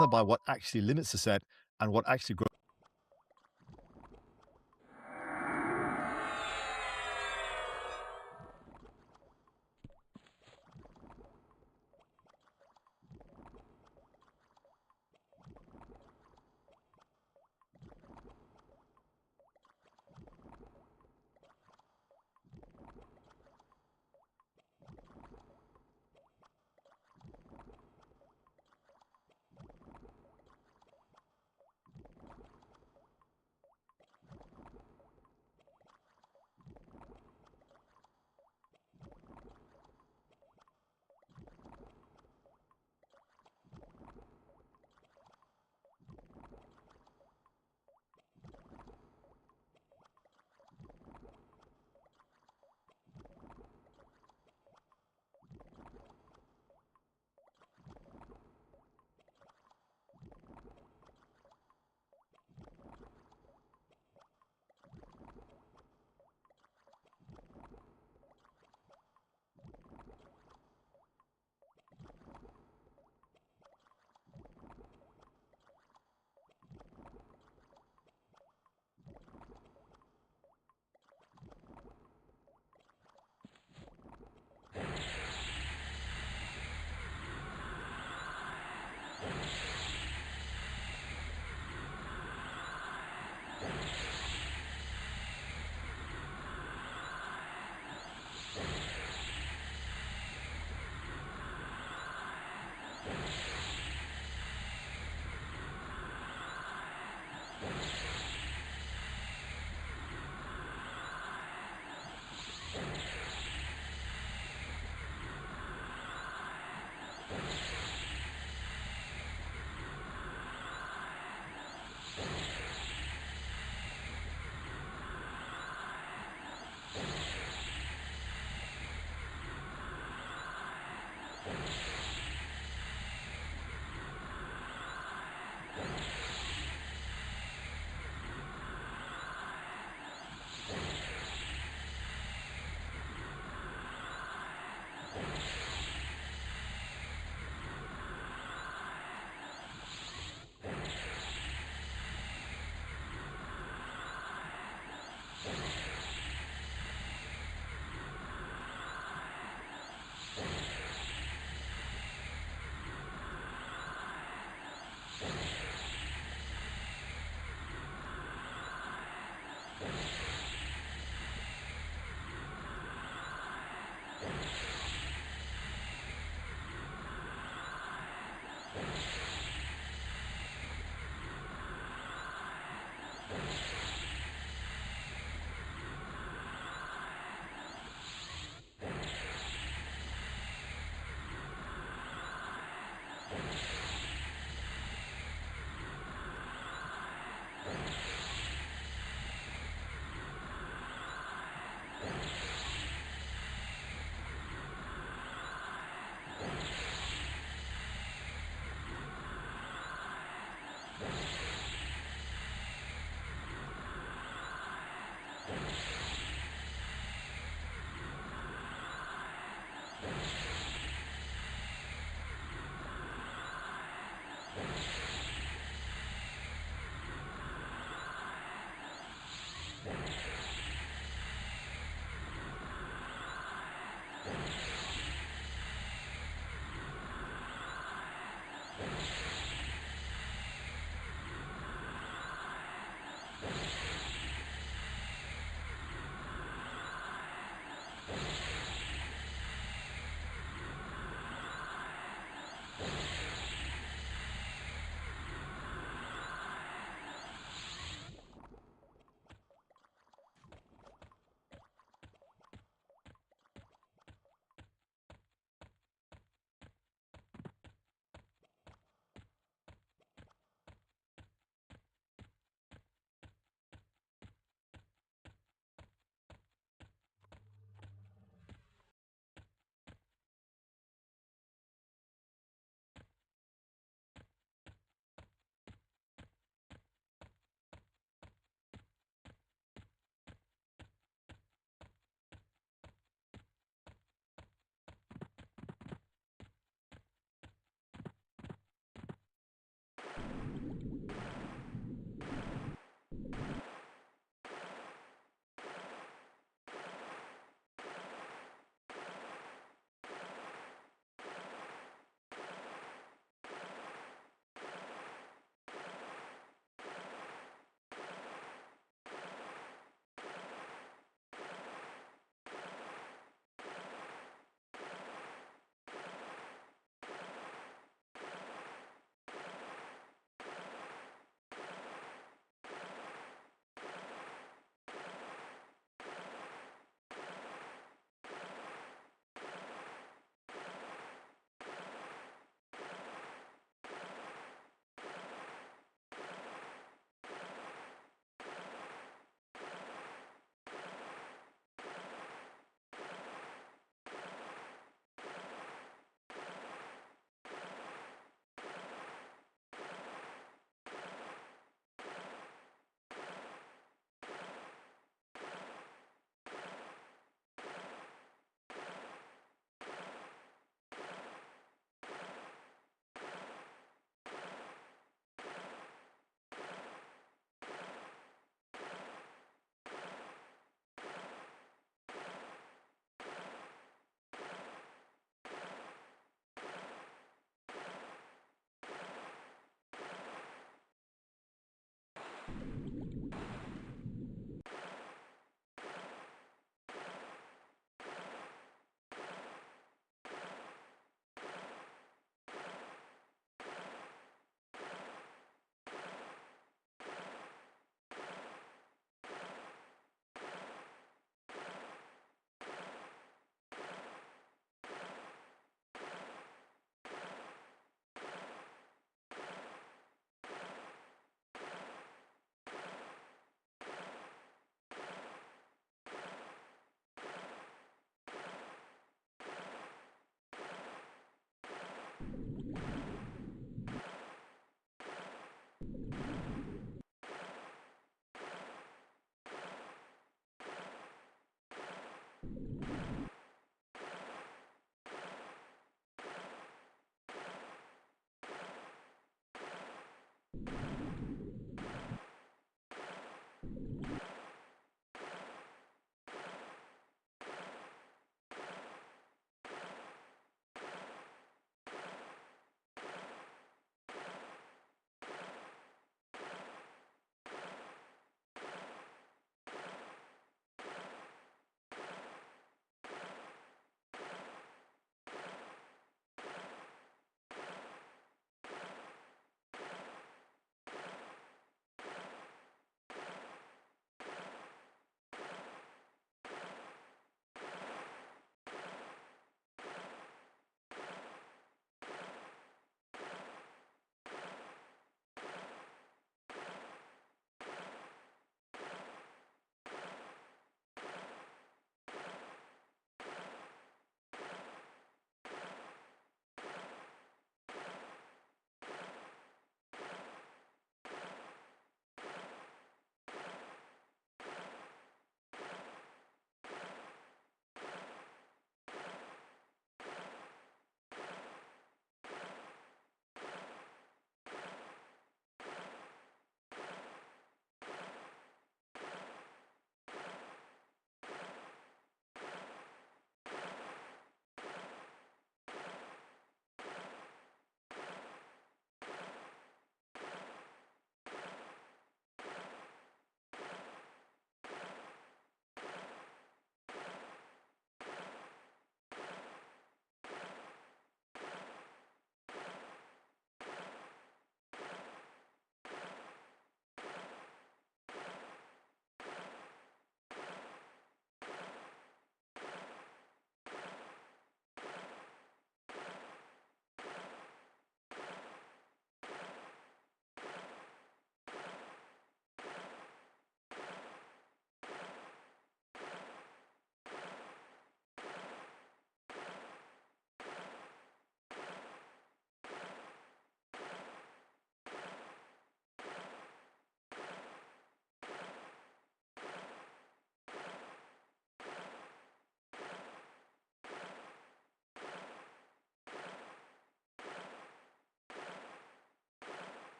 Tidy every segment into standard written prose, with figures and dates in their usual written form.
either by what actually limits the set and what actually grows.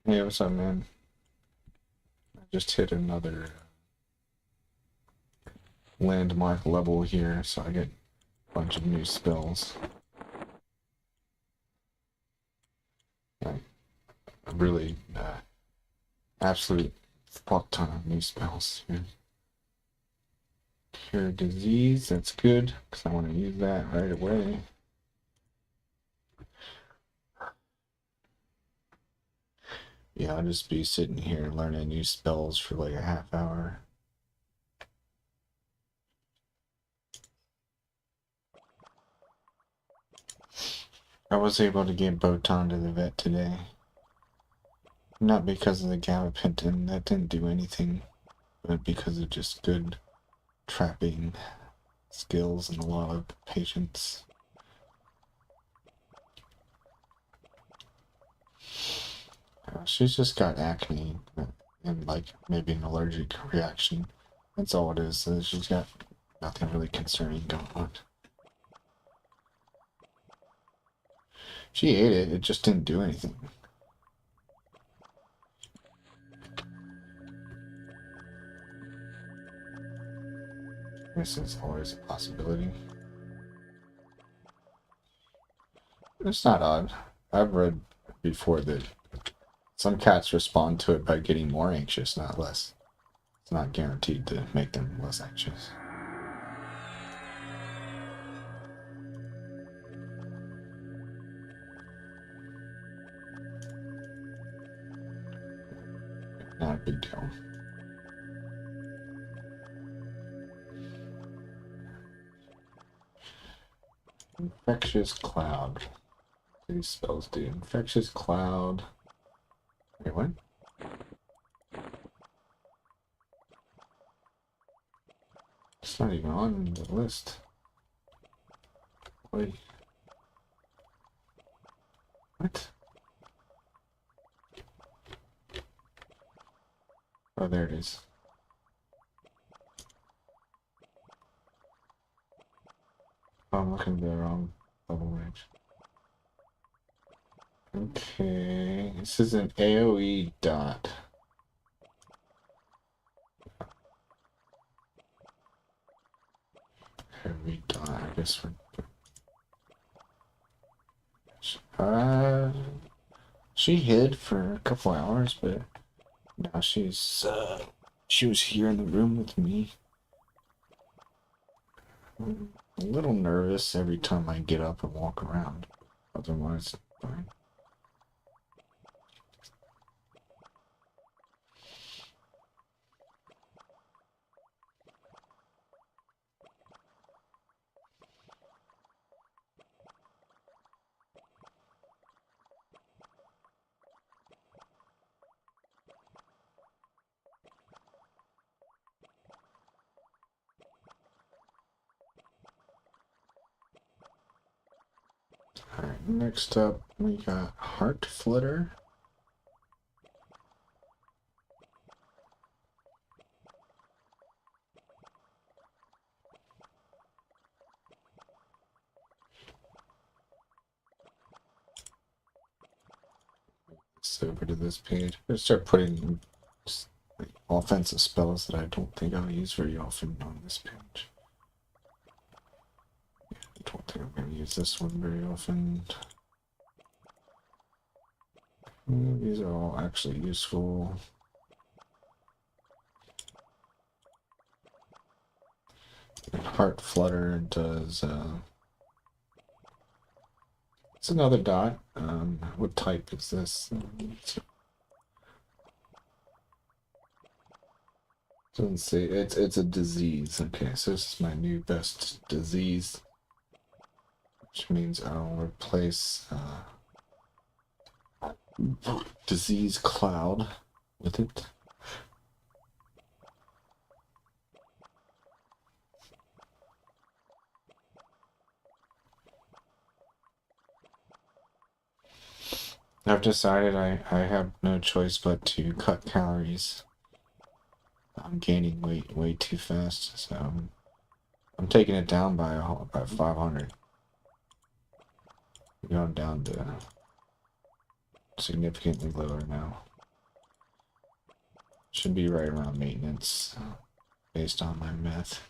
Hey, what's up, man? I just hit another landmark level here, so I get a bunch of new spells. Like, really, absolute fuck ton of new spells here. Cure disease, that's good, because I want to use that right away. Yeah, I'll just be sitting here learning new spells for like a half hour. I was able to get Botan to the vet today. Not because of the gabapentin, that didn't do anything, but because of just good trapping skills and a lot of patience. She's just got acne and like maybe an allergic reaction. That's all it is. So she's got nothing really concerning going on. She ate it, it just didn't do anything. This is always a possibility. It's not odd. I've read before that some cats respond to it by getting more anxious, not less. It's not guaranteed to make them less anxious. Not a big deal. Infectious cloud. What do these spells do? Infectious cloud. Wait, what? It's not even on the list. Wait. What? Oh, there it is. Oh, I'm looking at the wrong level range. Okay, this is an AoE dot. AoE dot, I guess we're... She hid for a couple hours, but now she was here in the room with me. I'm a little nervous every time I get up and walk around. Otherwise, fine. Alright, next up we got Heart Flutter. Let's over to this page. I'm gonna start putting offensive spells that I don't think I'll use very often on this page. I don't think I'm going to use this one very often. These are all actually useful. And Heart Flutter does, it's another dot. What type is this? Doesn't say, it's a disease. Okay, so this is my new best disease. Which means I'll replace, disease cloud with it. I've decided I have no choice but to cut calories. I'm gaining weight way too fast, so I'm taking it down by 500. I'm going down to significantly lower now. Should be right around maintenance, based on my math.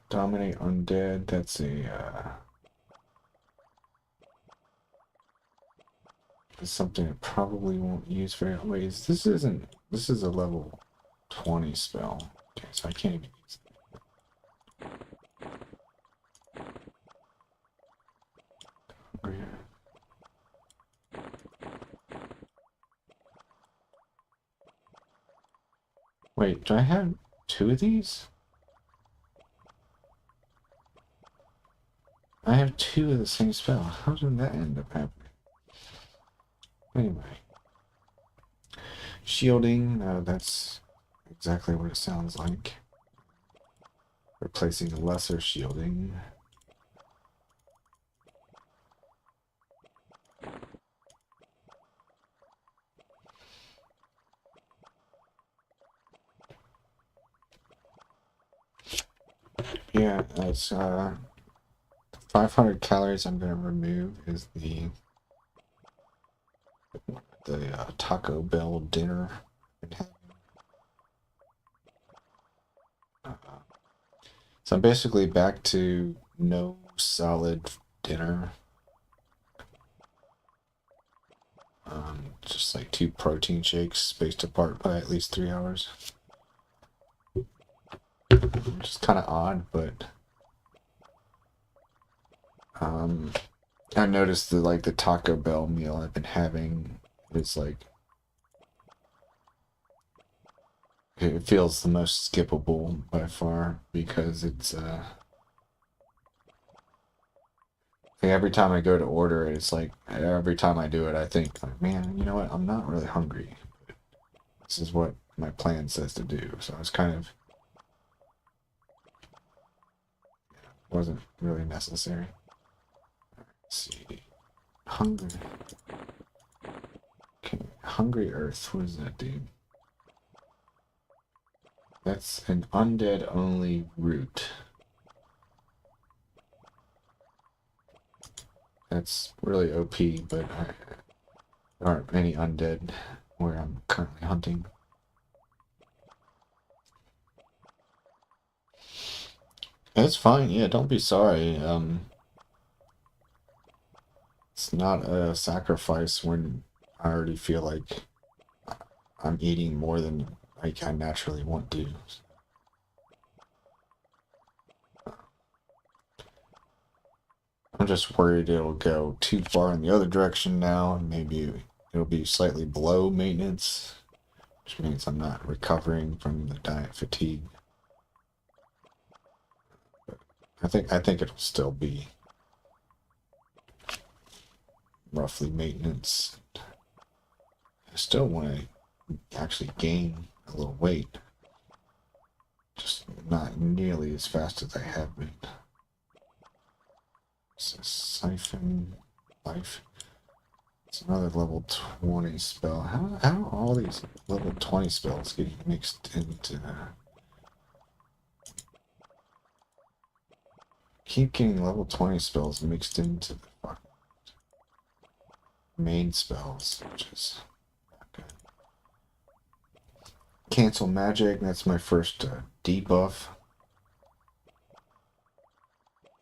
Dominate undead, that's something I probably won't use very well. Wait, this is a level 20 spell. Okay, so I can't even use it. Wait, do I have 2 of these? I have 2 of the same spell. How did that end up happening? Anyway. Shielding, that's exactly what it sounds like. Replacing a lesser shielding. Yeah, it's 500 calories I'm gonna remove is the Taco Bell dinner. So I'm basically back to no solid dinner. Just like 2 protein shakes spaced apart by at least 3 hours. Which is kind of odd, but I noticed that like the Taco Bell meal I've been having is like it feels the most skippable by far because it's like every time I go to order it, it's like every time I do it, I think, like, man, you know what? I'm not really hungry. This is what my plan says to do. So it's kind of wasn't really necessary. Let's see, hungry. Okay, hungry Earth. What does that do? That's an undead only root. That's really OP, but there aren't any undead where I'm currently hunting. It's fine, yeah, don't be sorry. It's not a sacrifice when I already feel like I'm eating more than like I naturally want to. I'm just worried it'll go too far in the other direction now, and maybe it'll be slightly below maintenance, which means I'm not recovering from the diet fatigue. But I think it'll still be roughly maintenance. I still want to actually gain a little weight, just not nearly as fast as I have been. It's a siphon life. It's another level 20 spell. How are all these level 20 spells getting mixed into keep getting level 20 spells mixed into the fucking main spells, which is not good. Cancel magic, that's my first debuff.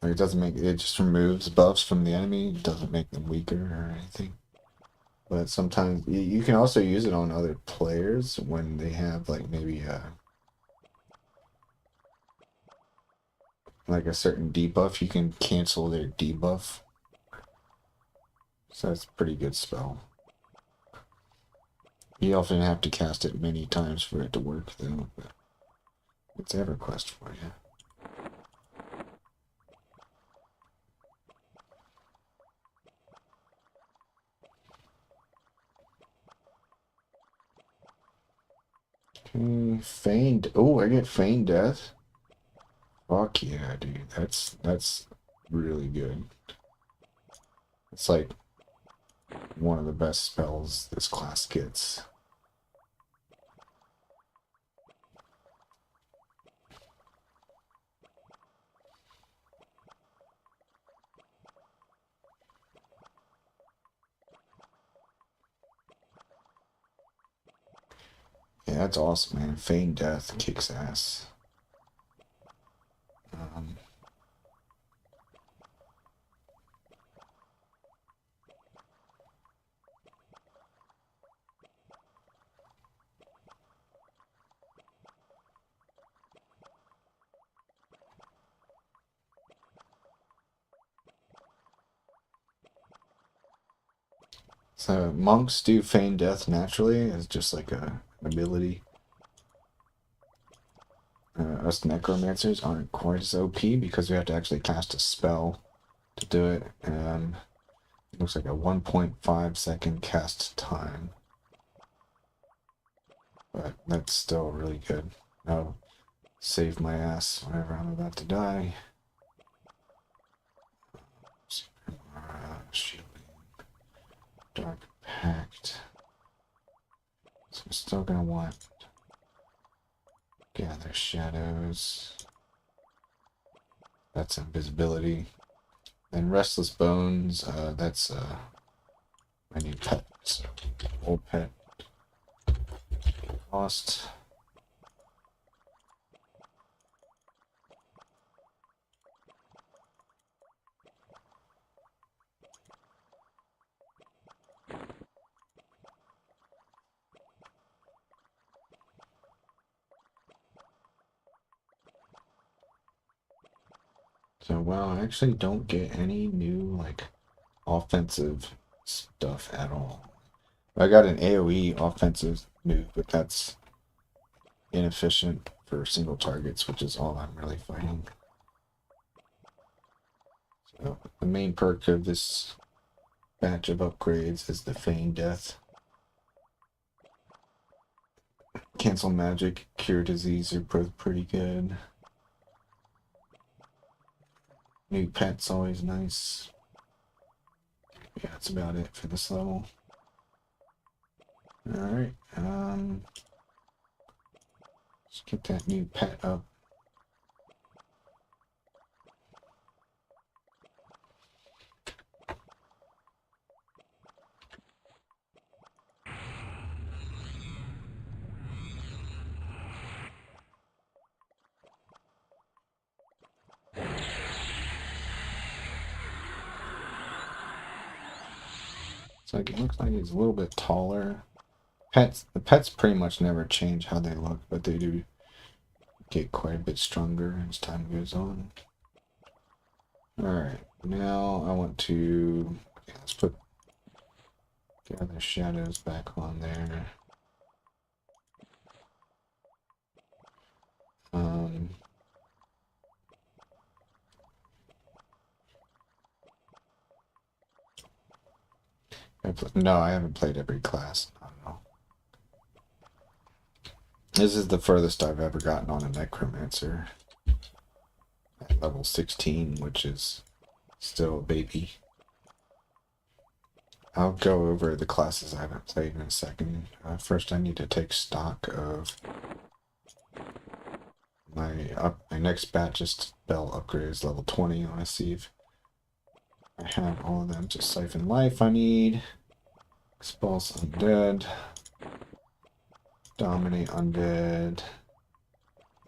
Like it doesn't make it just removes buffs from the enemy, it doesn't make them weaker or anything. But sometimes you can also use it on other players when they have like maybe like a certain debuff, you can cancel their debuff. So that's a pretty good spell. You often have to cast it many times for it to work though, but it's EverQuest for you. Okay, feigned. Oh, I get feigned death. Fuck yeah, dude. That's really good. It's like one of the best spells this class gets. that's awesome, man. Feign Death kicks ass. Um, so monks do Feign Death naturally as just like an ability. Us necromancers aren't quite as OP because we have to actually cast a spell to do it. It looks like a 1.5-second cast time. But that's still really good. That'll save my ass whenever I'm about to die. Shielding. Dark Pact. So I'm still gonna want Gather Shadows. That's invisibility. And Restless Bones, that's my new pet. So old pet. Lost. So wow, I actually don't get any new like offensive stuff at all. I got an AoE offensive move, but that's inefficient for single targets, which is all I'm really fighting. So the main perk of this batch of upgrades is the Feign Death. Cancel Magic, Cure Disease are both pretty good. New pet's always nice. Yeah, that's about it for this level. Alright, let's get that new pet up. So it looks like he's a little bit taller. The pets pretty much never change how they look, but they do get quite a bit stronger as time goes on. Alright, now I want to, let's put Gather Shadows back on there. No, I haven't played every class. I don't know. This is the furthest I've ever gotten on a Necromancer. At level 16, which is still a baby. I'll go over the classes I haven't played in a second. First, I need to take stock of my next batch of spell upgrades, level 20. I want to see if I have all of them. Just Siphon Life I need. Expulse Undead. Dominate Undead.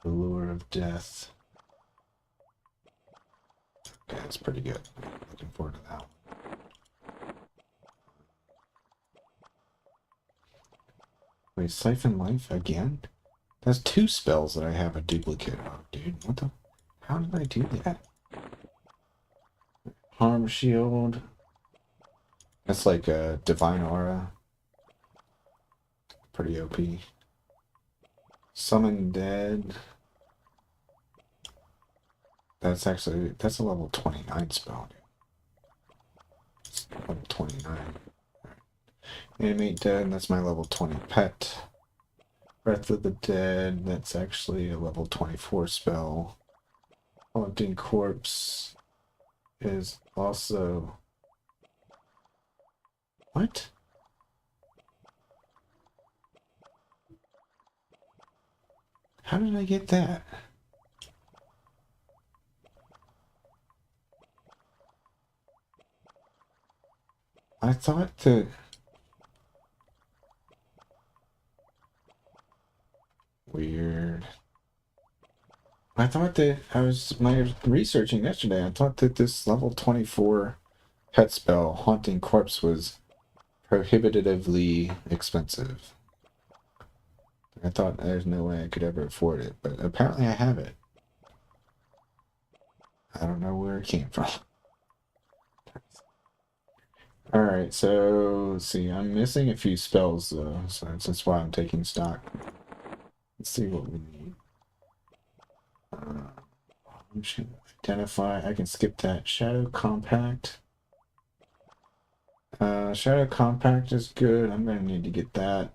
The Lure of Death. Okay, that's pretty good. Looking forward to that one. Wait, Siphon Life again? That's 2 spells that I have a duplicate of, dude. What the? How did I do that? Harm Shield. That's like a Divine Aura. Pretty OP. Summon Dead. That's a level 29 spell, dude. Level 29. Right. Animate Dead, that's my level 20 pet. Breath of the Dead, that's actually a level 24 spell. Haunting Corpse is also... What? How did I get that? I thought that... I thought that my researching yesterday. I thought that this level 24 pet spell, Haunting Corpse, was prohibitively expensive. I thought there's no way I could ever afford it, but apparently I have it. I don't know where it came from. Alright, so let's see. I'm missing a few spells though, so that's why I'm taking stock. Let's see what we need. Identify. I can skip that. Shadow Compact. Shadow Compact is good. I'm gonna need to get that.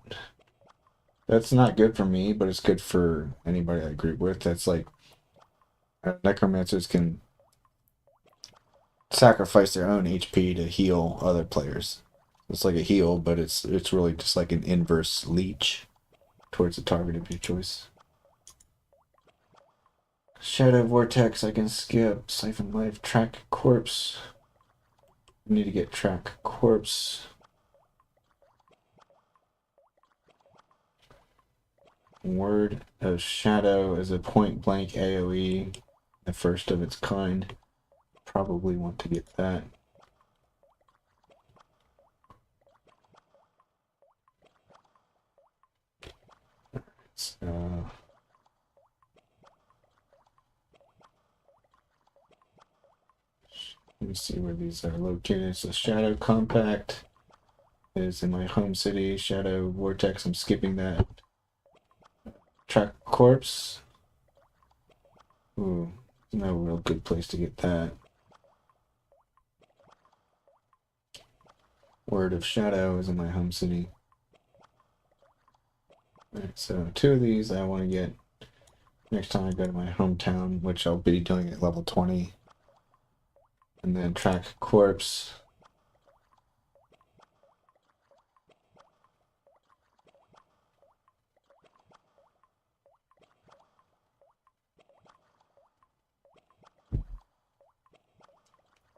That's not good for me, but it's good for anybody I group with. That's like necromancers can sacrifice their own HP to heal other players. It's like a heal, but it's really just like an inverse leech towards the target of your choice. Shadow Vortex, I can skip. Siphon Life, Track Corpse. I need to get Track Corpse. Word of Shadow is a point blank AoE, the first of its kind. Probably want to get that. So, let me see where these are located. So Shadow Compact is in my home city. Shadow Vortex, I'm skipping that. Track Corpse. Ooh, no real good place to get that. Word of Shadow is in my home city. Alright, so 2 of these I want to get next time I go to my hometown, which I'll be doing at level 20. And then Track Corpse.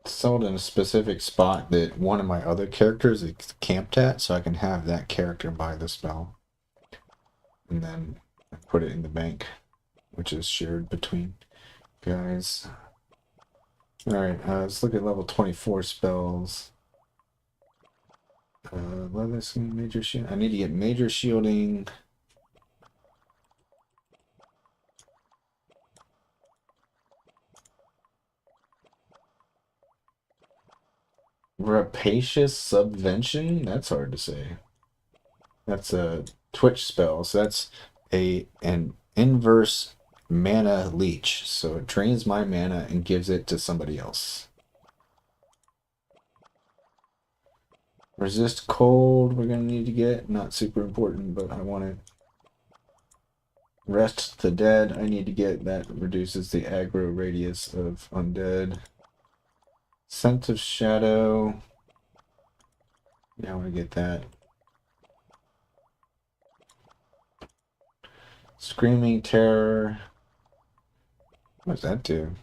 Sold in a specific spot that one of my other characters is camped at, so I can have that character buy the spell. And then put it in the bank, which is shared between guys. Alright, let's look at level 24 spells. Leather skin, major shield. I need to get major shielding. Rapacious Subvention? That's hard to say. That's a Twitch spell, so that's an inverse mana leech. So it drains my mana and gives it to somebody else. Resist cold, we're gonna need to get. Not super important, but I want it. Rest the dead, I need to get. That reduces the aggro radius of undead. Scent of Shadow. Yeah, I want to get that. Screaming Terror. What does that do?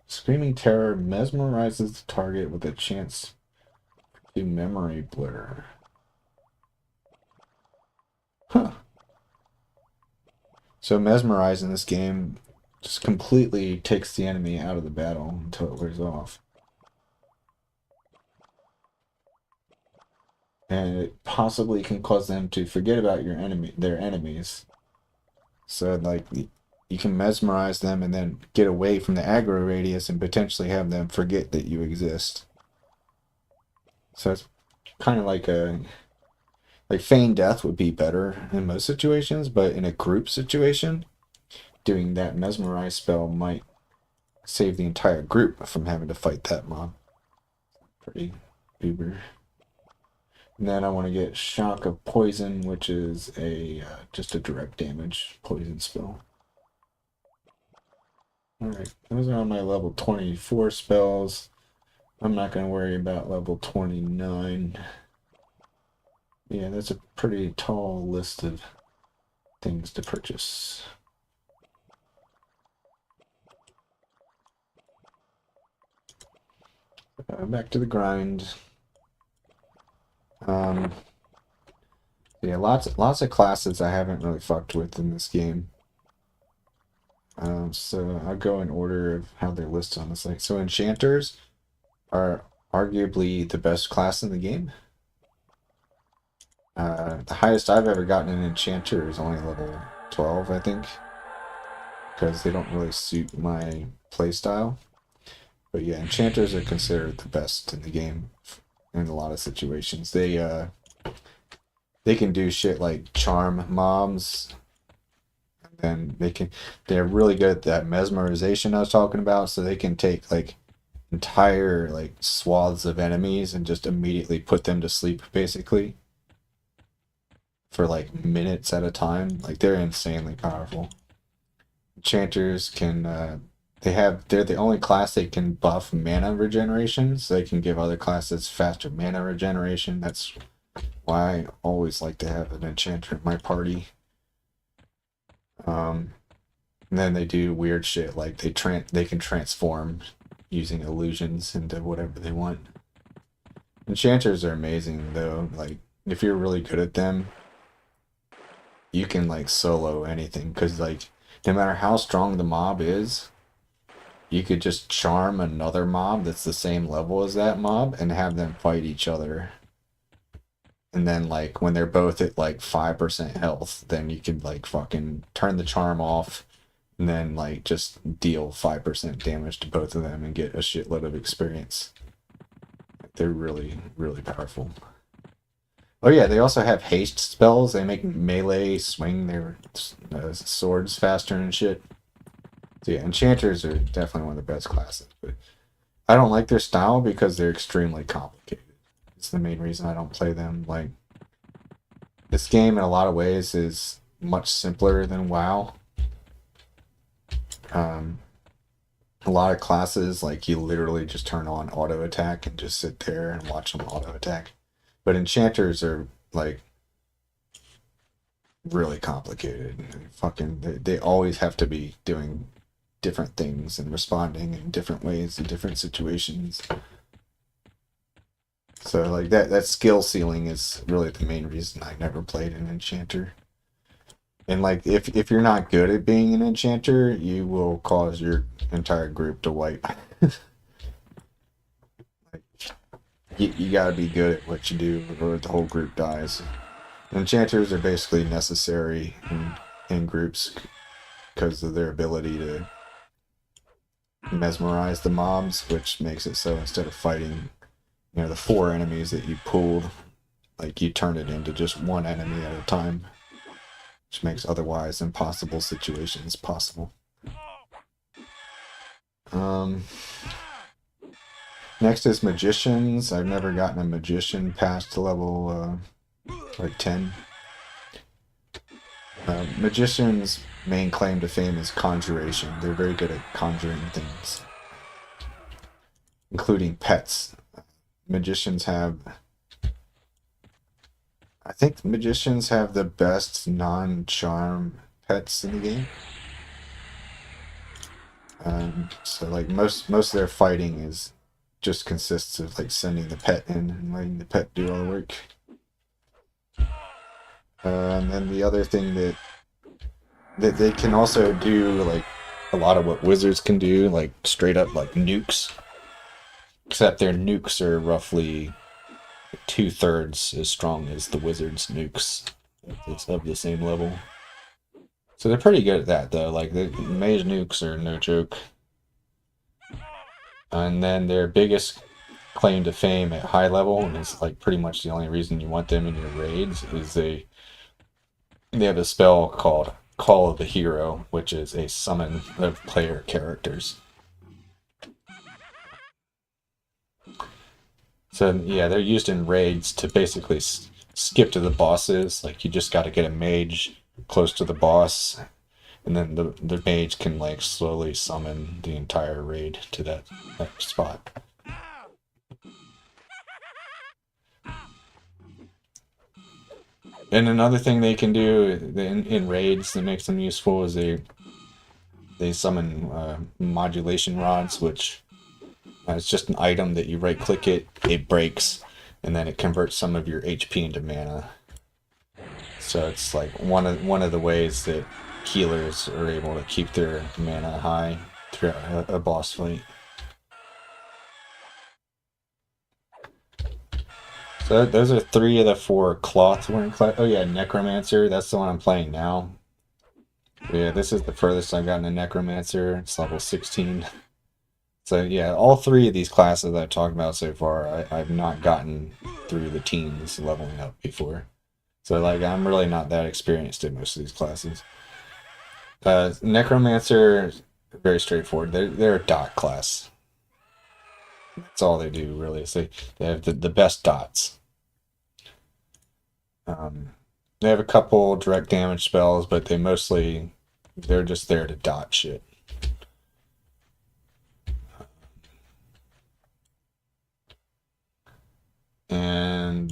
Screaming Terror mesmerizes the target with a chance to memory blur. Huh. So Mesmerize in this game just completely takes the enemy out of the battle until it wears off. And it possibly can cause them to forget about their enemies. So like you can mesmerize them and then get away from the aggro radius and potentially have them forget that you exist. So it's kind of like feign death would be better in most situations, but in a group situation, doing that mesmerize spell might save the entire group from having to fight that mob. Pretty uber. And then I want to get Shock of Poison, which is a just a direct damage poison spell. Alright, those are on my level 24 spells. I'm not going to worry about level 29. Yeah, that's a pretty tall list of things to purchase. Back to the grind. Yeah, lots of classes I haven't really fucked with in this game. So I'll go in order of how they're listed on the site. So enchanters are arguably the best class in the game. The highest I've ever gotten an enchanter is only level 12, I think, because they don't really suit my playstyle. But yeah, enchanters are considered the best in the game in a lot of situations. They can do shit like charm mobs, and they're really good at that mesmerization I was talking about, so they can take like entire like swaths of enemies and just immediately put them to sleep basically for like minutes at a time. Like they're insanely powerful. Enchanters can they're the only class that can buff mana regeneration, so they can give other classes faster mana regeneration. That's why I always like to have an enchanter in my party. And then they do weird shit like they can transform using illusions into whatever they want. Enchanters are amazing though. Like if you're really good at them, you can like solo anything because like no matter how strong the mob is, you could just charm another mob that's the same level as that mob and have them fight each other. And then like when they're both at like 5% health, then you can like fucking turn the charm off and then like just deal 5% damage to both of them and get a shitload of experience. They're really, really powerful. Oh yeah, they also have haste spells. They make melee swing their swords faster and shit. So yeah, enchanters are definitely one of the best classes, but I don't like their style because they're extremely complicated. It's the main reason I don't play them. Like this game in a lot of ways is much simpler than WoW. A lot of classes, like you literally just turn on auto attack and just sit there and watch them auto attack. But enchanters are like really complicated. They always have to be doing different things and responding in different ways in different situations. So like that skill ceiling is really the main reason I never played an enchanter. And like if you're not good at being an enchanter, you will cause your entire group to wipe. Like you gotta be good at what you do or the whole group dies. Enchanters are basically necessary in groups because of their ability to mesmerize the mobs, which makes it so instead of fighting, you know, the 4 enemies that you pulled, like you turn it into just 1 enemy at a time, which makes otherwise impossible situations possible. Next is magicians. I've never gotten a magician past level like 10. Magicians' main claim to fame is conjuration. They're very good at conjuring things, including pets. Magicians have, I think magicians have the best non-charm pets in the game. So like most of their fighting is just consists of like sending the pet in and letting the pet do all the work. And then the other thing that they can also do like a lot of what wizards can do, like straight up like nukes. Except their nukes are roughly 2/3 as strong as the wizard's nukes. It's of the same level. So they're pretty good at that though. Like the mage nukes are no joke. And then their biggest claim to fame at high level, and it's like pretty much the only reason you want them in your raids, is they have a spell called Call of the Hero, which is a summon of player characters. So yeah, they're used in raids to basically skip to the bosses. Like you just got to get a mage close to the boss, and then the mage can like slowly summon the entire raid to that spot. And another thing they can do in raids that makes them useful is they summon modulation rods, which it's just an item that you right click it breaks, and then it converts some of your HP into mana. So it's like one of the ways that healers are able to keep their mana high throughout a boss fight. So those are 3 of the 4 cloth wearing class. Oh yeah, Necromancer, that's the one I'm playing now. Yeah, this is the furthest I've gotten a Necromancer. It's level 16. So yeah, all 3 of these classes I've talked about so far, I've not gotten through the teens leveling up before. So like, I'm really not that experienced in most of these classes. Necromancer, very straightforward. They're a dot class. That's all they do, really. Is they have the best dots. They have a couple direct damage spells, but they're just there to dot shit. And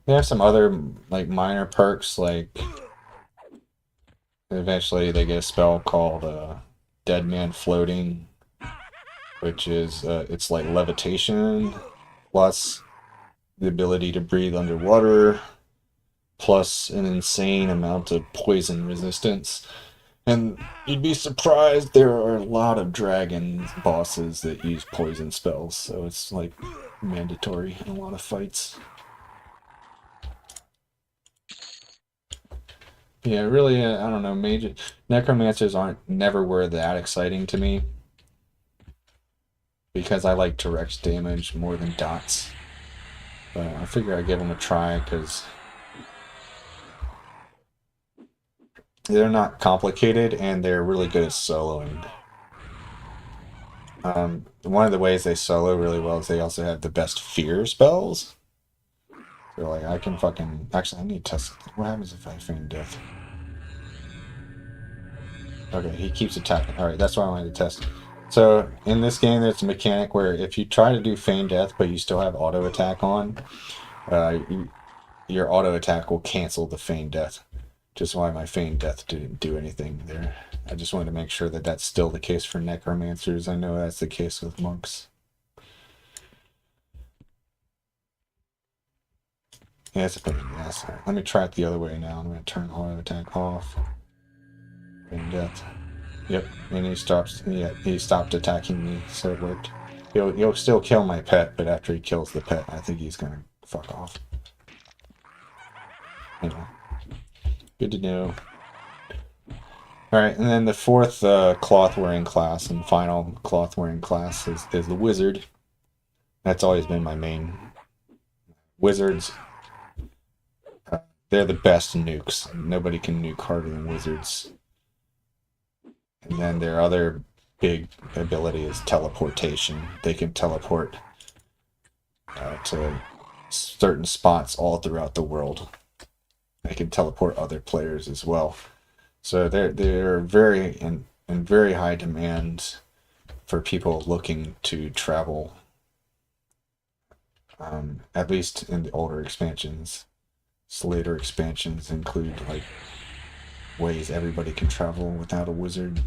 they have some other like minor perks, like eventually they get a spell called Dead Man Floating, which is it's like levitation plus the ability to breathe underwater plus an insane amount of poison resistance. And you'd be surprised, there are a lot of dragon bosses that use poison spells, so it's like mandatory in a lot of fights. Yeah, really, I don't know, major necromancers never were that exciting to me because I like direct damage more than dots. But I figure I'd give them a try because they're not complicated and they're really good at soloing. One of the ways they solo really well is they also have the best fear spells. So like I can fucking actually I need to test what happens if I feign death. Okay, he keeps attacking. Alright, that's what I wanted to test. So in this game there's a mechanic where if you try to do feign death but you still have auto attack on, your auto attack will cancel the feign death. Just why my feign death didn't do anything there. I just wanted to make sure that that's still the case for necromancers. I know that's the case with monks. Yeah, it's a pain in the ass. Let me try it the other way now. I'm going to turn auto attack off. Feign death. Yep, and he stops. Yeah, he stopped attacking me, so it worked. He'll still kill my pet, but after he kills the pet, I think he's gonna fuck off. Anyway, good to know. Alright, and then the 4th cloth-wearing class and final cloth-wearing class is the wizard. That's always been my main. Wizards, they're the best nukes. Nobody can nuke harder than wizards. And then their other big ability is teleportation. They can teleport to certain spots all throughout the world. They can teleport other players as well. So they're very in very high demand for people looking to travel. At least in the older expansions. Later expansions include like ways everybody can travel without a wizard.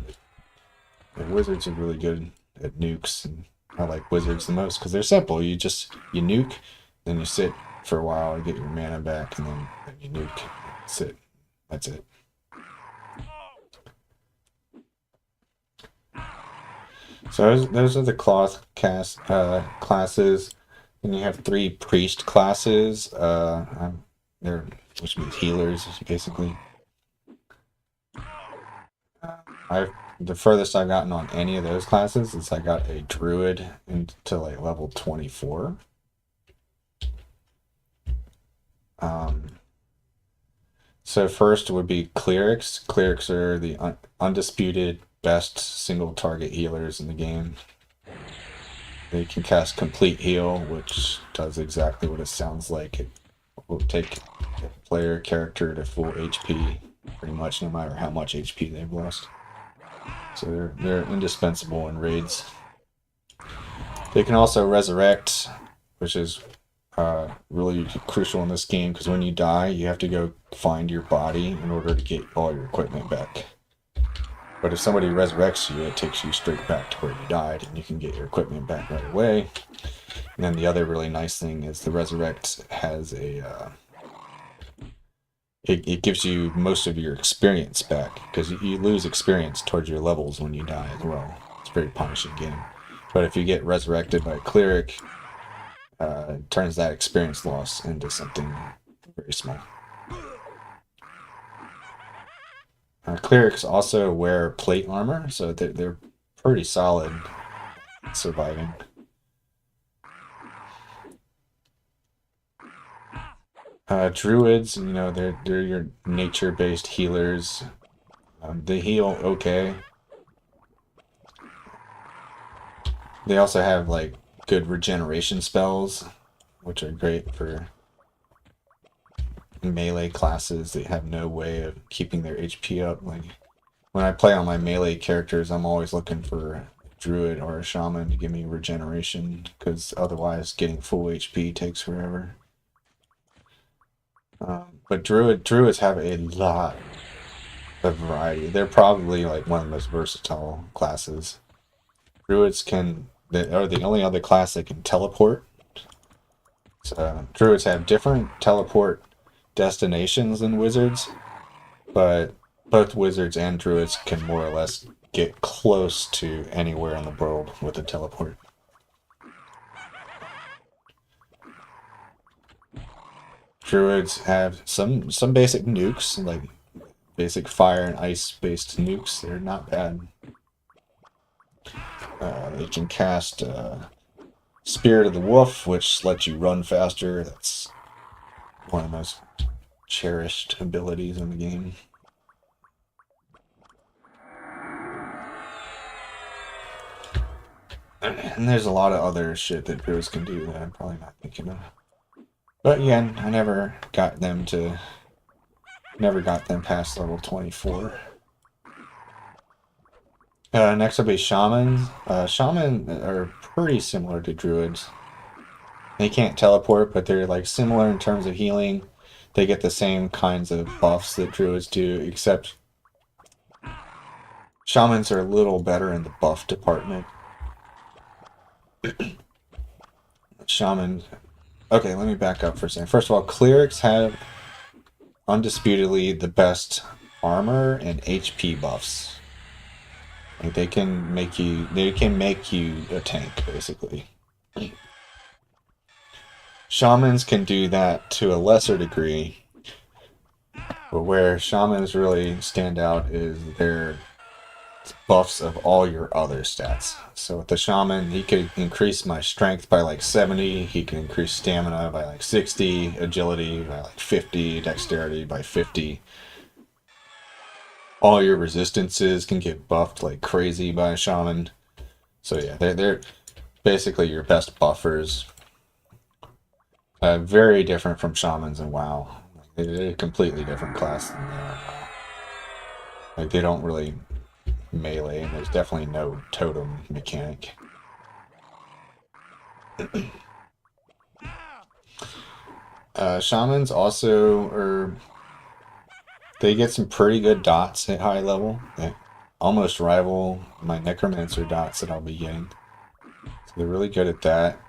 The wizards are really good at nukes, and I like wizards the most because they're simple. You nuke, then you sit for a while to get your mana back, and then you nuke, sit. That's it. So those are the cloth classes. Then you have 3 priest classes. Which means healers, basically. The furthest I've gotten on any of those classes is I got a druid into like level 24. So first would be clerics. Clerics are the undisputed best single target healers in the game. They can cast complete heal, which does exactly what it sounds like. It will take a player character to full HP pretty much no matter how much HP they've lost. So they're indispensable in raids. They can also resurrect, which is really crucial in this game because when you die, you have to go find your body in order to get all your equipment back. But if somebody resurrects you, it takes you straight back to where you died, and you can get your equipment back right away. And then the other really nice thing is the resurrect has a it gives you most of your experience back, because you lose experience towards your levels when you die as well. It's a very punishing game. But if you get resurrected by a cleric, it turns that experience loss into something very small. Clerics also wear plate armor, so they're pretty solid surviving. Druids, you know, they're your nature-based healers. They heal okay. They also have like good regeneration spells, which are great for melee classes that have no way of keeping their HP up. Like when I play on my melee characters, I'm always looking for a druid or a shaman to give me regeneration, because otherwise getting full HP takes forever. But druids have a lot of variety. They're probably like one of the most versatile classes. Druids are the only other class that can teleport. So druids have different teleport destinations than wizards, but both wizards and druids can more or less get close to anywhere in the world with a teleport. Druids have some basic nukes, like basic fire and ice based nukes. They're not bad. They can cast Spirit of the Wolf, which lets you run faster. That's one of the most cherished abilities in the game. And there's a lot of other shit that druids can do that I'm probably not thinking of. But again, I never got them past level 24. Next up is shamans. Shaman are pretty similar to druids. They can't teleport, but they're like similar in terms of healing. They get the same kinds of buffs that druids do, except shamans are a little better in the buff department. Shaman. Okay, let me back up for a second. First of all, clerics have undisputedly the best armor and HP buffs. Like they can make you a tank, basically. Shamans can do that to a lesser degree, but where shamans really stand out is their buffs of all your other stats. So with the shaman, he could increase my strength by like 70, he can increase stamina by like 60, agility by like 50, dexterity by 50. All your resistances can get buffed like crazy by a shaman. So yeah, they're basically your best buffers. Very different from shamans in WoW. They're a completely different class than they are in WoW. Like they don't really melee, and there's definitely no totem mechanic. Shamans also are. They get some pretty good dots at high level. They almost rival my necromancer dots that I'll be getting. So they're really good at that.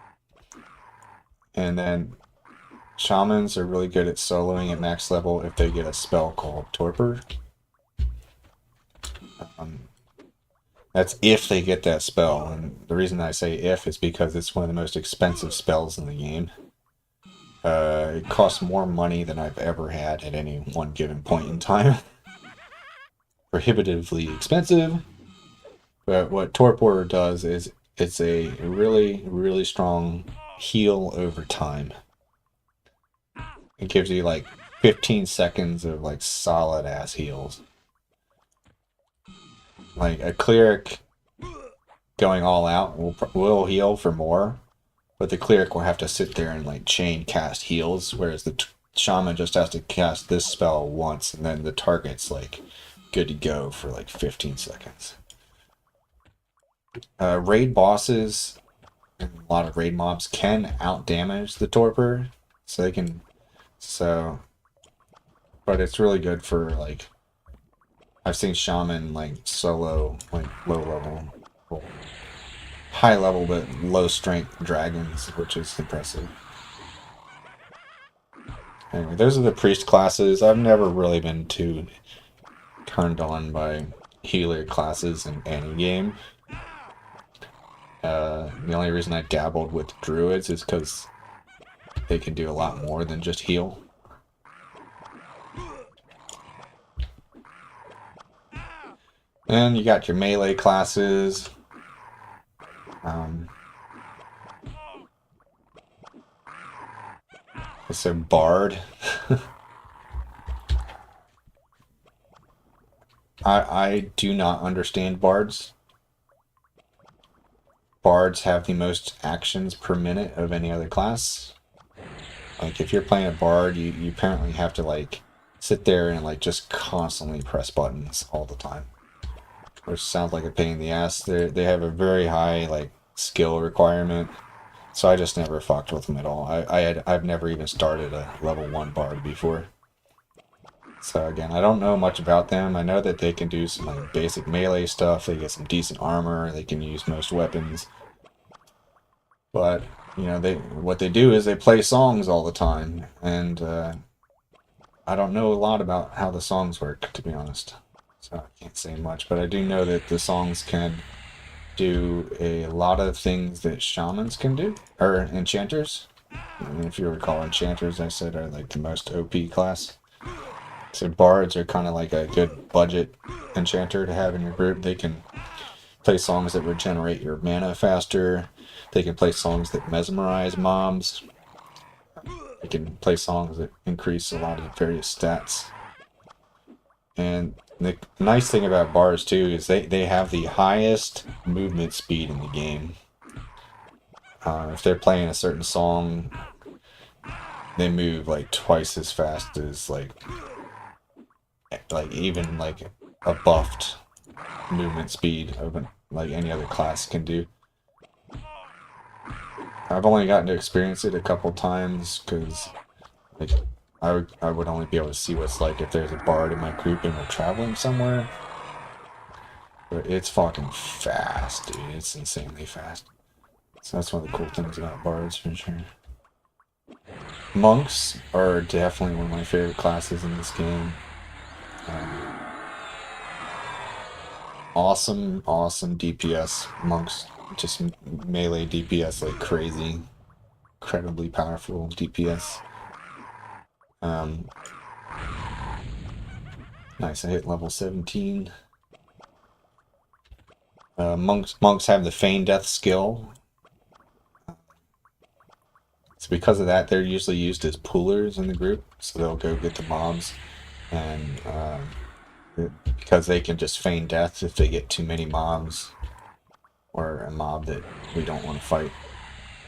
And then shamans are really good at soloing at max level if they get a spell called Torpor. That's if they get that spell, and the reason I say if is because it's one of the most expensive spells in the game. It costs more money than I've ever had at any one given point in time. Prohibitively expensive. But what Torpor does is it's a really, really strong heal over time. It gives you like 15 seconds of like solid ass heals. Like a cleric going all out will heal for more, but the cleric will have to sit there and like chain cast heals, whereas the shaman just has to cast this spell once, and then the target's like good to go for like 15 seconds. Raid bosses and a lot of raid mobs can out damage the Torpor, so they can. But it's really good for like. I've seen shaman like solo like low level, well, high level but low strength dragons, which is impressive. Anyway, those are the priest classes. I've never really been too turned on by healer classes in any game. The only reason I dabbled with druids is because they can do a lot more than just heal. And you got your melee classes. So Bard. I do not understand bards. Bards have the most actions per minute of any other class. Like if you're playing a bard, you apparently have to like sit there and like just constantly press buttons all the time, which sounds like a pain in the ass. They have a very high like skill requirement, so I just never fucked with them at all. I've never even started a level 1 bard before. So again, I don't know much about them. I know that they can do some like basic melee stuff. They get some decent armor. They can use most weapons. But you know, what they do is they play songs all the time, and I don't know a lot about how the songs work, to be honest. So I can't say much, but I do know that the songs can do a lot of things that shamans can do, or enchanters. And if you recall, enchanters, I said, are like the most OP class. So bards are kind of like a good budget enchanter to have in your group. They can play songs that regenerate your mana faster. They can play songs that mesmerize mobs. They can play songs that increase a lot of various stats. And the nice thing about bards too is they have the highest movement speed in the game. If they're playing a certain song, they move like twice as fast as like even like a buffed movement speed of like any other class can do. I've only gotten to experience it a couple times because like I would only be able to see what it's like if there's a bard in my group and we're traveling somewhere. But it's fucking fast, dude. It's insanely fast. So that's one of the cool things about bards for sure. Monks are definitely one of my favorite classes in this game. Awesome DPS. Monks just melee DPS like crazy. Incredibly powerful DPS. Nice, I hit level 17. Monks have the feign death skill. So because of that, they're usually used as poolers in the group. So they'll go get the mobs, and because they can just feign death if they get too many mobs or a mob that we don't want to fight.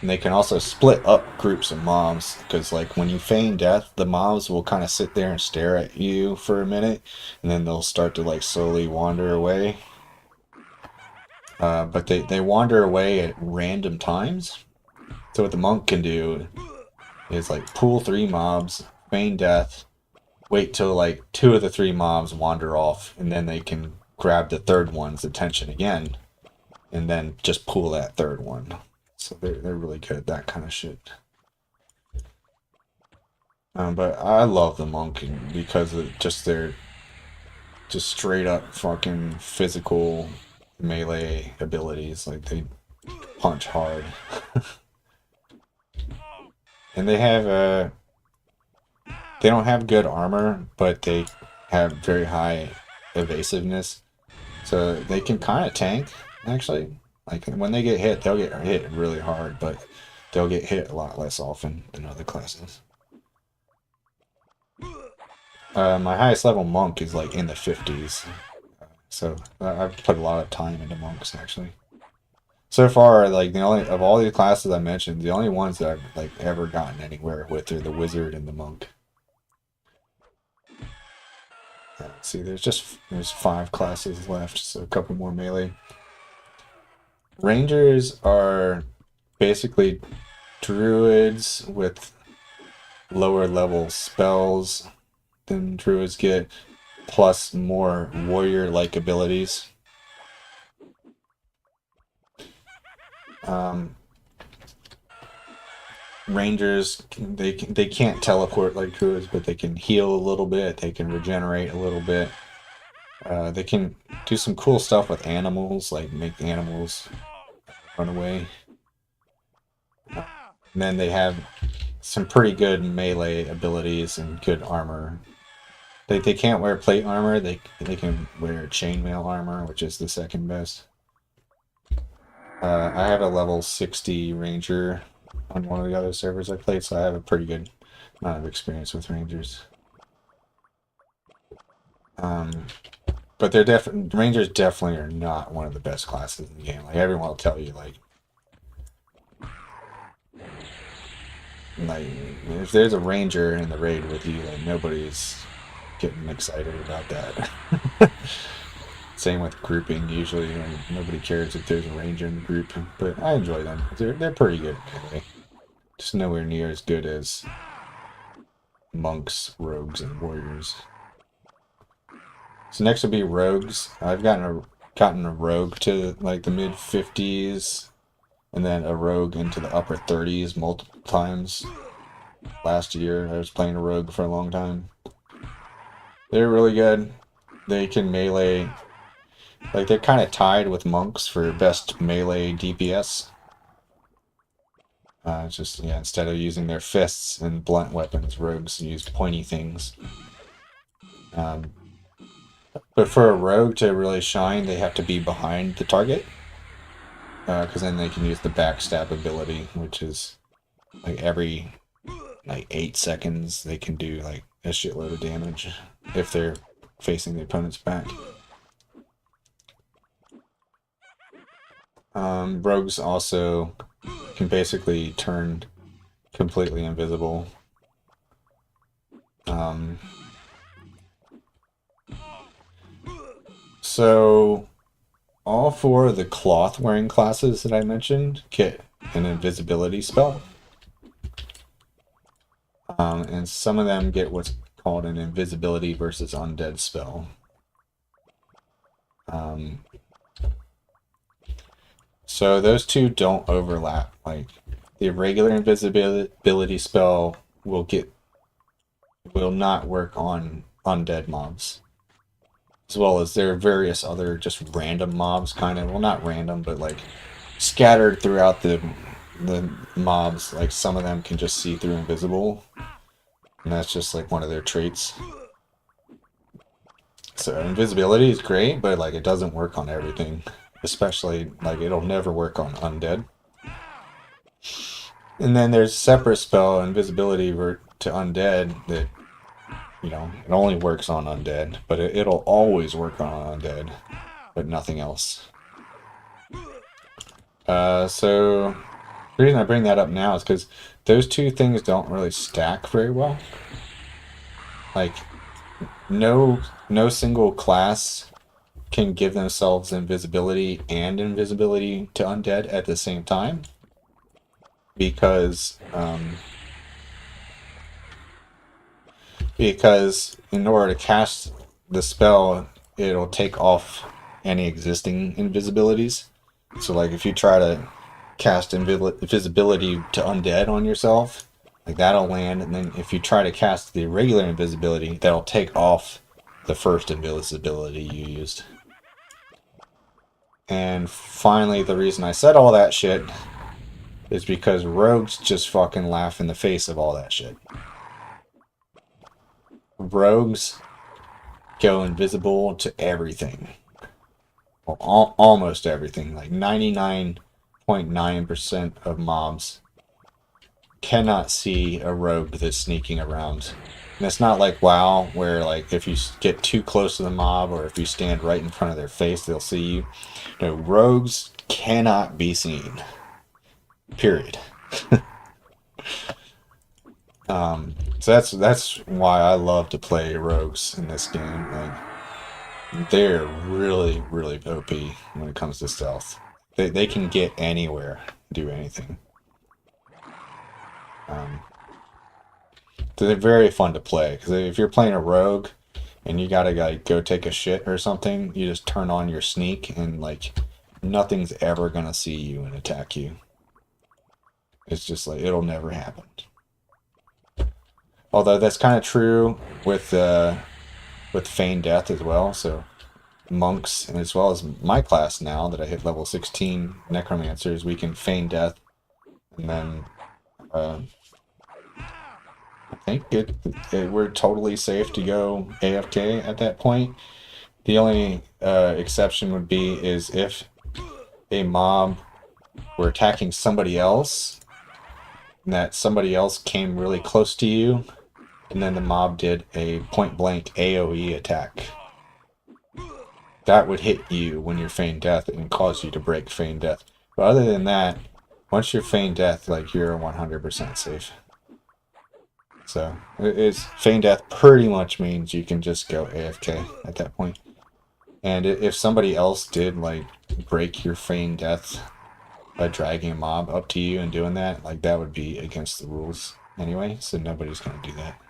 And they can also split up groups of mobs, because like when you feign death, the mobs will kind of sit there and stare at you for a minute, and then they'll start to like slowly wander away. But they wander away at random times. So what the monk can do is like pool 3 mobs, feign death, wait till like 2 of the 3 mobs wander off, and then they can grab the third one's attention again, and then just pool that third one. So they're really good at that kind of shit. But I love the monk because of just their just straight up fucking physical melee abilities. Like they punch hard. And they have they don't have good armor, but they have very high evasiveness. So they can kind of tank, actually. Like when they get hit, they'll get hit really hard, but they'll get hit a lot less often than other classes. My highest level monk is like in the 50s. So I've put a lot of time into monks actually. So far, like the only of all the classes I mentioned, the only ones that I've like ever gotten anywhere with are the wizard and the monk. See, there's 5 classes left, so a couple more melee. Rangers are basically druids with lower level spells than druids get, plus more warrior-like abilities. Rangers, they can't teleport like druids, but they can heal a little bit. They can regenerate a little bit. They can do some cool stuff with animals, like make the animals run away. And then they have some pretty good melee abilities and good armor. They can't wear plate armor. They can wear chainmail armor, which is the second best. I have a level 60 ranger on one of the other servers I played, so I have a pretty good amount of experience with rangers. But rangers definitely are not one of the best classes in the game. Like everyone will tell you, like if there's a ranger in the raid with you, like nobody's getting excited about that. Same with grouping. Usually, nobody cares if there's a ranger in the group, but I enjoy them. They're pretty good anyway. Just nowhere near as good as monks, rogues, and warriors. So next would be rogues. I've gotten a rogue to like the mid 50s, and then a rogue into the upper 30s multiple times. Last year, I was playing a rogue for a long time. They're really good. They can melee. Like they're kind of tied with monks for best melee DPS. Just yeah, instead of using their fists and blunt weapons, rogues use pointy things. But for a rogue to really shine, they have to be behind the target, because then they can use the backstab ability, which is like every 8 seconds they can do like a shitload of damage if they're facing the opponent's back. Rogues also can basically turn completely invisible. So all 4 of the cloth wearing classes that I mentioned get an invisibility spell. And some of them get what's called an invisibility versus undead spell. So those two don't overlap. Like the regular invisibility spell will not work on undead mobs. As well as there are various other just random mobs, kind of, well, not random, but like scattered throughout the mobs. Like some of them can just see through invisible, and that's just like one of their traits. So invisibility is great, but like it doesn't work on everything. Especially like it'll never work on undead. And then there's a separate spell, invisibility to undead, that it only works on undead, but it'll always work on undead, but nothing else. So the reason I bring that up now is because those two things don't really stack very well. Like no single class can give themselves invisibility and invisibility to undead at the same time, because in order to cast the spell, it'll take off any existing invisibilities. So like if you try to cast invisibility to undead on yourself, like that'll land, and then if you try to cast the regular invisibility, that'll take off the first invisibility you used. And finally, the reason I said all that shit is because rogues just fucking laugh in the face of all that shit. Rogues go invisible to everything. Well, almost everything. Like 99.9% of mobs cannot see a rogue that's sneaking around. And it's not like WoW, where like if you get too close to the mob or if you stand right in front of their face, they'll see you. No, rogues cannot be seen. Period. So that's why I love to play rogues in this game. Like they're really, really OP when it comes to stealth. They can get anywhere, do anything. So they're very fun to play, because if you're playing a rogue and you gotta like go take a shit or something, you just turn on your sneak and like nothing's ever gonna see you and attack you. It's just like it'll never happen. Although that's kind of true with feign death as well. So monks and as well as my class now that I hit level 16 necromancers, we can feign death, and then I think we're totally safe to go AFK at that point. The only exception would be is if a mob were attacking somebody else, and that somebody else came really close to you, and then the mob did a point blank AoE attack. That would hit you when you're feigned death and cause you to break feigned death. But other than that, once you're feigned death, like you're 100% safe. So it's feigned death pretty much means you can just go AFK at that point. And if somebody else did like break your feigned death by dragging a mob up to you and doing that, like that would be against the rules anyway. So nobody's gonna do that.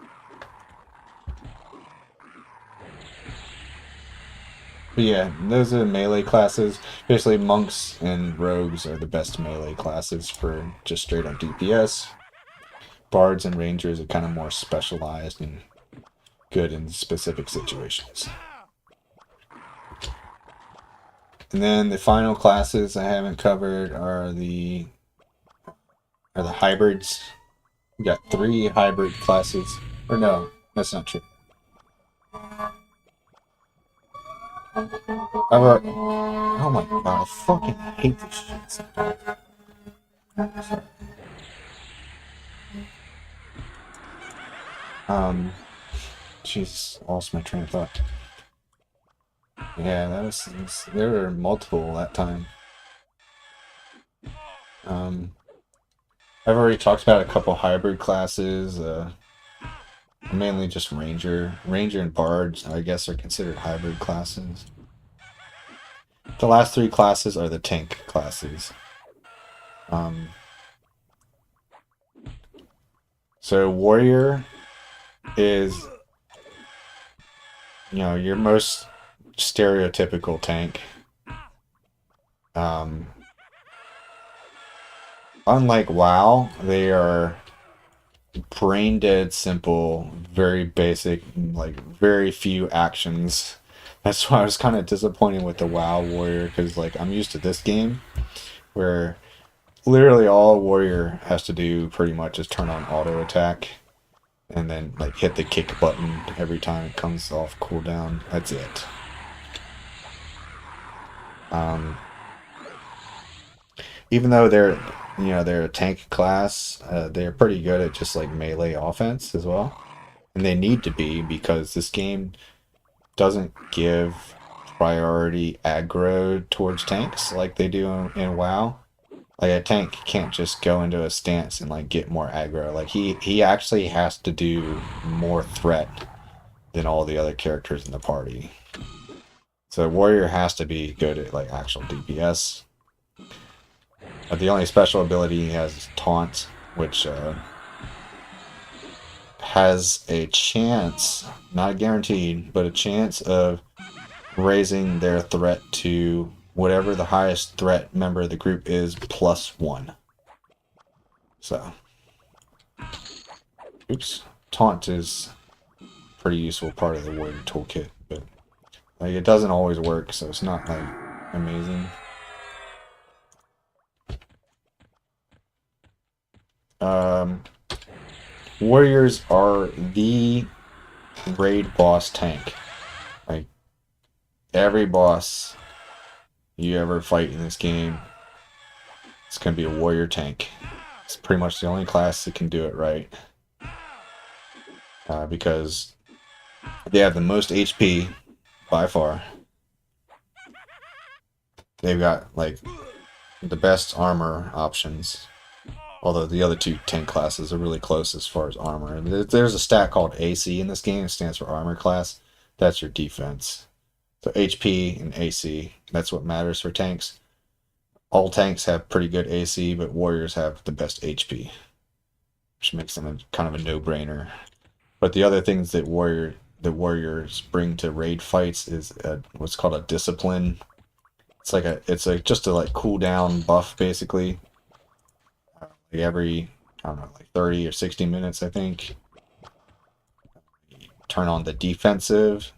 But yeah, those are melee classes. Basically, monks and rogues are the best melee classes for just straight up DPS. Bards and rangers are kind of more specialized and good in specific situations. And then the final classes I haven't covered are the hybrids. We got 3 hybrid classes. Or no, that's not true. Oh my god, I fucking hate this shit. Jesus, lost my train of thought. Yeah, there were multiple that time. I've already talked about a couple hybrid classes, mainly just Ranger. Ranger and Bards, I guess, are considered hybrid classes. The last 3 classes are the tank classes. So Warrior is, your most stereotypical tank. Unlike WoW, they are brain dead simple, very basic, like very few actions. That's why I was kind of disappointed with the WoW Warrior, because like I'm used to this game where literally all a warrior has to do pretty much is turn on auto attack and then like hit the kick button every time it comes off cooldown. That's it. Even though they're a tank class, they're pretty good at just like melee offense as well, and they need to be because this game doesn't give priority aggro towards tanks like they do in WoW. Like a tank can't just go into a stance and like get more aggro. Like he actually has to do more threat than all the other characters in the party. So warrior has to be good at like actual DPS. The only special ability he has is taunt, which has a chance, not guaranteed, but a chance of raising their threat to whatever the highest threat member of the group is +1. So, oops, taunt is a pretty useful part of the warrior toolkit, but like it doesn't always work, so it's not like amazing. Warriors are the raid boss tank. Like every boss you ever fight in this game, it's gonna be a warrior tank. It's pretty much the only class that can do it right. Because they have the most HP by far. They've got like the best armor options. Although the other 2 tank classes are really close as far as armor. There's a stat called AC in this game. It stands for armor class. That's your defense. So HP and AC, that's what matters for tanks. All tanks have pretty good AC, but warriors have the best HP, which makes them kind of a no-brainer. But the other things that warriors bring to raid fights is what's called a discipline. It's like just a like cooldown buff basically. like every, I don't know, like 30 or 60 minutes, I think. You turn on the defensive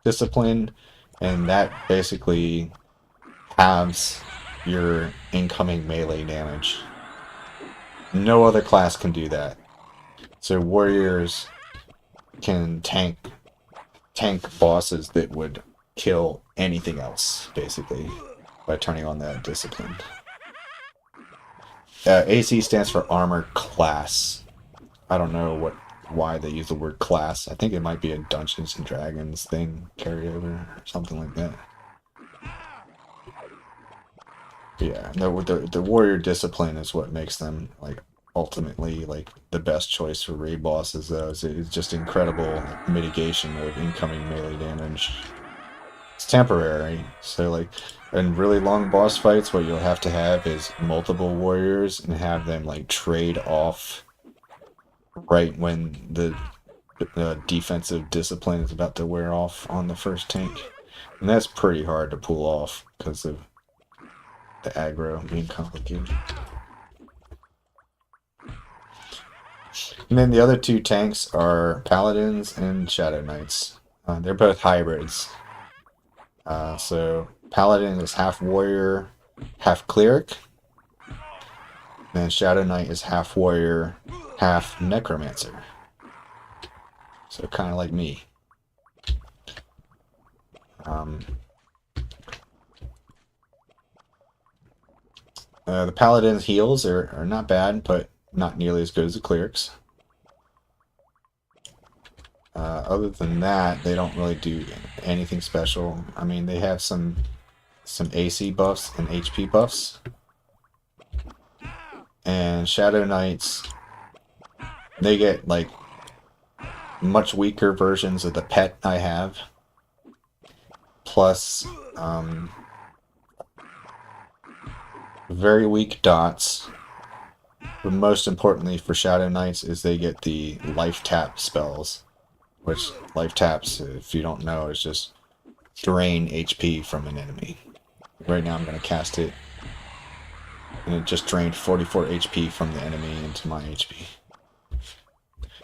discipline, and that basically halves your incoming melee damage. No other class can do that. So warriors can tank bosses that would kill anything else, basically, by turning on that discipline. AC stands for armor class. I don't know why they use the word class. I think it might be a Dungeons and Dragons thing carryover or something like that. Yeah, the warrior discipline is what makes them like ultimately like the best choice for raid bosses. Though it's just incredible like, mitigation of incoming melee damage. It's temporary, so like in really long boss fights, what you'll have to have is multiple warriors and have them like trade off right when the defensive discipline is about to wear off on the first tank, and that's pretty hard to pull off because of the aggro being complicated. And then the other two tanks are Paladins and Shadow Knights. They're both hybrids. So Paladin is half warrior, half cleric. And Shadow Knight is half warrior, half necromancer. So kind of like me. The Paladin's heals are not bad, but not nearly as good as the clerics. Other than that, they don't really do anything special. I mean, they have some AC buffs and HP buffs. And Shadow Knights, they get like much weaker versions of the pet I have. Plus, very weak dots. But most importantly for Shadow Knights is they get the life tap spells. Which life taps, if you don't know, is just drain HP from an enemy. Right now I'm going to cast it. And it just drained 44 HP from the enemy into my HP.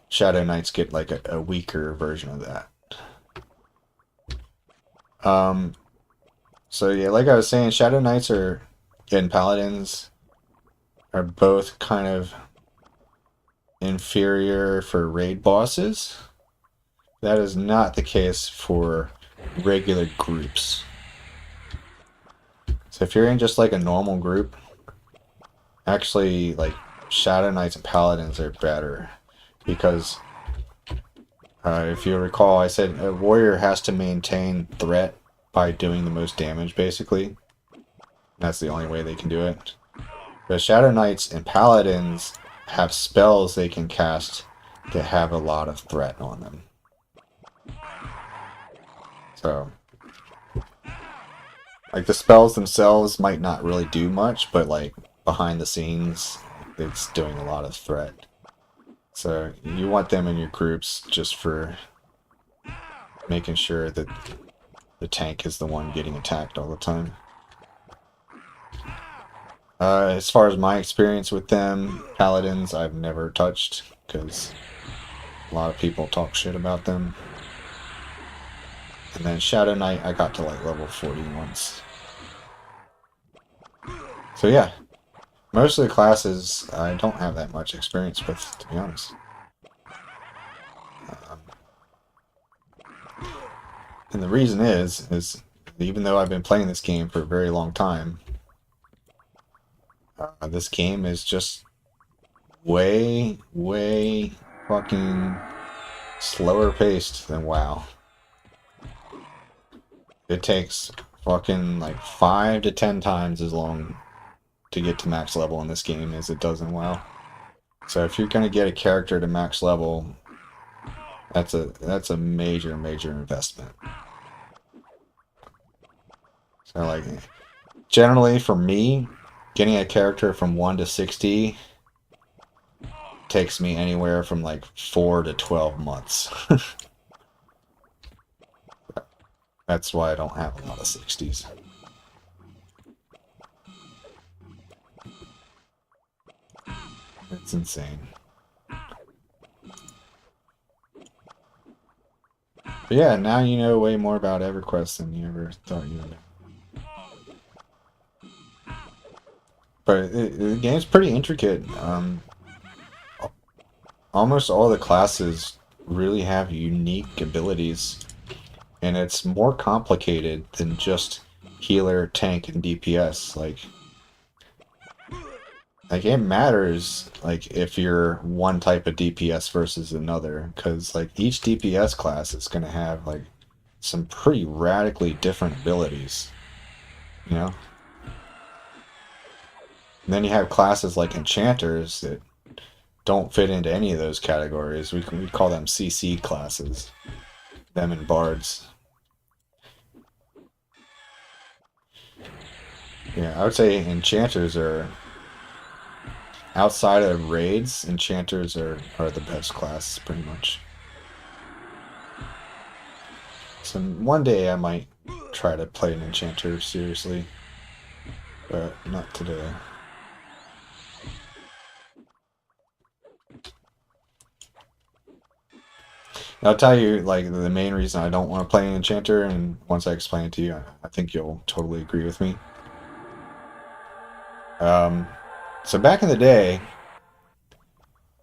Shadow Knights get like a weaker version of that. So yeah, like I was saying, Shadow Knights and Paladins are both kind of inferior for raid bosses. That is not the case for regular groups. So if you're in just like a normal group, actually like Shadow Knights and Paladins are better because if you recall, I said a warrior has to maintain threat by doing the most damage, basically. That's the only way they can do it. But Shadow Knights and Paladins have spells they can cast that have a lot of threat on them. So, like the spells themselves might not really do much, but like behind the scenes, it's doing a lot of threat. So you want them in your groups just for making sure that the tank is the one getting attacked all the time. As far as my experience with them, Paladins I've never touched because a lot of people talk shit about them. And then Shadow Knight I got to like level 40 once. So yeah, most of the classes I don't have that much experience with, to be honest. And the reason is even though I've been playing this game for a very long time, this game is just way fucking slower paced than WoW. It takes fucking like 5 to 10 times as long to get to max level in this game as it does in WoW. So if you're gonna get a character to max level, that's a major investment. So like generally for me, getting a character from 1 to 60 takes me anywhere from like 4 to 12 months. That's why I don't have a lot of 60s. It's insane. But yeah, now you know way more about EverQuest than you ever thought you would. But the game's pretty intricate. Almost all the classes really have unique abilities, and it's more complicated than just healer, tank, and DPS. Like it matters like if you're one type of DPS versus another, because like each DPS class is going to have like some pretty radically different abilities, you know. And then you have classes like enchanters that don't fit into any of those categories. We call them CC classes, them and bards. Yeah, I would say enchanters are outside of raids. Enchanters are the best class pretty much. So one day I might try to play an enchanter seriously, but not today. And I'll tell you, like, the main reason I don't want to play an enchanter, and once I explain it to you, I think you'll totally agree with me. Um, so back in the day,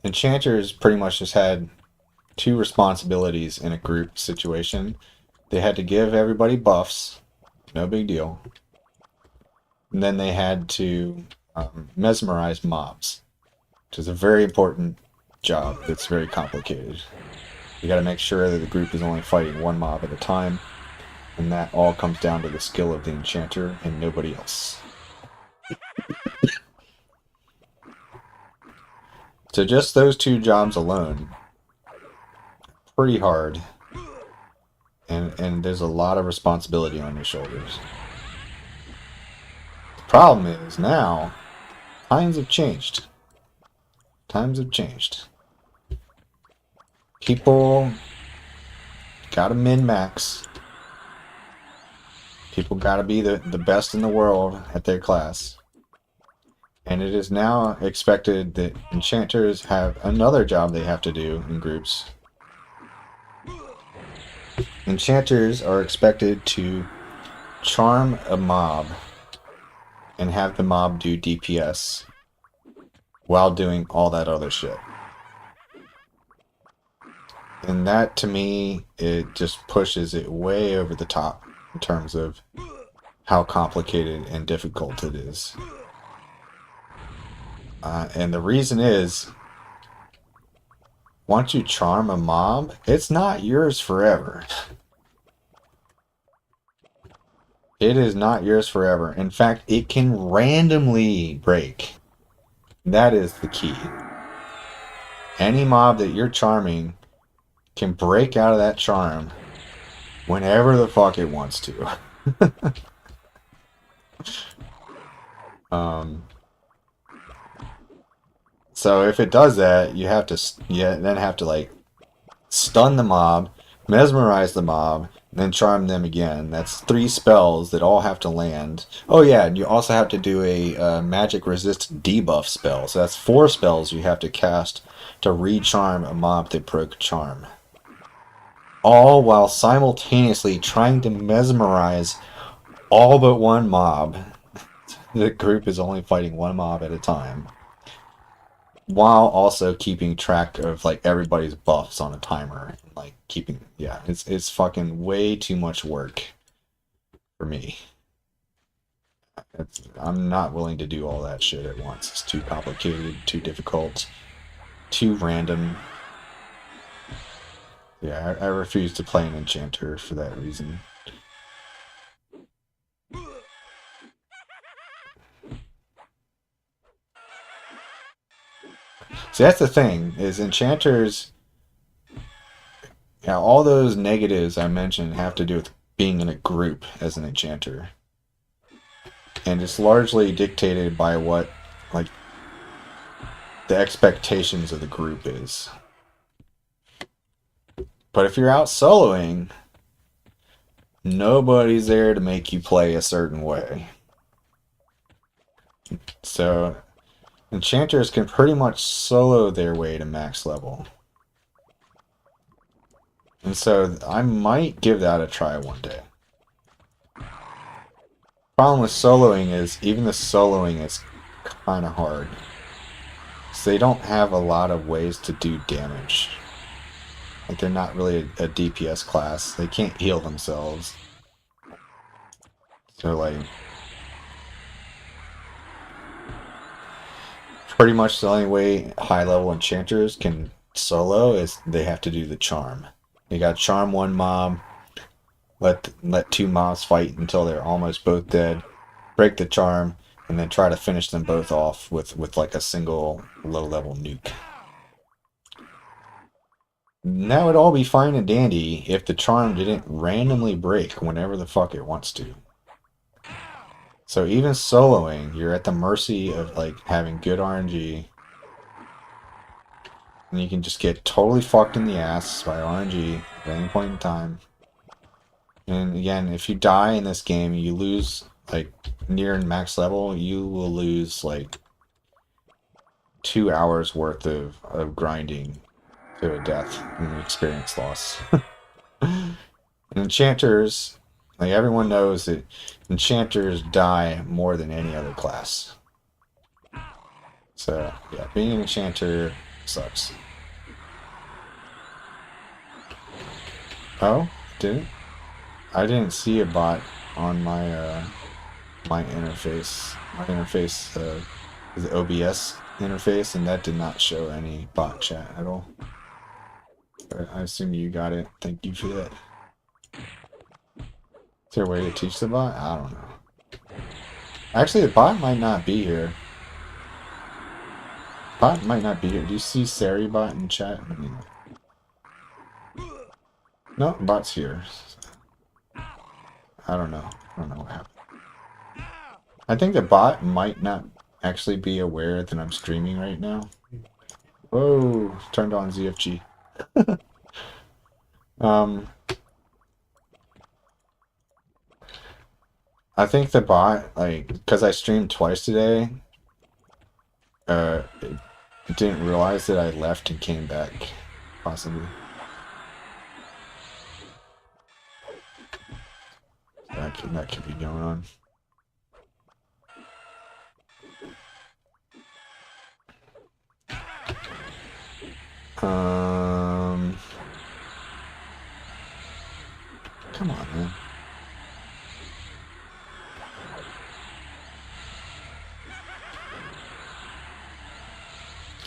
enchanters pretty much just had two responsibilities in a group situation. They had to give everybody buffs, no big deal. And then they had to mesmerize mobs, which is a very important job that's very complicated. You got to make sure that the group is only fighting one mob at a time, and that all comes down to the skill of the enchanter and nobody else. So just those two jobs alone, pretty hard, and there's a lot of responsibility on your shoulders. The problem is now, times have changed. Times have changed. People gotta min-max. People gotta be the best in the world at their class. And it is now expected that enchanters have another job they have to do in groups. Enchanters are expected to charm a mob and have the mob do DPS while doing all that other shit. And that, to me, it just pushes it way over the top in terms of how complicated and difficult it is. And the reason is, once you charm a mob, it's not yours forever. It is not yours forever. In fact, it can randomly break. That is the key. Any mob that you're charming can break out of that charm whenever the fuck it wants to. So if it does that, you then have to like stun the mob, mesmerize the mob, and then charm them again. That's 3 spells that all have to land. Oh yeah, and you also have to do a magic resist debuff spell. So that's 4 spells you have to cast to recharm a mob that broke charm. All while simultaneously trying to mesmerize all but one mob. The group is only fighting one mob at a time, while also keeping track of like everybody's buffs on a timer. Like it's fucking way too much work for me. I'm not willing to do all that shit at once. It's too complicated, too difficult, too random. Yeah, I refuse to play an enchanter for that reason. See, that's the thing, is enchanters, yeah, all those negatives I mentioned have to do with being in a group as an enchanter. And it's largely dictated by what, like, the expectations of the group is. But if you're out soloing, nobody's there to make you play a certain way. So Enchanters can pretty much solo their way to max level. And so I might give that a try one day. Problem with soloing is, even the soloing is kind of hard. So they don't have a lot of ways to do damage. Like, they're not really a DPS class. They can't heal themselves. So, like, pretty much the only way high-level enchanters can solo is they have to do the charm. You got charm one mob, let two mobs fight until they're almost both dead, break the charm, and then try to finish them both off with like a single low-level nuke. That would all be fine and dandy if the charm didn't randomly break whenever the fuck it wants to. So even soloing, you're at the mercy of like having good RNG. And you can just get totally fucked in the ass by RNG at any point in time. And again, if you die in this game, you lose like near max level, you will lose like 2 hours worth of grinding to a death and experience loss. And enchanters, like everyone knows that enchanters die more than any other class. So yeah, being an enchanter sucks. Oh, didn't? I didn't see a bot on my my interface. My interface is the OBS interface, and that did not show any bot chat at all. But I assume you got it. Thank you for that. Is there a way to teach the bot? I don't know. Actually, the bot might not be here. Bot might not be here. Do you see Sari bot in chat? No, bot's here. I don't know. I don't know what happened. I think the bot might not actually be aware that I'm streaming right now. Whoa, turned on ZFG. I think the bot, like, because I streamed twice today, it didn't realize that I left and came back, possibly. That could be going on. Come on, man.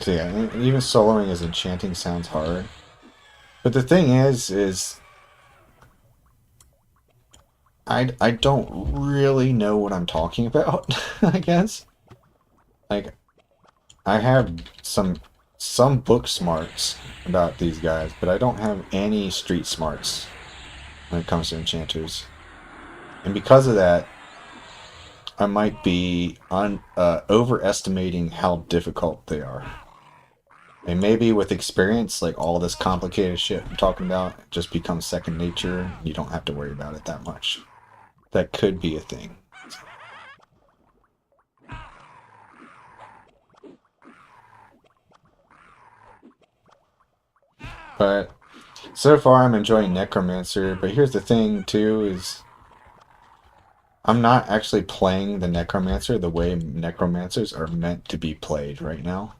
So yeah, even soloing as enchanting sounds hard. But the thing is I don't really know what I'm talking about, I guess. Like, I have some book smarts about these guys, but I don't have any street smarts when it comes to enchanters. And because of that, I might be overestimating how difficult they are. And maybe with experience, like all this complicated shit I'm talking about just becomes second nature. You don't have to worry about it that much. That could be a thing. But so far I'm enjoying Necromancer, but here's the thing too is I'm not actually playing the Necromancer the way Necromancers are meant to be played right now.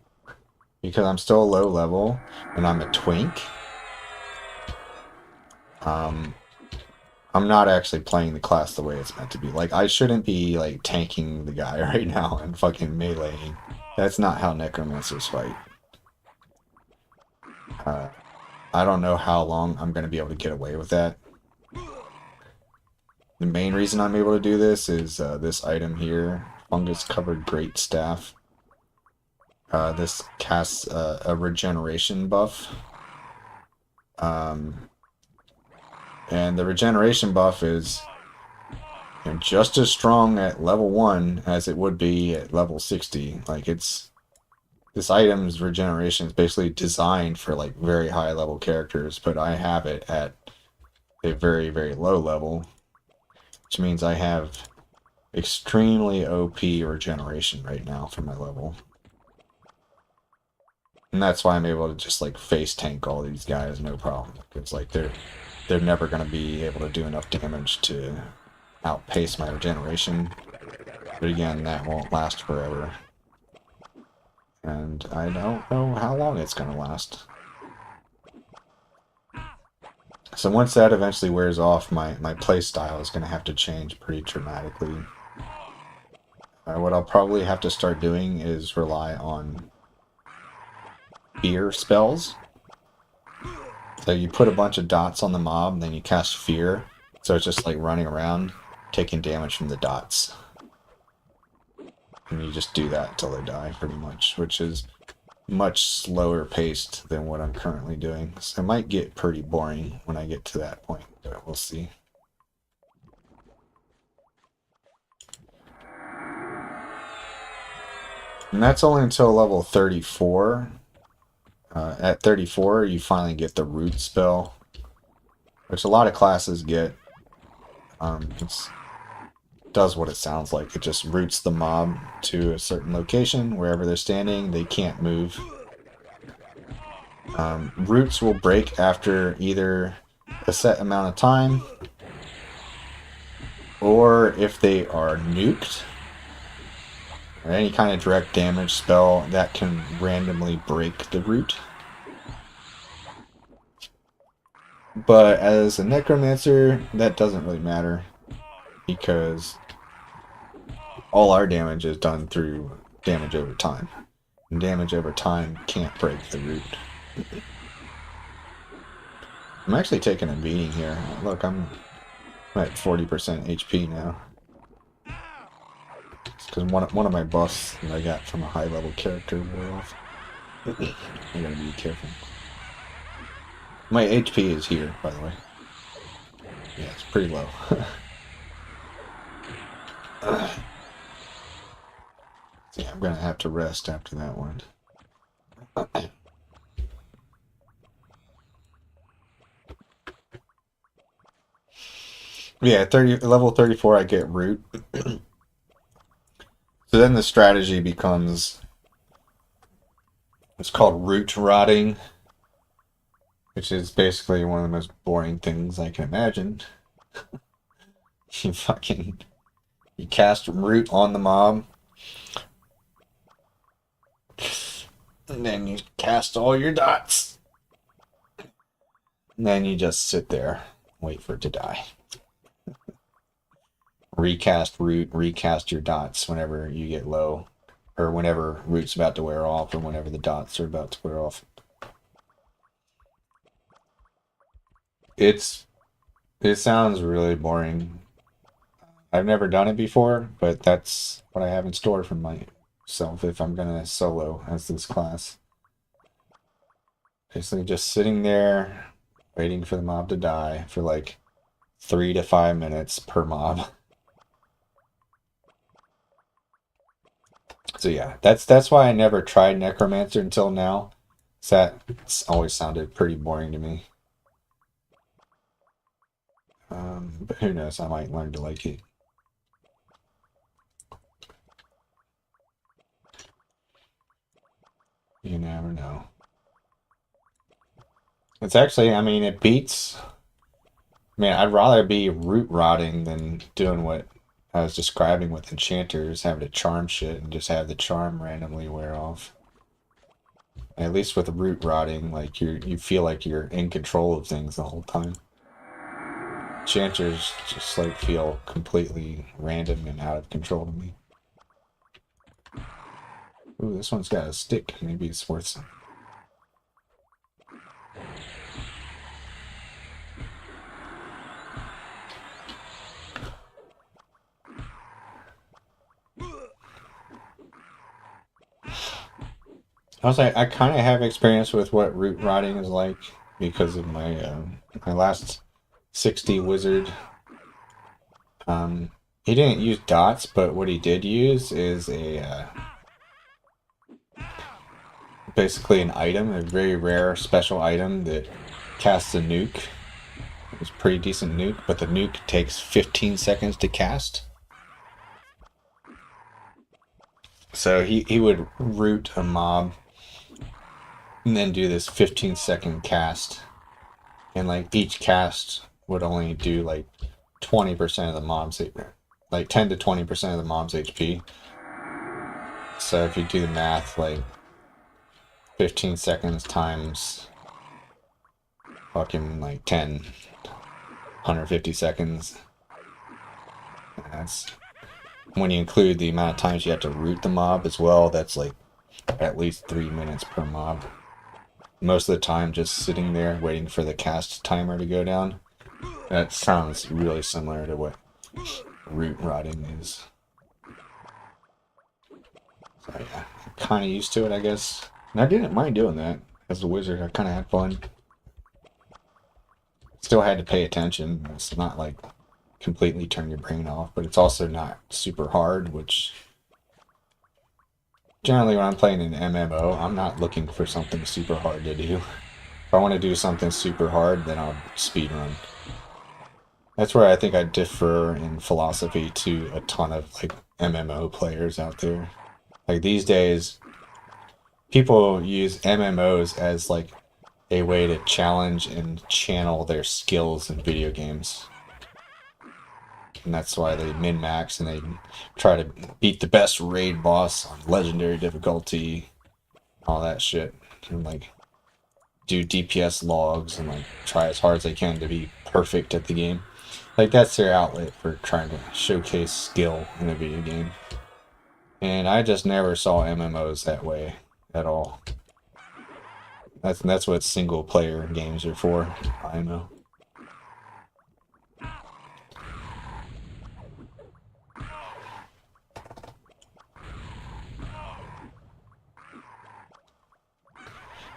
Because I'm still low level and I'm a twink. I'm not actually playing the class the way it's meant to be. Like, I shouldn't be like tanking the guy right now and fucking meleeing. That's not how Necromancers fight. I don't know how long I'm going to be able to get away with that. The main reason I'm able to do this is this item here, Fungus Covered Great Staff. This casts a regeneration buff. And the regeneration buff is, you know, just as strong at level 1 as it would be at level 60. Like, this item's regeneration is basically designed for like very high level characters, but I have it at a very, very low level, which means I have extremely OP regeneration right now for my level. And that's why I'm able to just like face tank all these guys, no problem. It's like they're never gonna be able to do enough damage to outpace my regeneration. But again, that won't last forever. And I don't know how long it's gonna last. So once that eventually wears off, my play style is gonna have to change pretty dramatically. What I'll probably have to start doing is rely on fear spells. So you put a bunch of dots on the mob, and then you cast fear. So it's just like running around, taking damage from the dots. And you just do that until they die, pretty much, which is much slower paced than what I'm currently doing. So it might get pretty boring when I get to that point, but we'll see. And that's only until level 34. At 34, you finally get the root spell, which a lot of classes get. It does what it sounds like. It just roots the mob to a certain location. Wherever they're standing, they can't move. Roots will break after either a set amount of time, or if they are nuked, or any kind of direct damage spell that can randomly break the root. But as a necromancer, that doesn't really matter, because all our damage is done through damage over time. And damage over time can't break the root. I'm actually taking a beating here. Look, I'm at 40% HP now. It's because one of my buffs that I got from a high level character wore off. I gotta be careful. My HP is here, by the way. Yeah, it's pretty low. Yeah, I'm gonna have to rest after that one. Yeah, level 34 I get root. So then the strategy becomes, it's called root rotting, which is basically one of the most boring things I can imagine. You cast root on the mob, and then you cast all your dots. And then you just sit there, wait for it to die. Recast root, recast your dots whenever you get low, or whenever root's about to wear off, or whenever the dots are about to wear off. It sounds really boring. I've never done it before, but that's what I have in store for myself if I'm gonna solo as this class. Basically just sitting there, waiting for the mob to die for like 3 to 5 minutes per mob. So yeah, that's why I never tried Necromancer until now. That's always sounded pretty boring to me. But who knows, I might learn to like it. You never know. It's actually, I mean, it beats. I mean, I'd rather be root rotting than doing what I was describing with enchanters, having to charm shit and just have the charm randomly wear off. At least with root rotting, like you feel like you're in control of things the whole time. Enchanters just like feel completely random and out of control to me. Ooh, this one's got a stick. Maybe it's worth some. I kind of have experience with what root rotting is like because of my last 60 wizard. He didn't use dots, but what he did use is a basically an item, a very rare special item that casts a nuke. It's a pretty decent nuke, but the nuke takes 15 seconds to cast. So he would root a mob and then do this 15-second cast, and like each cast would only do like 20% of the mob's, like 10 to 20% of the mob's HP. So if you do the math, like 15 seconds times fucking like 10, 150 seconds. That's when you include the amount of times you have to root the mob as well. That's like at least 3 minutes per mob. Most of the time just sitting there waiting for the cast timer to go down. That sounds really similar to what root rotting is. So yeah, kind of used to it, I guess. And I didn't mind doing that. As a wizard, I kind of had fun. Still had to pay attention. It's not like completely turn your brain off, but it's also not super hard, which generally when I'm playing an MMO, I'm not looking for something super hard to do. If I want to do something super hard, then I'll speedrun. That's where I think I differ in philosophy to a ton of like MMO players out there. Like these days, people use MMOs as like a way to challenge and channel their skills in video games. And that's why they min-max and they try to beat the best raid boss on legendary difficulty, all that shit. And like do DPS logs and like try as hard as they can to be perfect at the game. Like that's their outlet for trying to showcase skill in a video game. And I just never saw MMOs that way at all. That's what single player games are for, I know.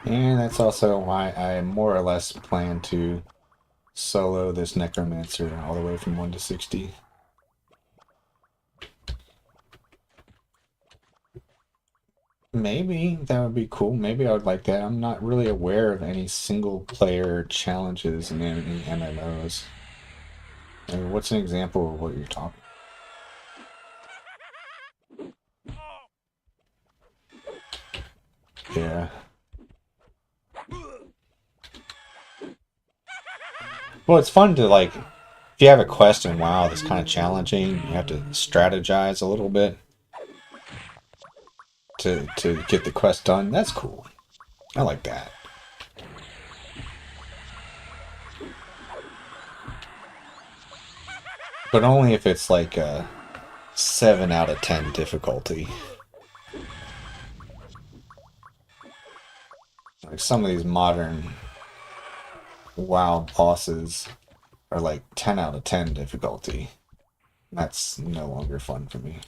And that's also why I more or less plan to solo this Necromancer all the way from 1 to 60. Maybe that would be cool. Maybe I would like that. I'm not really aware of any single player challenges in any MMOs. I mean, what's an example of what you're talking? Yeah. Well, it's fun to like, if you have a quest and wow, that's kind of challenging, you have to strategize a little bit to get the quest done. That's cool. I like that. But only if it's like a 7 out of 10 difficulty. Like some of these modern WoW bosses are like 10 out of 10 difficulty. That's no longer fun for me.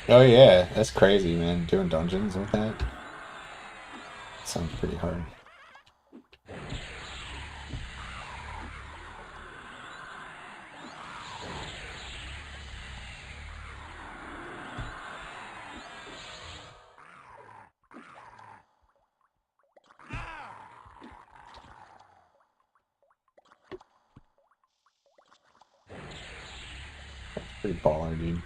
Oh yeah, that's crazy, man. Doing dungeons with that sounds pretty hard. Pretty baller, dude.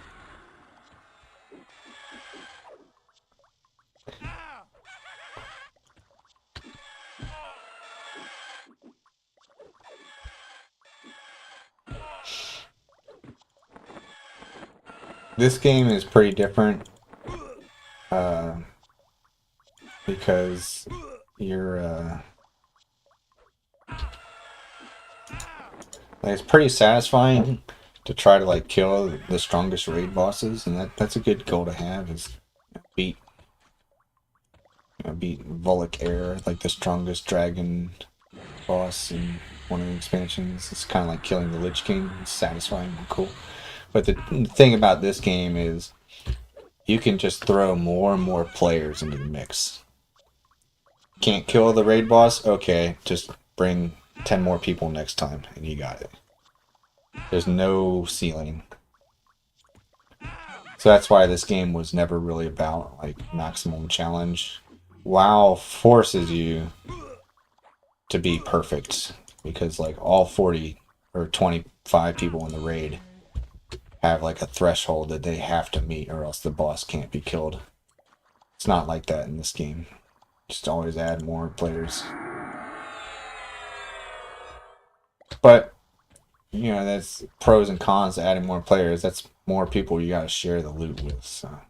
This game is pretty different uh, because you're like, it's pretty satisfying to try to like kill the strongest raid bosses, and that's a good goal to have is beat beat Volek Air, like the strongest dragon boss in one of the expansions. It's kind of like killing the Lich King. It's satisfying and cool. But the thing about this game is you can just throw more and more players into the mix. Can't kill the raid boss? Okay, just bring 10 more people next time and you got it. There's no ceiling. So that's why this game was never really about like maximum challenge. WoW forces you to be perfect because like all 40 or 25 people in the raid have like a threshold that they have to meet, or else the boss can't be killed. It's not like that in this game. Just always add more players. But you know, that's pros and cons to adding more players. That's more people you gotta share the loot with. So,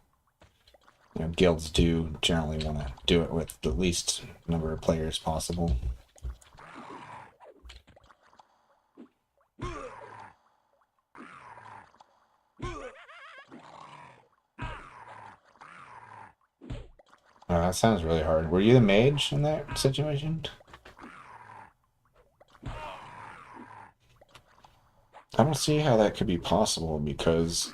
you know, guilds do generally want to do it with the least number of players possible. Oh, that sounds really hard. Were you the mage in that situation? I don't see how that could be possible, because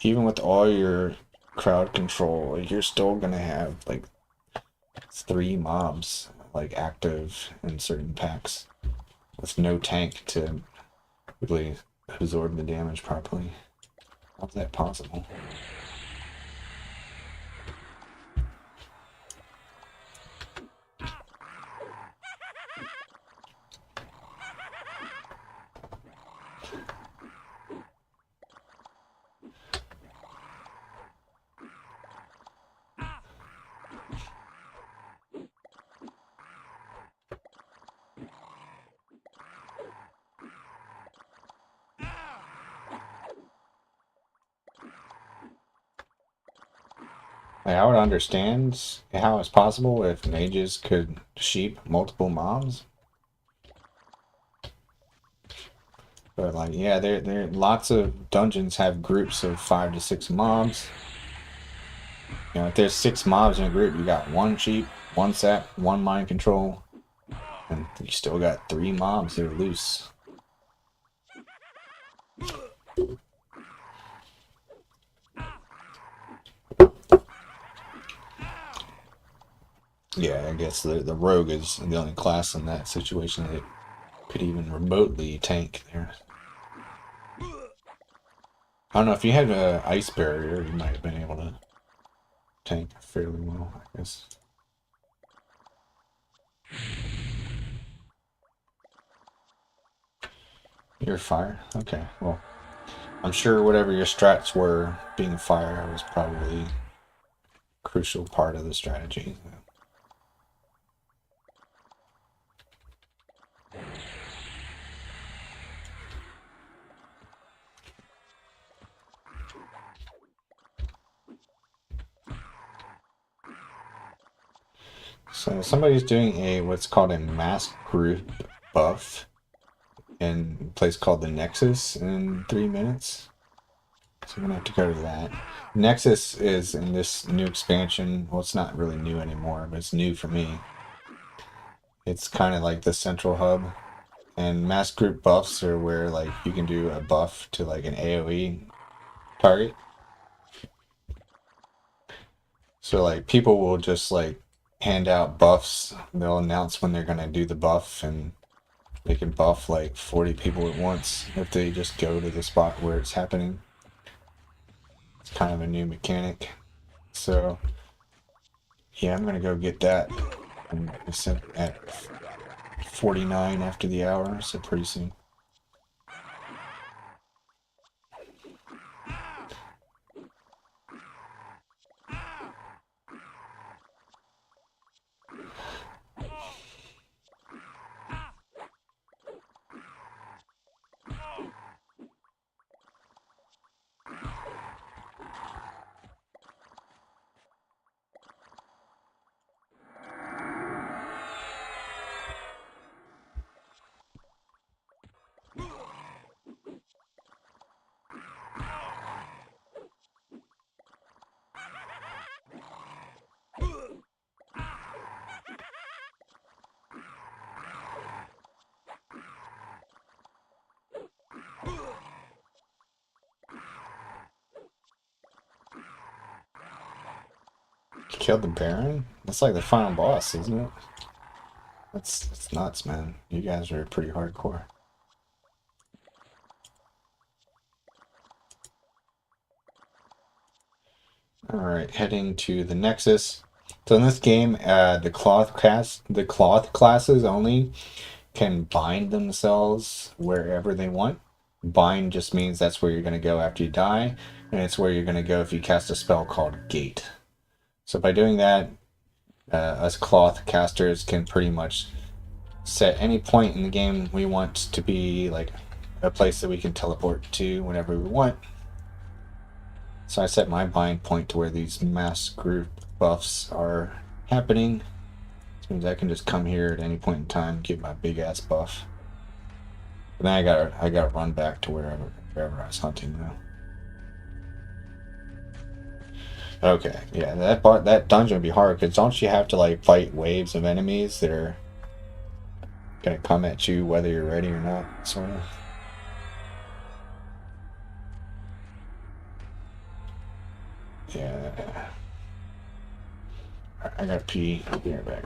even with all your crowd control, like, you're still gonna have like 3 mobs like active in certain packs with no tank to really absorb the damage properly. How's that possible? Like, I would understand how it's possible if mages could sheep multiple mobs, but like, yeah, there lots of dungeons have groups of 5 to 6 mobs. You know, if there's 6 mobs in a group, you got 1 sheep, 1 sap, 1 mind control, and you still got 3 mobs that are loose. Yeah, I guess the rogue is the only class in that situation that could even remotely tank there. I don't know, if you had an ice barrier, you might have been able to tank fairly well, I guess. You're fire? Okay, well, I'm sure whatever your strats were, being fire was probably a crucial part of the strategy. So somebody's doing a what's called a mask group buff in a place called the Nexus in 3 minutes. So I'm gonna have to go to that. Nexus is in this new expansion. Well, it's not really new anymore, but it's new for me. It's kind of like the central hub. And mask group buffs are where like you can do a buff to like an AoE target. So like people will just like hand out buffs. They'll announce when they're gonna do the buff, and they can buff like 40 people at once if they just go to the spot where it's happening. It's kind of a new mechanic. So yeah, I'm gonna go get that. And it's at 49 after the hour, so pretty soon. Killed the Baron? That's like the final boss, isn't it? That's nuts, man. You guys are pretty hardcore. Alright, heading to the Nexus. So in this game, the cloth classes only can bind themselves wherever they want. Bind just means that's where you're going to go after you die, and it's where you're going to go if you cast a spell called Gate. So by doing that, us cloth casters can pretty much set any point in the game we want to be like a place that we can teleport to whenever we want. So I set my bind point to where these mass group buffs are happening. Which means I can just come here at any point in time, get my big ass buff. But then I gotta run back to wherever I was hunting now. Okay, yeah, that dungeon would be hard because don't you have to like fight waves of enemies that are gonna come at you whether you're ready or not, sort of. Yeah. I gotta pee. I'll be right back.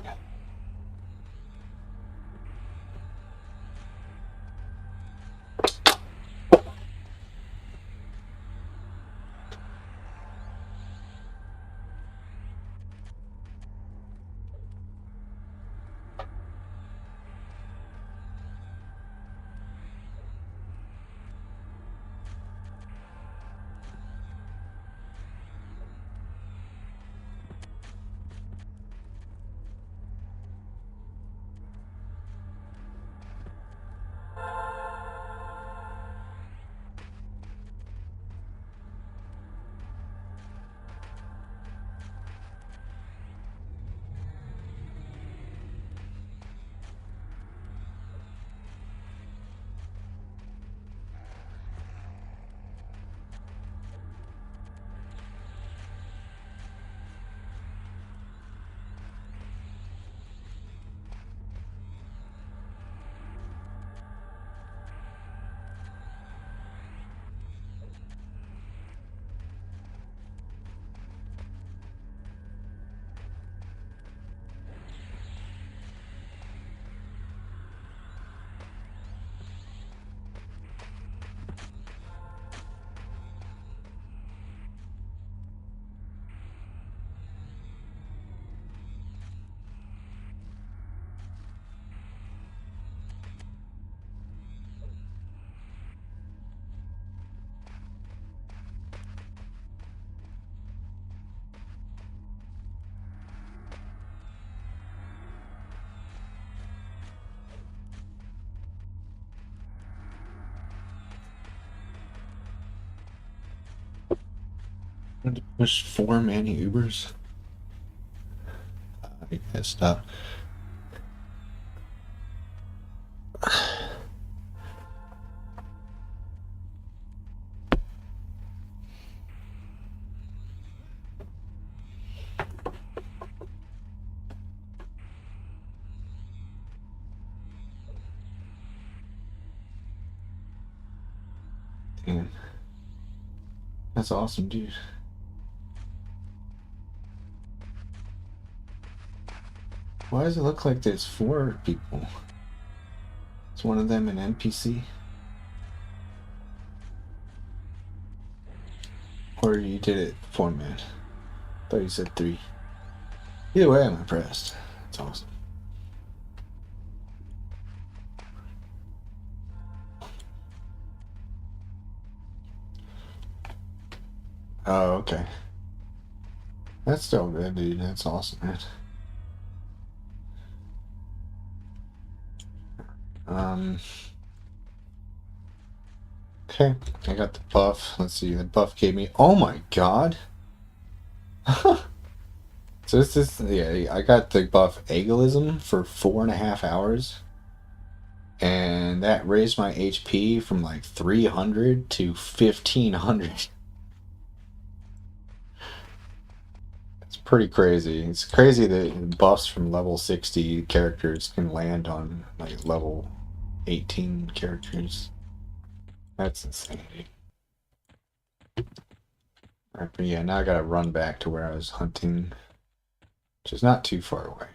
I had to push 4 many Ubers. I gotta stop. Damn. That's awesome, dude. Why does it look like there's 4 people? Is one of them an NPC? Or you did it 4 man? Thought you said 3. Either way, I'm impressed. That's awesome. Oh, okay. That's still good, dude. That's awesome, man. Um, okay. I got the buff. Let's see. The buff gave me. Oh my god. So this is, yeah, I got the buff Egalism for 4.5 hours. And that raised my HP from like 300 to 1500. It's pretty crazy. It's crazy that buffs from level 60 characters can land on like level 18 characters. That's insanity. Alright, but yeah, now I gotta run back to where I was hunting, which is not too far away.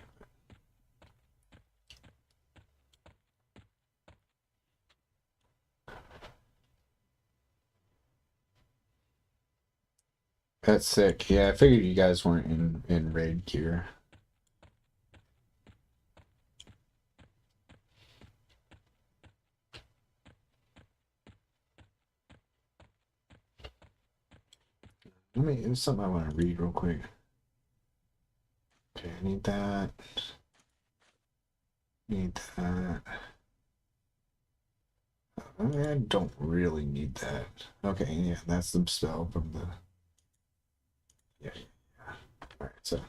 That's sick. Yeah, I figured you guys weren't in raid gear. There's something I want to read real quick. Okay, I need that. Need that. I don't really need that. Okay, yeah, that's the spell from the. Yeah, yeah. Alright, so.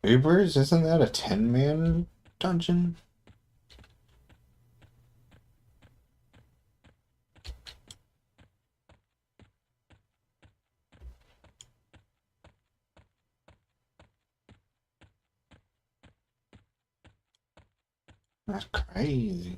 Ubers, isn't that a 10-man dungeon? That's crazy.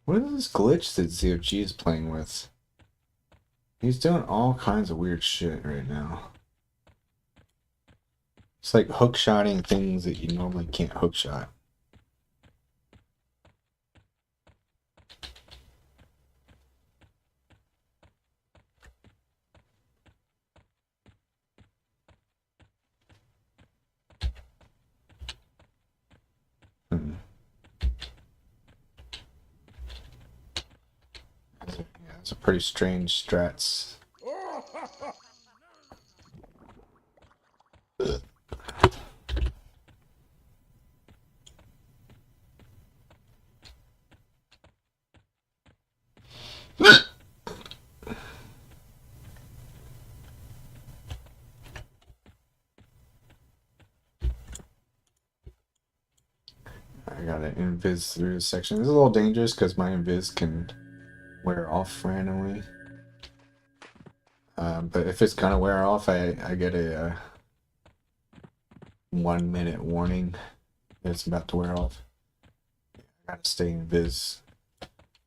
What is this glitch that ZOG is playing with? He's doing all kinds of weird shit right now. It's like hookshotting things that you normally can't hookshot. Hmm. Yeah, it's a pretty strange strats. I gotta invis through this section. This is a little dangerous because my invis can wear off randomly. But if it's gonna wear off, I get a 1 minute warning that it's about to wear off. I gotta stay invis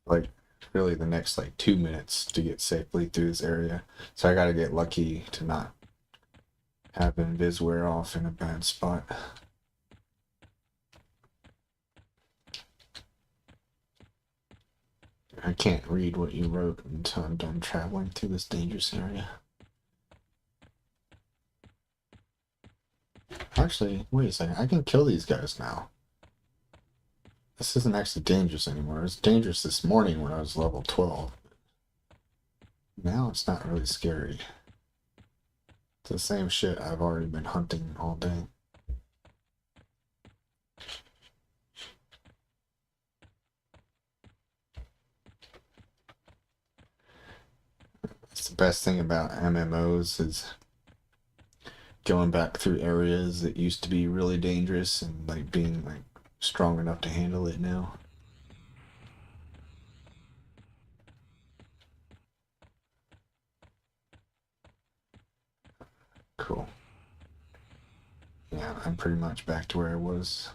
like really the next like 2 minutes to get safely through this area. So I gotta get lucky to not have invis wear off in a bad spot. I can't read what you wrote until I'm done traveling through this dangerous area. Actually, wait a second. I can kill these guys now. This isn't actually dangerous anymore. It was dangerous this morning when I was level 12. Now it's not really scary. It's the same shit I've already been hunting all day. It's the best thing about MMOs is going back through areas that used to be really dangerous and like being like strong enough to handle it now. Cool. Yeah, I'm pretty much back to where I was.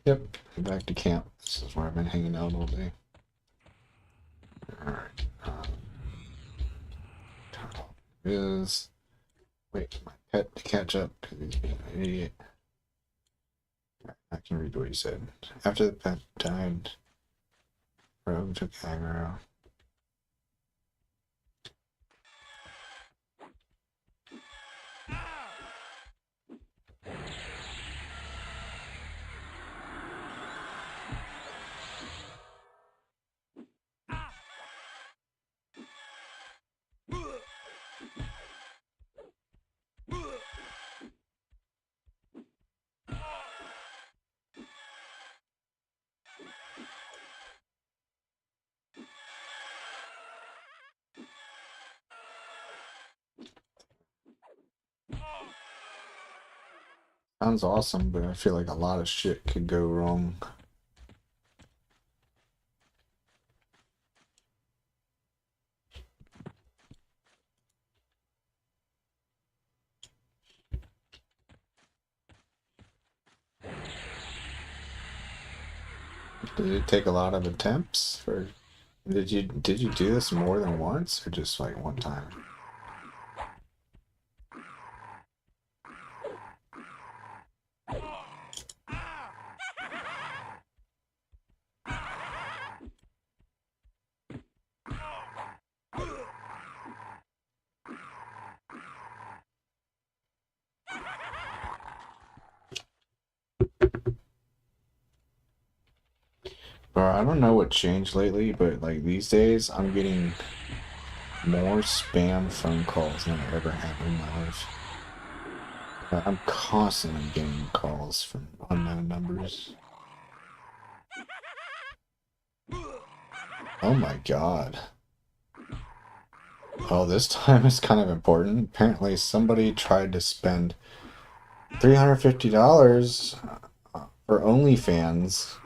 Yep, back to camp. This is where I've been hanging out all day. Alright. Is wait my pet to catch up because he's being an idiot. I can read what he said. After the pet died, Rogue took aggro. Sounds awesome, but I feel like a lot of shit could go wrong. Did it take a lot of attempts for? Did you do this more than once or just like one time? Bro, I don't know what changed lately, but like these days I'm getting more spam phone calls than I ever have in my life. I'm constantly getting calls from unknown numbers. Oh my god. Oh, this time is kind of important. Apparently somebody tried to spend $350 for OnlyFans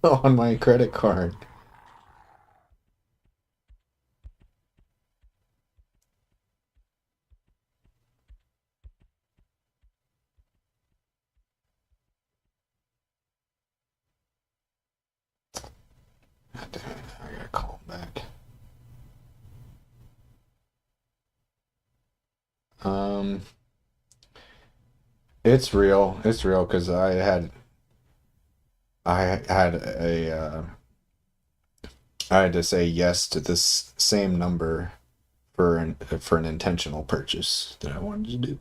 on my credit card. God damn it, I gotta call him back. Um, it's real. It's real because I had to say yes to this same number for an intentional purchase that I wanted to do.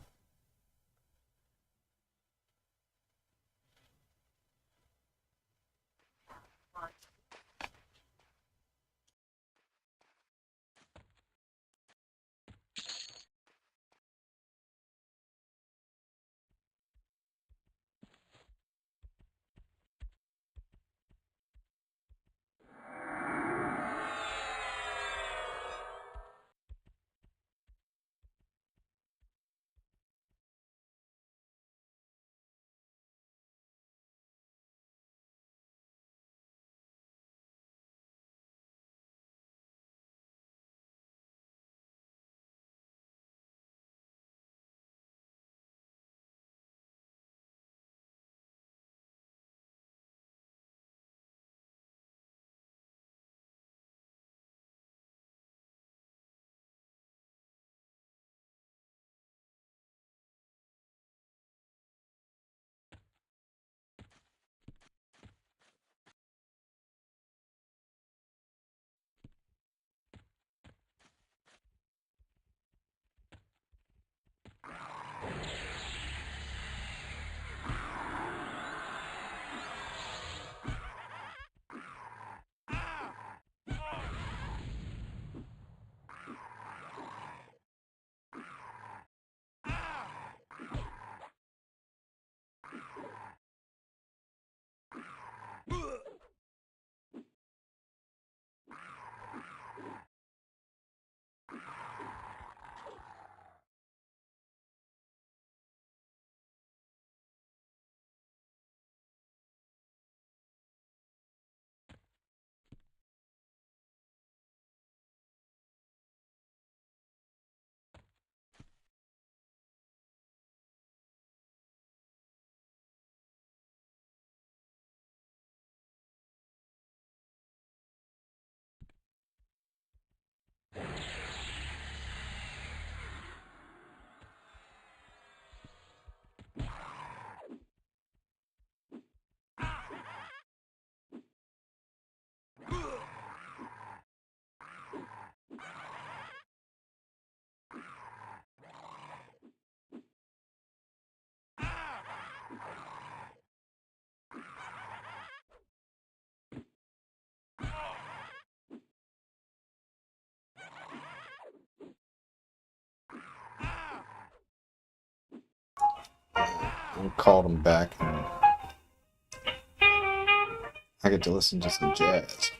I called him back and I get to listen to some jazz.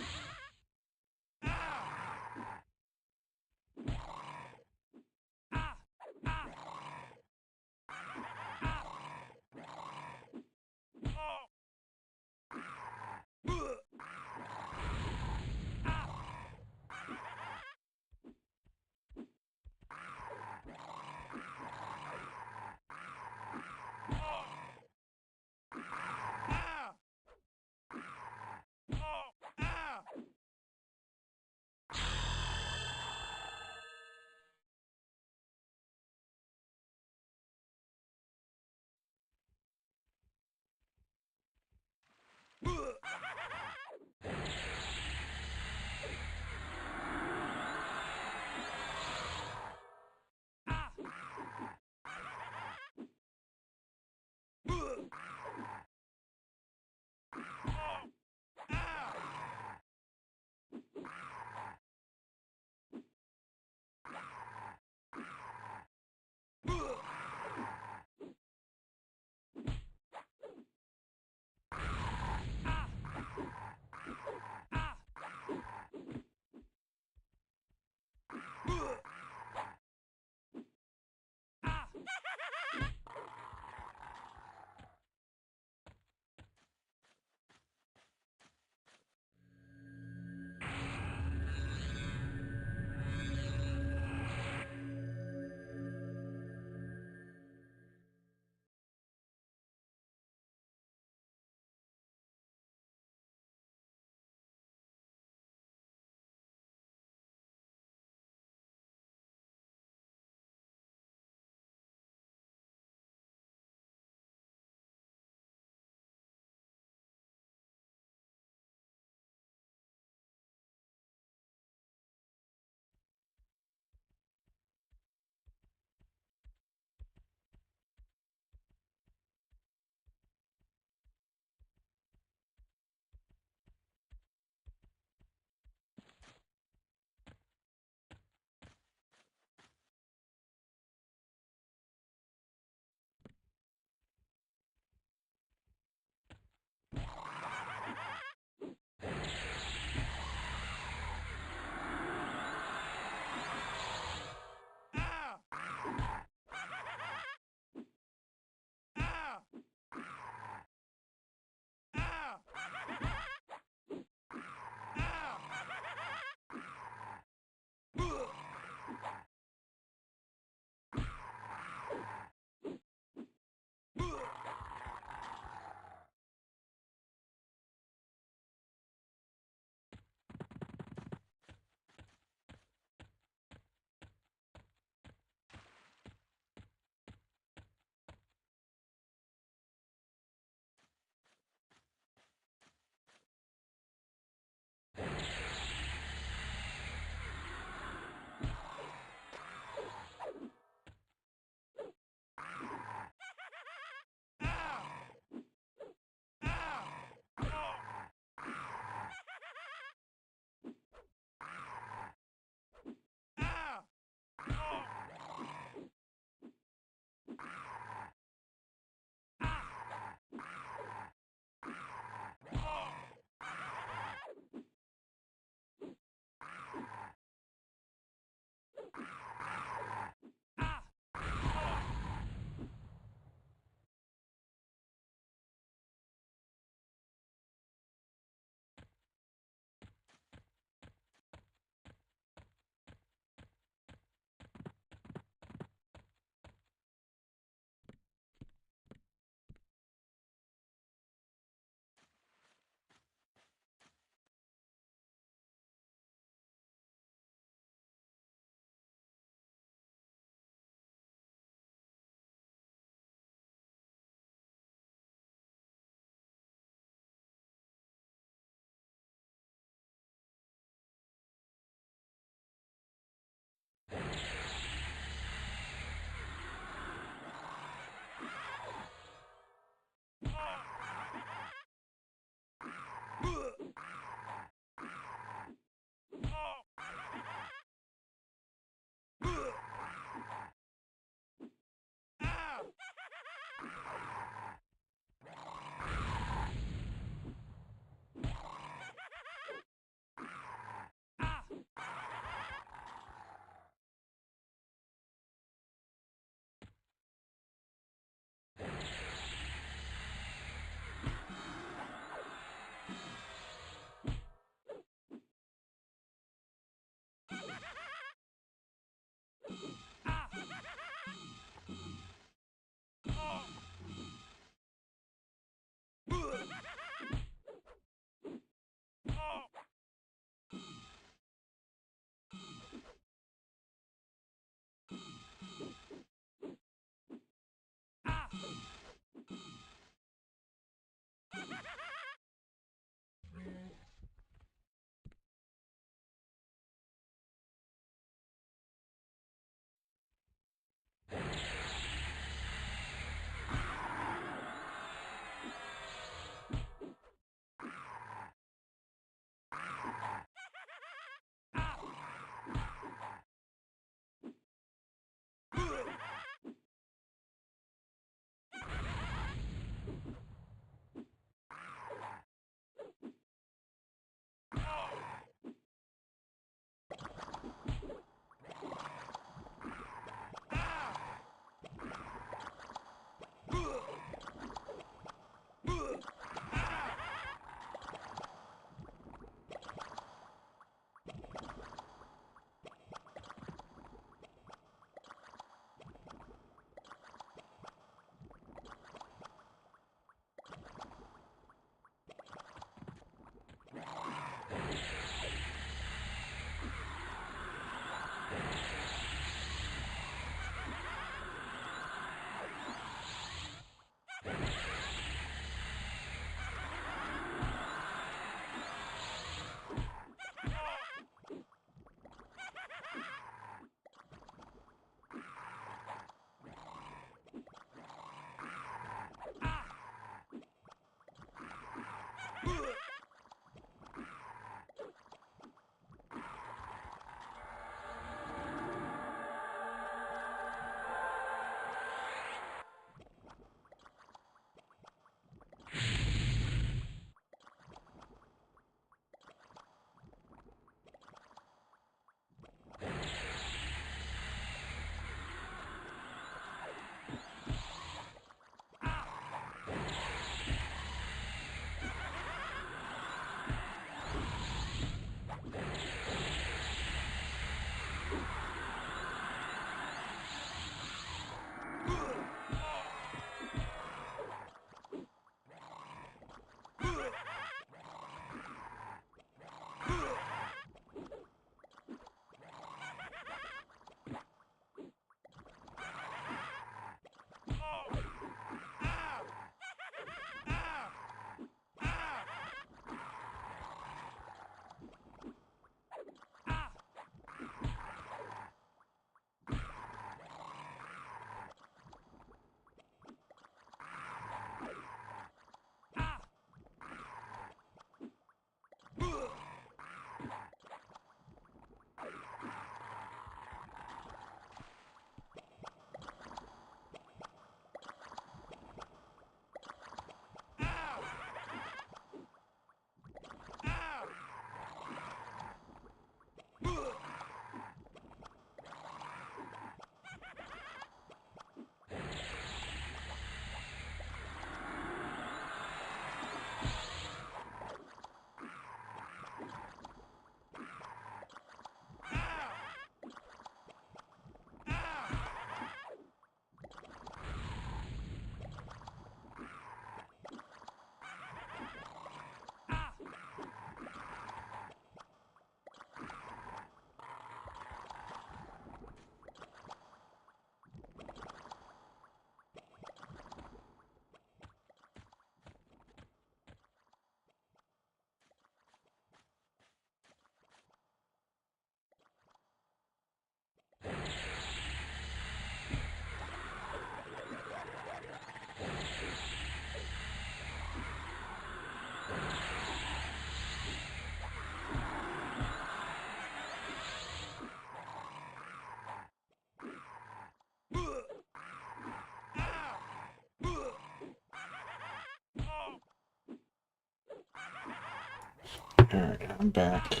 Alright, I'm back.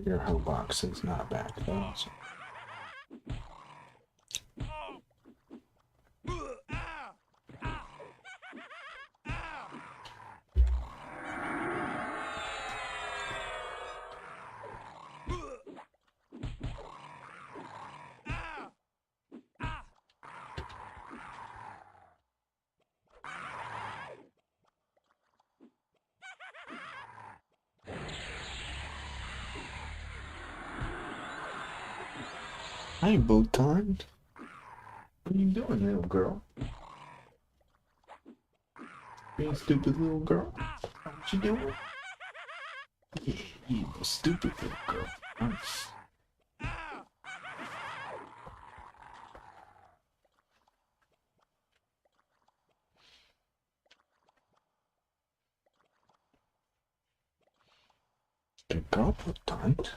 Your hoe box is not back though. So. Hi, Botan. What are you doing, little girl? Being stupid little girl? What you doing? Yeah, you little stupid little girl. Nice. Good girl, Botan.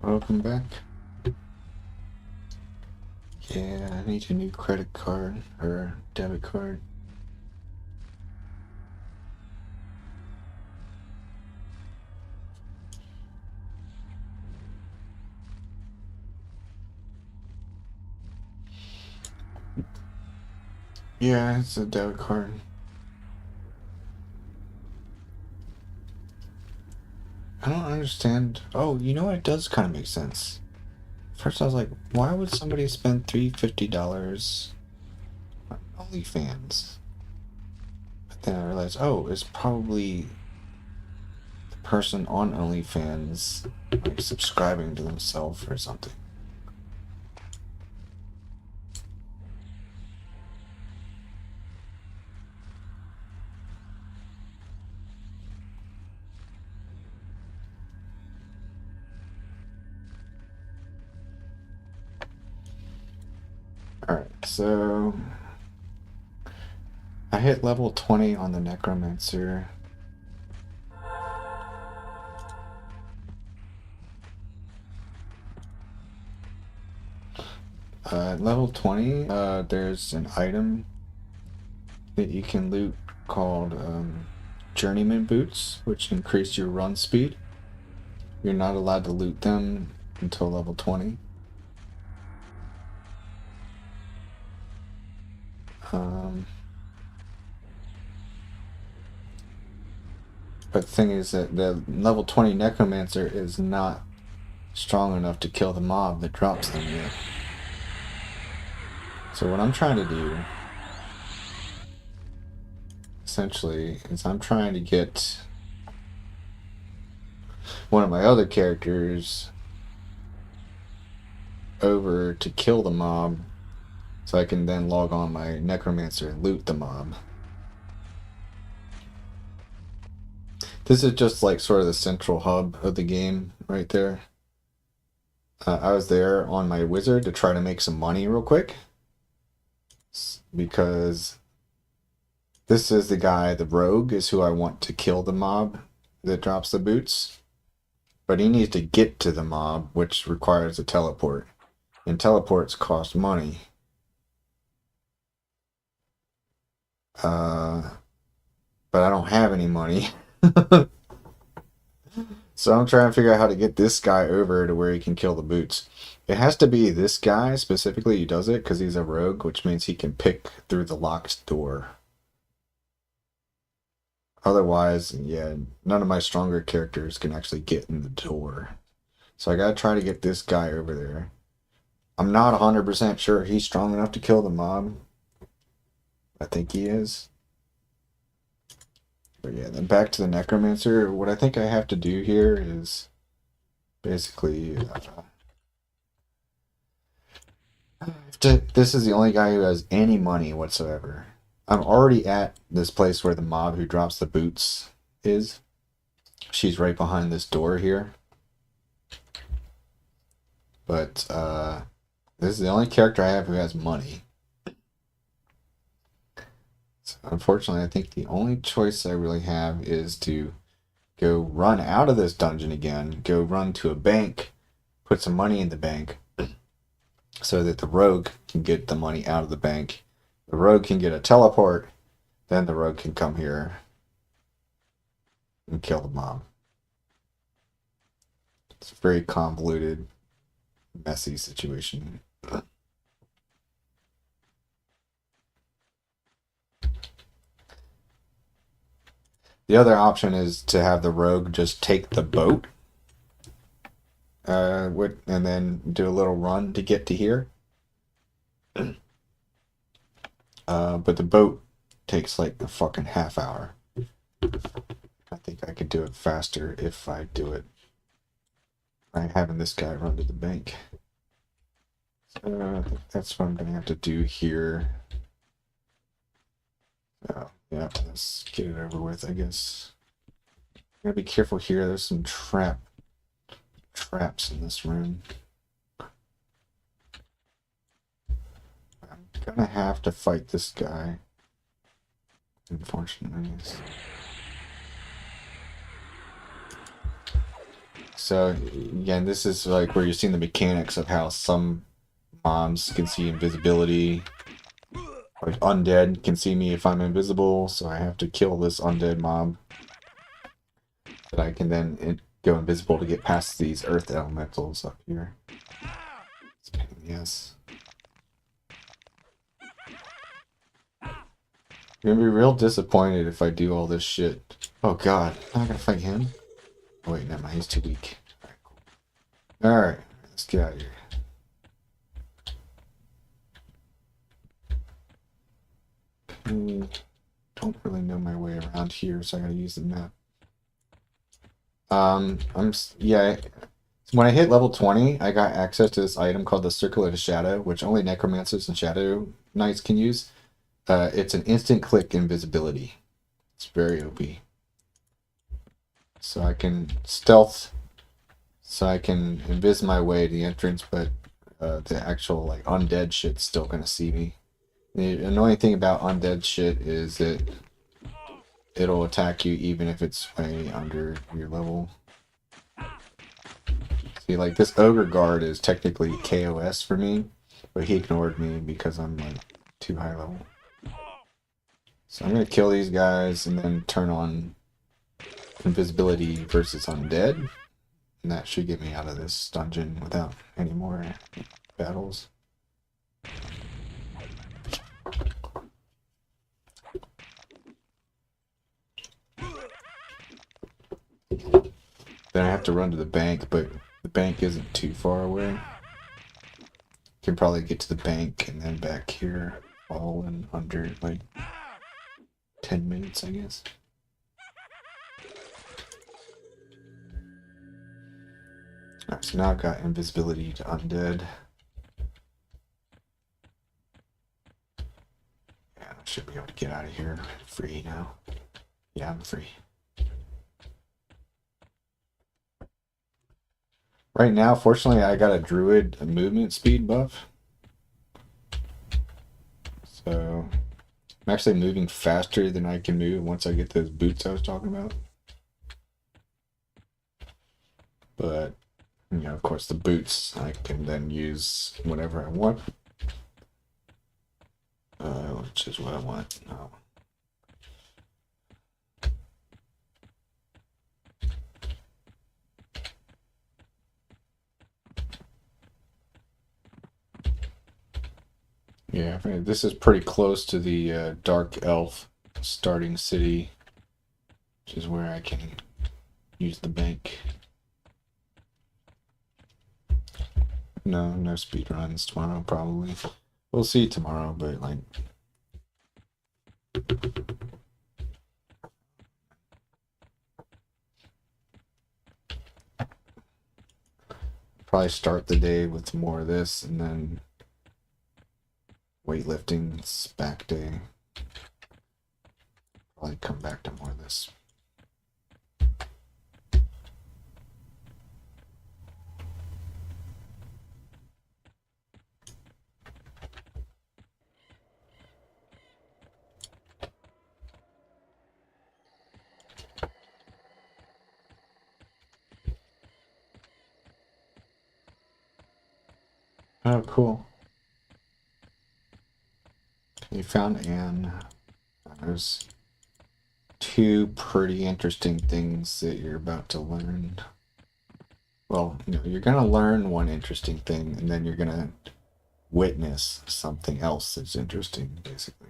Welcome back. Yeah, I need a new credit card or debit card. Yeah, it's a debit card. I don't understand. Oh, you know what? It does kind of make sense. First, I was like, why would somebody spend $350 on OnlyFans? But then I realized, oh, it's probably the person on OnlyFans like subscribing to themselves or something. Alright, so I hit level 20 on the Necromancer. Level 20, there's an item that you can loot called Journeyman Boots, which increase your run speed. You're not allowed to loot them until level 20. But the thing is that the level 20 Necromancer is not strong enough to kill the mob that drops them yet. So what I'm trying to do, essentially, is I'm trying to get one of my other characters over to kill the mob so I can then log on my Necromancer and loot the mob. This is just like sort of the central hub of the game right there. I was there on my wizard to try to make some money real quick because this is the guy, the rogue, is who I want to kill the mob that drops the boots. But he needs to get to the mob, which requires a teleport. And teleports cost money. But I don't have any money. So I'm trying to figure out how to get this guy over to where he can kill the boots. It has to be this guy specifically who does it because he's a rogue, which means he can pick through the locked door. Otherwise, yeah, none of my stronger characters can actually get in the door. So I gotta try to get this guy over there. I'm not 100% sure he's strong enough to kill the mob. I think he is. But yeah, then back to the Necromancer. What I think I have to do here is basically... this is the only guy who has any money whatsoever. I'm already at this place where the mob who drops the boots is. She's right behind this door here. But this is the only character I have who has money. So unfortunately, I think the only choice I really have is to go run out of this dungeon again, go run to a bank, put some money in the bank, so that the rogue can get the money out of the bank. The rogue can get a teleport, then the rogue can come here and kill the mob. It's a very convoluted, messy situation. The other option is to have the rogue just take the boat and then do a little run to get to here. But the boat takes like a fucking half hour. I think I could do it faster if I do it by having this guy run to the bank. So I think that's what I'm going to have to do here. Oh, yeah, let's get it over with, I guess. Gotta be careful here. There's some traps in this room. I'm gonna have to fight this guy, unfortunately. So again, this is like where you're seeing the mechanics of how some mobs can see invisibility. Like undead can see me if I'm invisible, so I have to kill this undead mob. That I can then go invisible to get past these earth elementals up here. It's a pain in the ass. You're gonna be real disappointed if I do all this shit. Oh god, I'm not gonna fight him? Oh wait, never mind, he's too weak. Alright, cool. Alright, let's get out of here. Don't really know my way around here, so I gotta use the map. Yeah. When I hit level 20, I got access to this item called the Circle of the Shadow, which only Necromancers and Shadow Knights can use. It's an instant click invisibility. It's very OP. So I can stealth, so I can invis my way to the entrance, but the actual like undead shit's still gonna see me. The annoying thing about undead shit is that it'll attack you even if it's way under your level. See, like this ogre guard is technically KOS for me, but he ignored me because I'm like too high level. So I'm gonna kill these guys and then turn on invisibility versus undead, and that should get me out of this dungeon without any more battles. Then I have to run to the bank, but the bank isn't too far away. Can probably get to the bank and then back here all in under like 10 minutes, I guess. Alright, so now I've got invisibility to undead. Yeah, I should be able to get out of here free now. Yeah, I'm free. Right now, fortunately, I got a druid movement speed buff. So I'm actually moving faster than I can move once I get those boots I was talking about. But, you know, of course, the boots I can then use whenever I want. Which is what I want. No. Yeah, this is pretty close to the Dark Elf starting city, which is where I can use the bank. No speed runs tomorrow, probably. We'll see tomorrow, but like. Probably start the day with more of this and then weightlifting's back day. Probably come back to more of this. Oh, cool. You found Anne. There's two pretty interesting things that you're about to learn. Well, you know, you're gonna learn one interesting thing, and then you're gonna witness something else that's interesting, basically.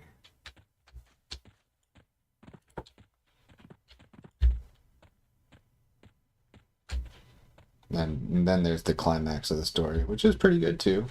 And then there's the climax of the story, which is pretty good too.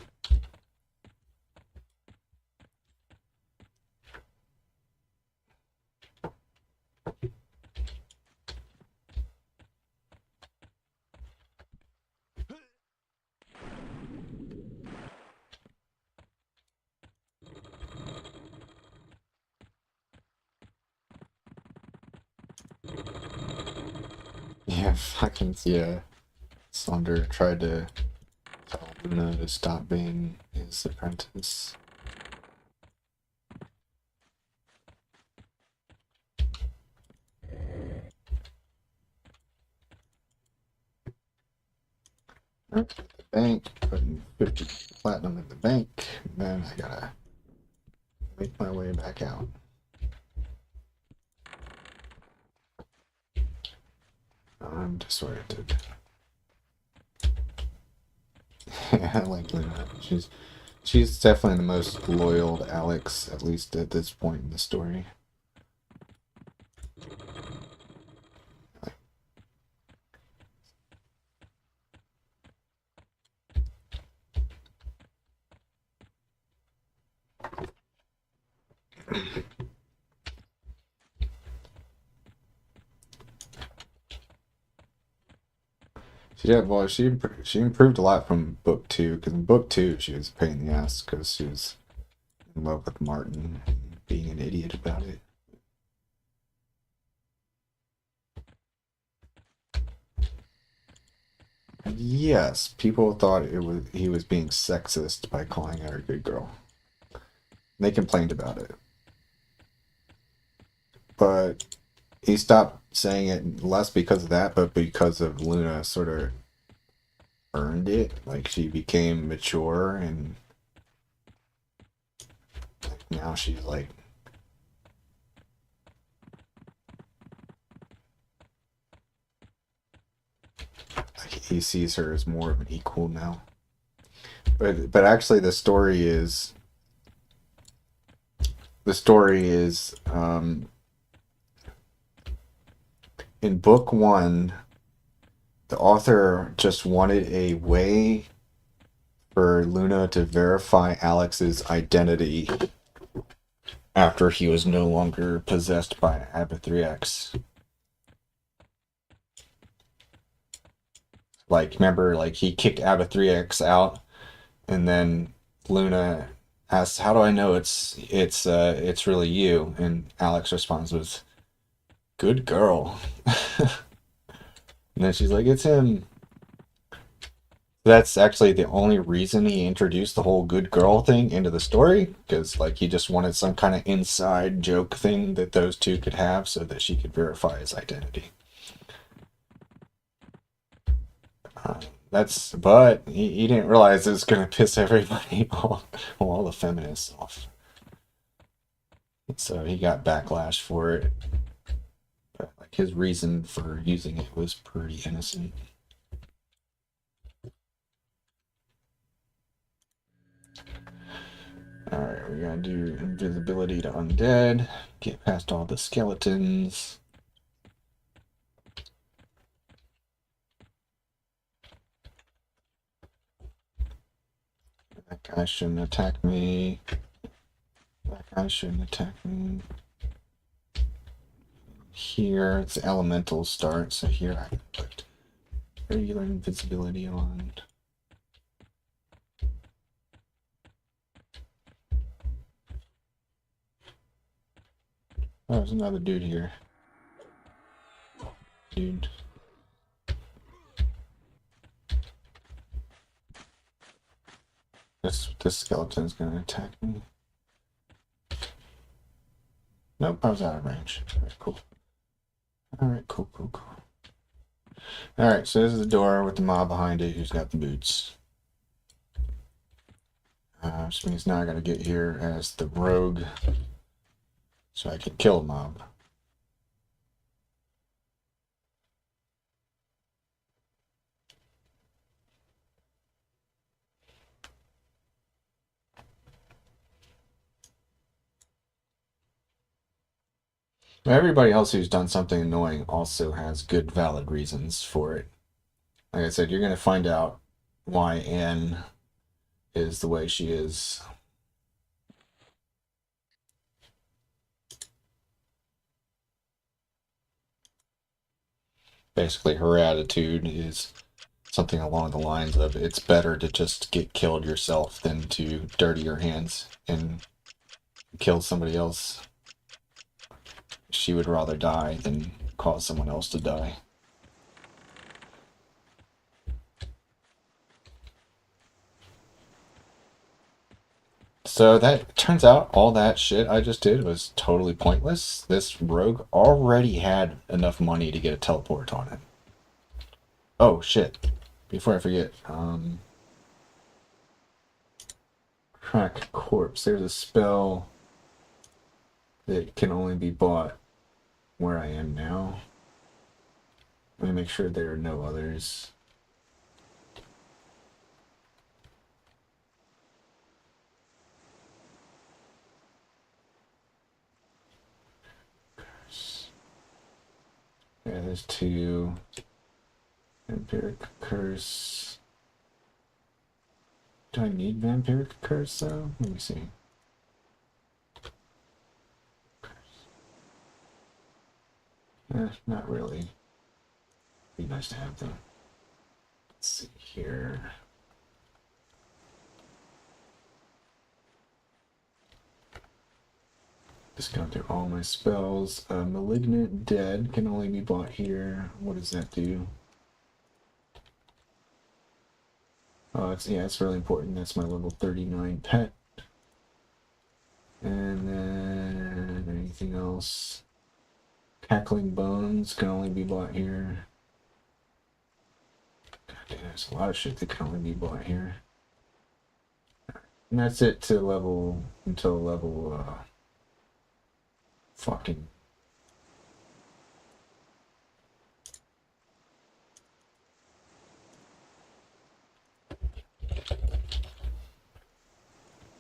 Yeah, fucking yeah. Sonder tried to tell Luna to stop being his apprentice. Bank, putting 50 platinum in the bank, and then I gotta make my way back out. I'm disoriented. I like Luna. She's definitely the most loyal to Alex, at least at this point in the story. She improved a lot from book two, because in book two she was a pain in the ass because she was in love with Martin and being an idiot about it. Yes, people thought he was being sexist by calling her a good girl. They complained about it, but he stopped saying it less because of that, but because of Luna sort of earned it. Like she became mature, and now she's like he sees her as more of an equal now. But actually, the story is in book one, the author just wanted a way for Luna to verify Alex's identity after he was no longer possessed by Abathriax. Like, remember, like he kicked Abathriax out, and then Luna asks, "How do I know it's really you?" And Alex responds with, "Good girl." And then she's like, "It's him." That's actually the only reason he introduced the whole good girl thing into the story, because like he just wanted some kind of inside joke thing that those two could have so that she could verify his identity. But he didn't realize it was gonna piss everybody off, all the feminists off. So he got backlash for it. But like his reason for using it was pretty innocent. Alright, we gotta do invisibility to undead, get past all the skeletons. That guy shouldn't attack me. That guy shouldn't attack me. Here, it's elemental start, so here I can put regular invisibility on. Oh, there's another dude here. Dude. This skeleton's gonna attack me. Nope, I was out of range. Alright, cool. Alright, cool. Alright, so this is the door with the mob behind it who's got the boots. Which means now I gotta get here as the rogue so I can kill a mob. Everybody else who's done something annoying also has good, valid reasons for it. Like I said, you're going to find out why Anne is the way she is. Basically, her attitude is something along the lines of, it's better to just get killed yourself than to dirty your hands and kill somebody else. She would rather die than cause someone else to die. So that turns out all that shit I just did was totally pointless. This rogue already had enough money to get a teleport on it. Oh shit. before I forget, track corpse. There's a spell that can only be bought where I am now. Let me make sure there are no others. Yeah, there's two. Vampiric Curse. Do I need Vampiric Curse though? Let me see. Not really. Be nice to have them. Let's see here. Just going through all my spells. Malignant Dead can only be bought here. What does that do? Oh, it's really important. That's my level 39 pet. And then anything else? Cackling Bones can only be bought here. God damn, there's a lot of shit that can only be bought here. And that's it to level until level fucking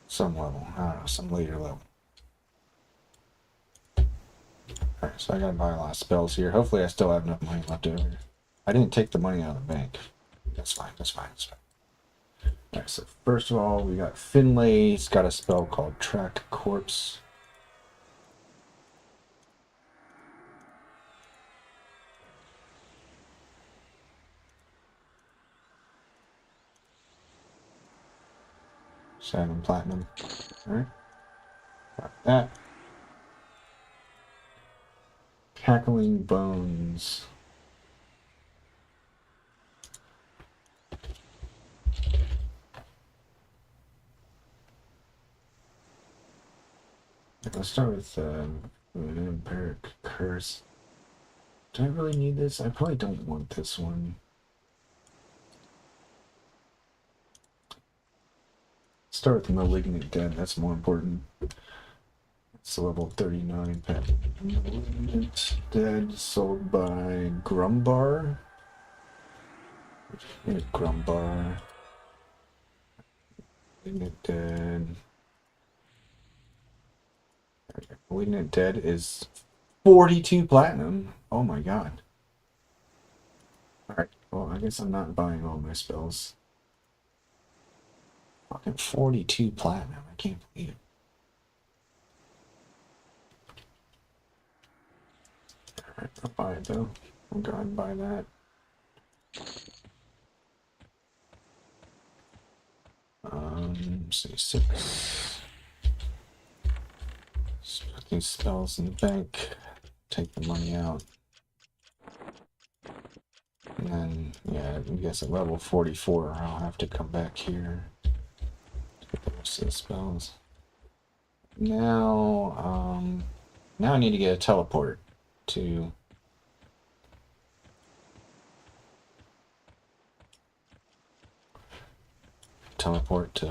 some level. I don't know, some later level. Alright, so I gotta buy a lot of spells here. Hopefully I still have enough money left over. I didn't take the money out of the bank. That's fine, that's fine, that's fine. Alright, so first of all, we got Finlay. He's got a spell called Track Corpse. Satin Platinum. Alright. Got that. Cackling Bones. Let's start with Vampiric Curse. Do I really need this? I probably don't want this one. Start with Malignant Dead, that's more important. It's level 39 pet. Malignant Dead sold by Grumbar. Grumbar. Malignant Dead. Malignant Dead is 42 platinum. Oh my god. Alright, well, I guess I'm not buying all my spells. Fucking 42 platinum. I can't believe it. Alright, I'll buy it though. I'll go ahead and buy that. Say 6. Let's put these spells in the bank. Take the money out. And then, yeah, I guess at level 44, I'll have to come back here to get the rest of the spells. Now I need to get a teleport to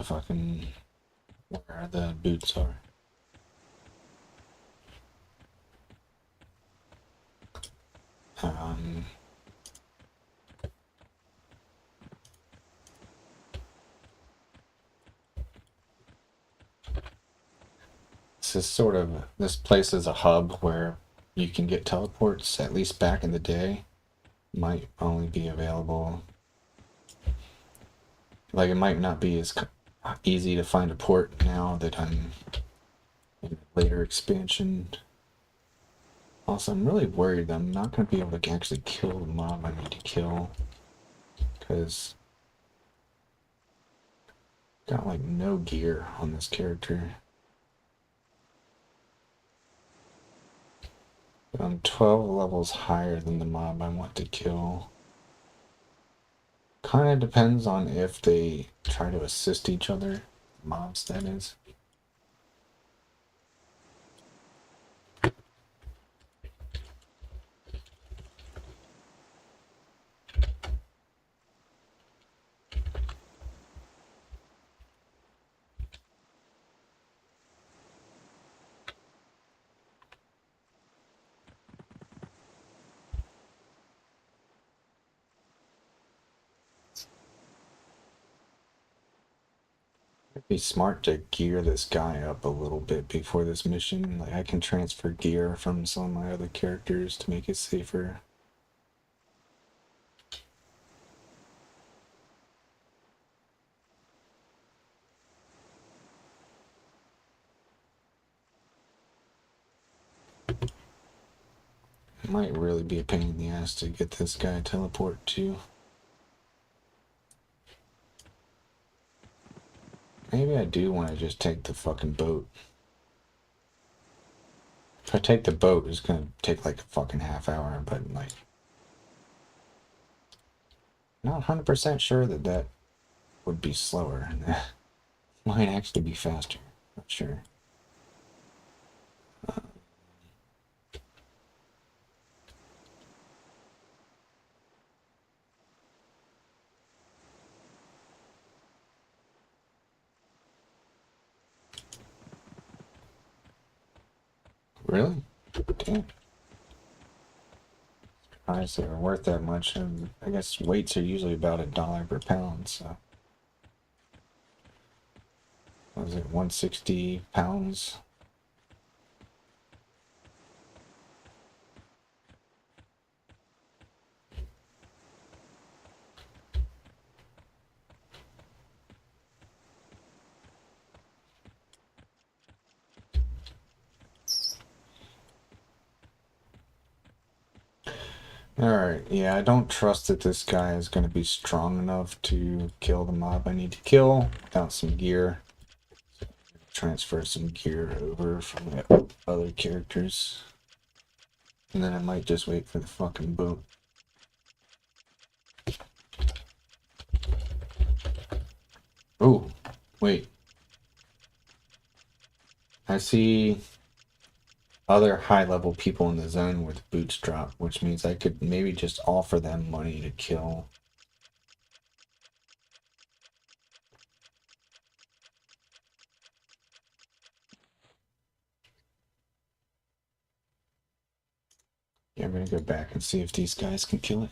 fucking where the boots are. This place is a hub where you can get teleports, at least back in the day. Might only be available. Like, it might not be as easy to find a port now that I'm in a later expansion. Also, I'm really worried that I'm not going to be able to actually kill the mob I need to kill. Because got like no gear on this character. But I'm 12 levels higher than the mob I want to kill. Kind of depends on if they try to assist each other. Mobs, that is. Be smart to gear this guy up a little bit before this mission. Like I can transfer gear from some of my other characters to make it safer. It might really be a pain in the ass to get this guy teleport to. Maybe I do want to just take the fucking boat. If I take the boat, it's gonna take like a fucking half hour, but like, not 100% sure that that would be slower. Might actually be faster. Not sure. Really? Damn. Honestly, are worth that much. And I guess weights are usually about $1 per pound, so. What was it, 160 pounds? Alright, yeah, I don't trust that this guy is going to be strong enough to kill the mob I need to kill without some gear. Transfer some gear over from the other characters. And then I might just wait for the fucking boat. Oh, wait. I see other high-level people in the zone with boots drop, which means I could maybe just offer them money to kill. Yeah, I'm gonna go back and see if these guys can kill it.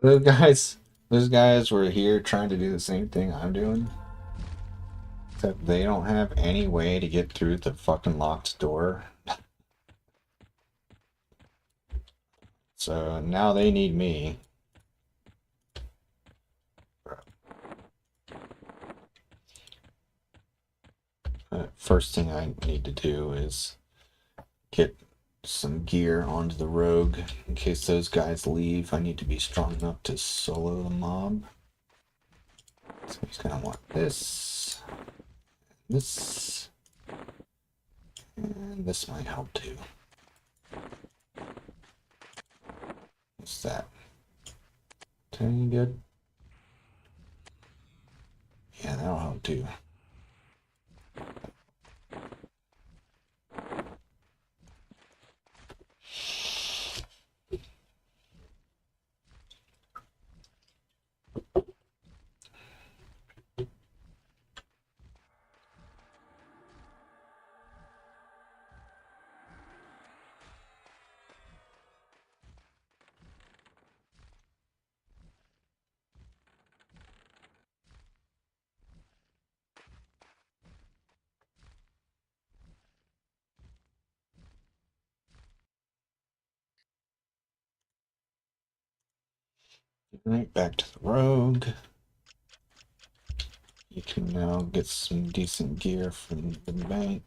Those guys were here trying to do the same thing I'm doing, except they don't have any way to get through the fucking locked door. So now they need me. First thing I need to do is get some gear onto the rogue in case those guys leave. I need to be strong enough to solo the mob. So he's gonna want this, this, and this might help too. What's that? Any good? Yeah, that'll help too. Right, back to the rogue. You can now get some decent gear from the bank.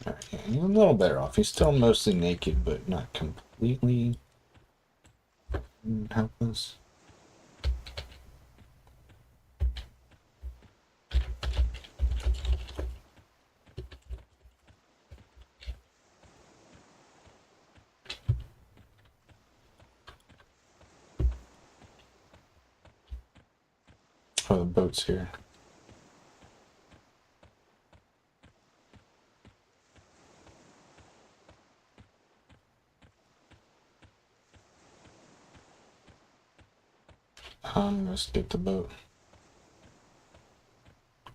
Alright, yeah, you're a little better off. He's still mostly naked, but not completely helpless. Oh, the boat's here. Let's get the boat.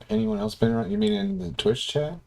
Anyone else been around? You mean in the Twitch chat?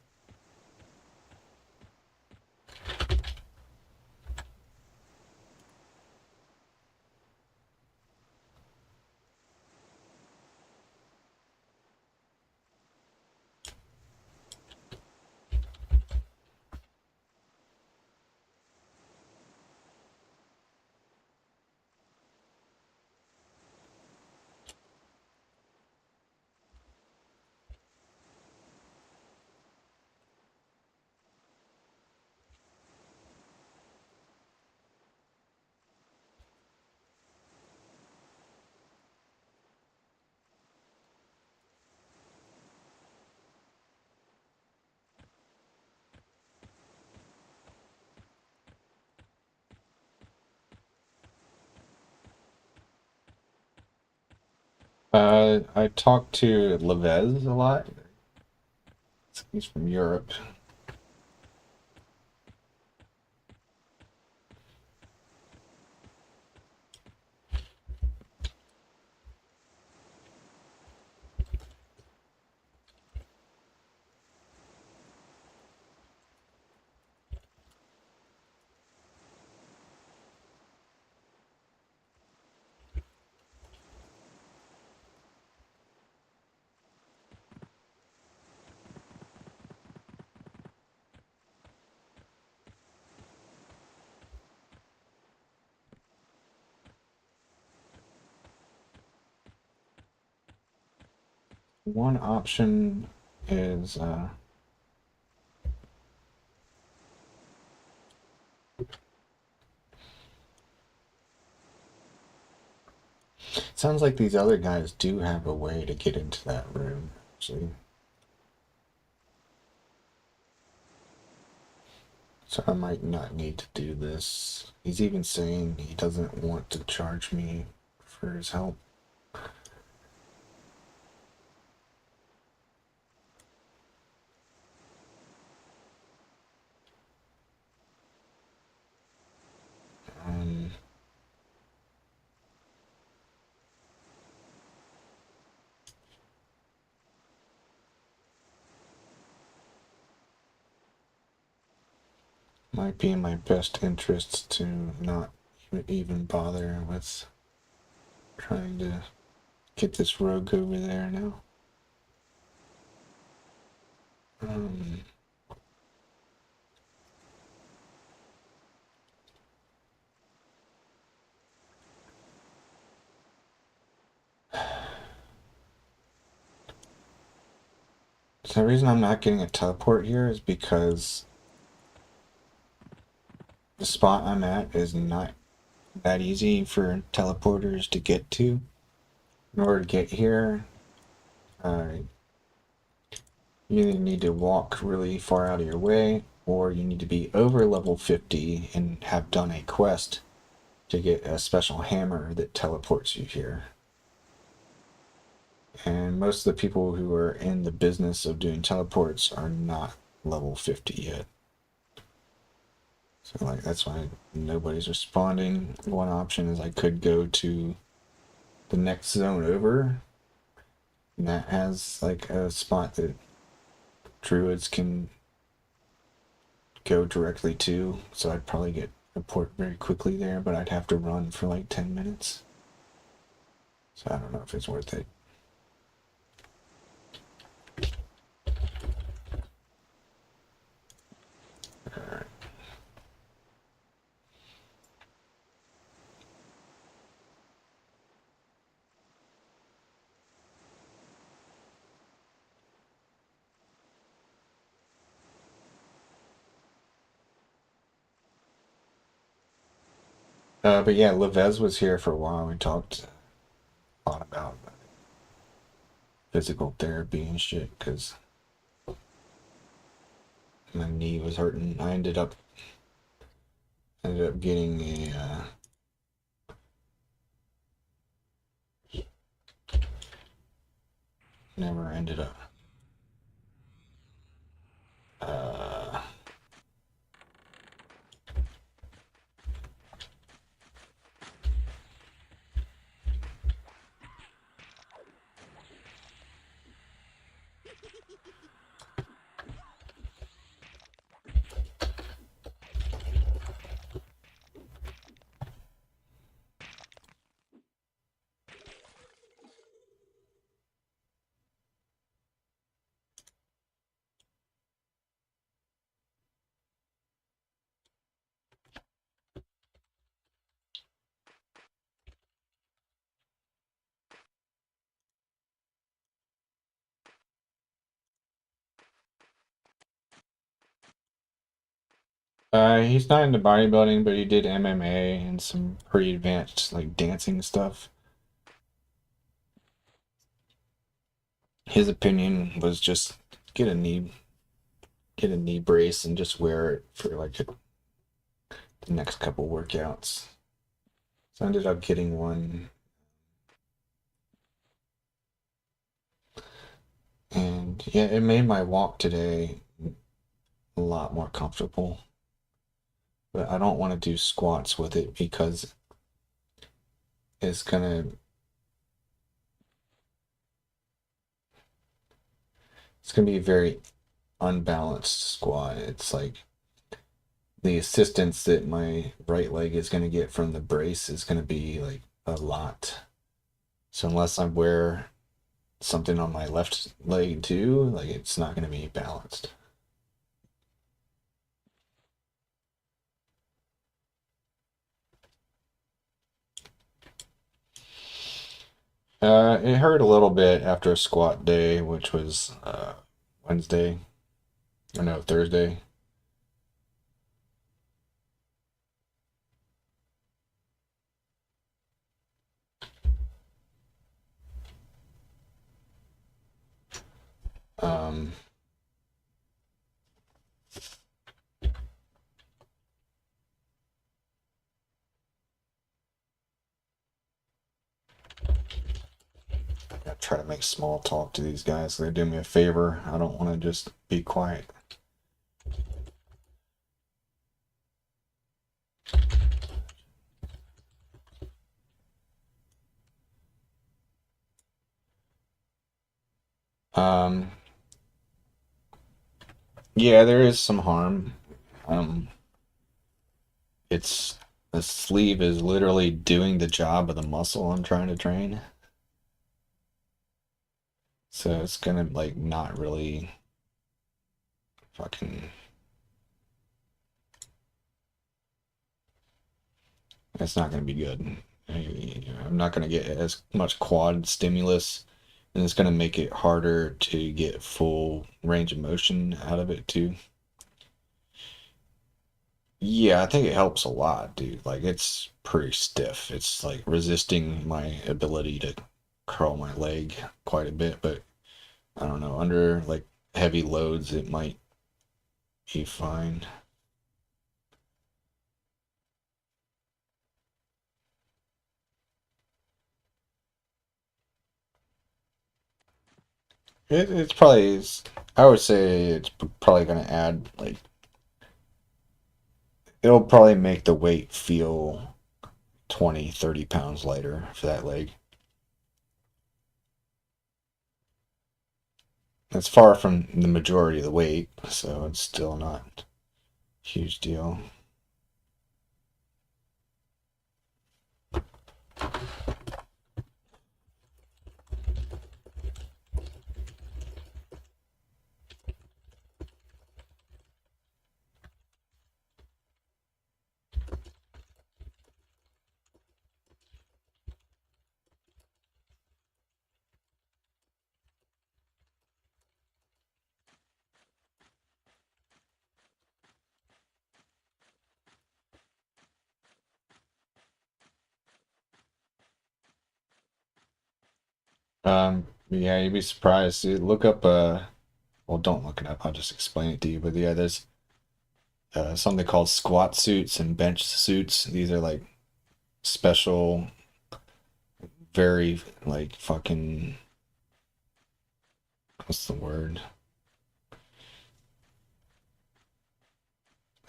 I talked to Levez a lot. He's from Europe. One option is sounds like these other guys do have a way to get into that room, actually. So I might not need to do this. He's even saying he doesn't want to charge me for his help. Um, might be in my best interest to not even bother with trying to get this rogue over there now. Um, so the reason I'm not getting a teleport here is because the spot I'm at is not that easy for teleporters to get to. In order to get here, you either need to walk really far out of your way, or you need to be over level 50 and have done a quest to get a special hammer that teleports you here. And most of the people who are in the business of doing teleports are not level 50 yet. So like that's why nobody's responding. One option is I could go to the next zone over, and that has like a spot that druids can go directly to, so I'd probably get a port very quickly there, but I'd have to run for like 10 minutes. So I don't know if it's worth it. Alright. But yeah, Levez was here for a while. We talked a lot about physical therapy and shit because my knee was hurting. I ended up getting a never ended up uh he's not into bodybuilding, but he did MMA and some pretty advanced like dancing stuff. His opinion was just get a knee get a knee brace and just wear it for like the next couple workouts. So I ended up getting one, and yeah, it made my walk today a lot more comfortable. But I don't want to do squats with it because it's gonna it's gonna be a very unbalanced squat. It's like the assistance that my right leg is gonna get from the brace is gonna be like a lot. So unless I wear something on my left leg too, like it's not gonna be balanced. It hurt a little bit after a squat day, which was Wednesday, or no, Thursday. Um, I try to make small talk to these guys. They do me a favor. I don't want to just be quiet. Um, yeah, there is some harm. Um, it's the sleeve is literally doing the job of the muscle I'm trying to train. So it's gonna like not really fucking. It's not gonna be good. I'm not gonna get as much quad stimulus, and it's gonna make it harder to get full range of motion out of it too. Yeah, I think it helps a lot, dude. Like it's pretty stiff. It's like resisting my ability to curl my leg quite a bit, but I don't know, under like heavy loads it might be fine. It's probably I would say it's probably gonna add like it'll probably make the weight feel 20, 30 pounds lighter for that leg. That's far from the majority of the weight, so it's still not a huge deal. Yeah, you'd be surprised. Look up, well, don't look it up. I'll just explain it to you. But yeah, there's something called squat suits and bench suits. These are like special, very like fucking, what's the word?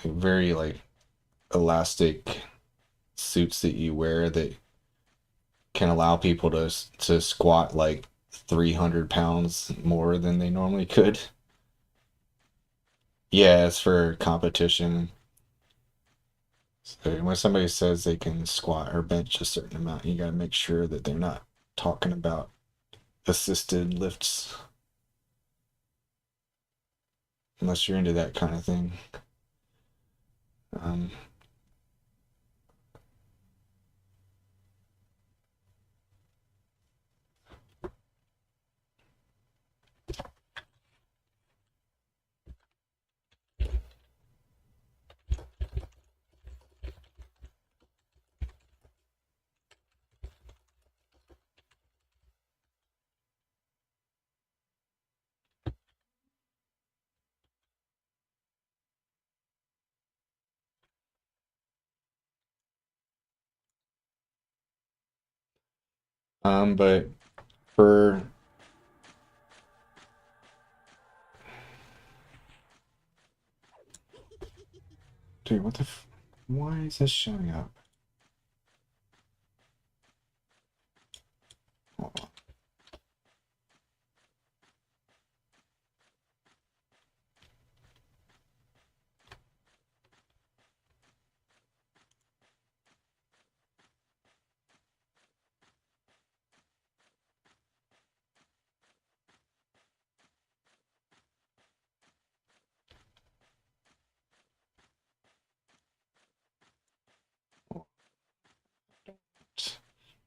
Like, very like elastic suits that you wear that can allow people to squat like 300 pounds more than they normally could. Yeah, it's for competition. So when somebody says they can squat or bench a certain amount, you got to make sure that they're not talking about assisted lifts, unless you're into that kind of thing. Um, but for dude, what the why is this showing up? Hold on.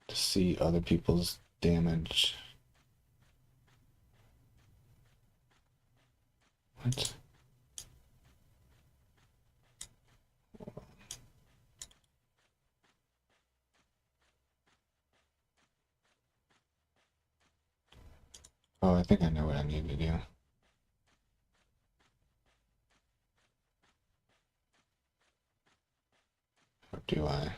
To see other people's damage. What? Oh, I think I know what I need to do. Or do I?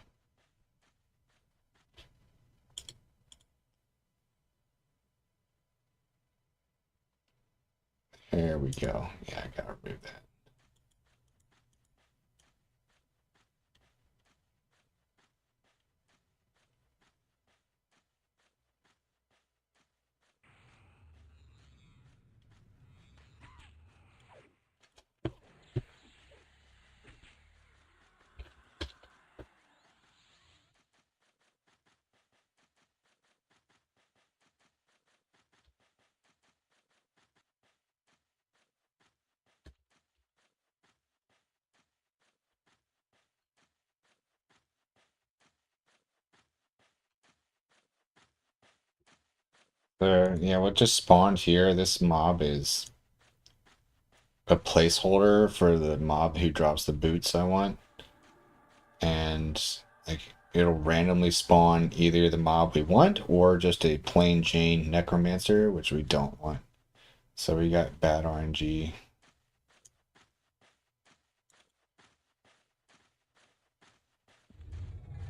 There we go. Yeah, I gotta remove that. There, yeah, what just spawned here, this mob is a placeholder for the mob who drops the boots I want. And like it'll randomly spawn either the mob we want or just a plain Jane necromancer, which we don't want. So we got bad RNG.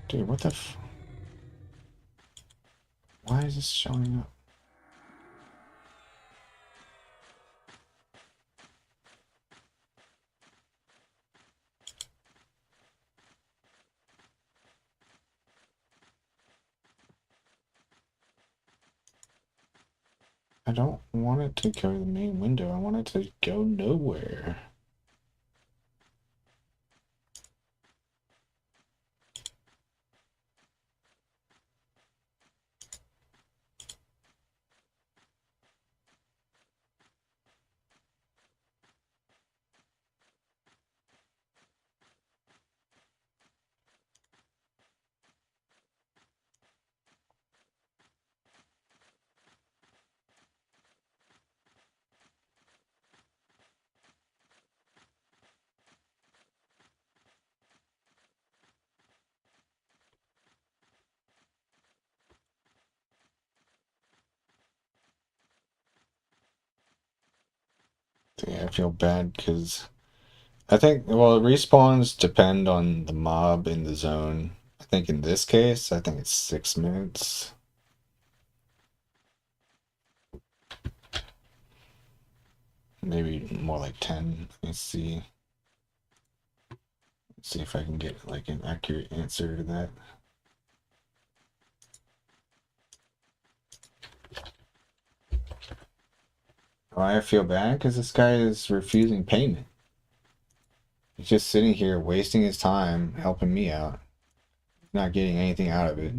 Dude, what the f... Why is this showing up? I don't want it to go to the main window. I want it to go nowhere. Yeah, I feel bad because I think, well, respawns depend on the mob in the zone. I think in this case, I think it's 6 minutes. Maybe more like 10. Let's see. Let's see if I can get like an accurate answer to that. Why I feel bad? Because this guy is refusing payment. He's just sitting here wasting his time helping me out. Not getting anything out of it.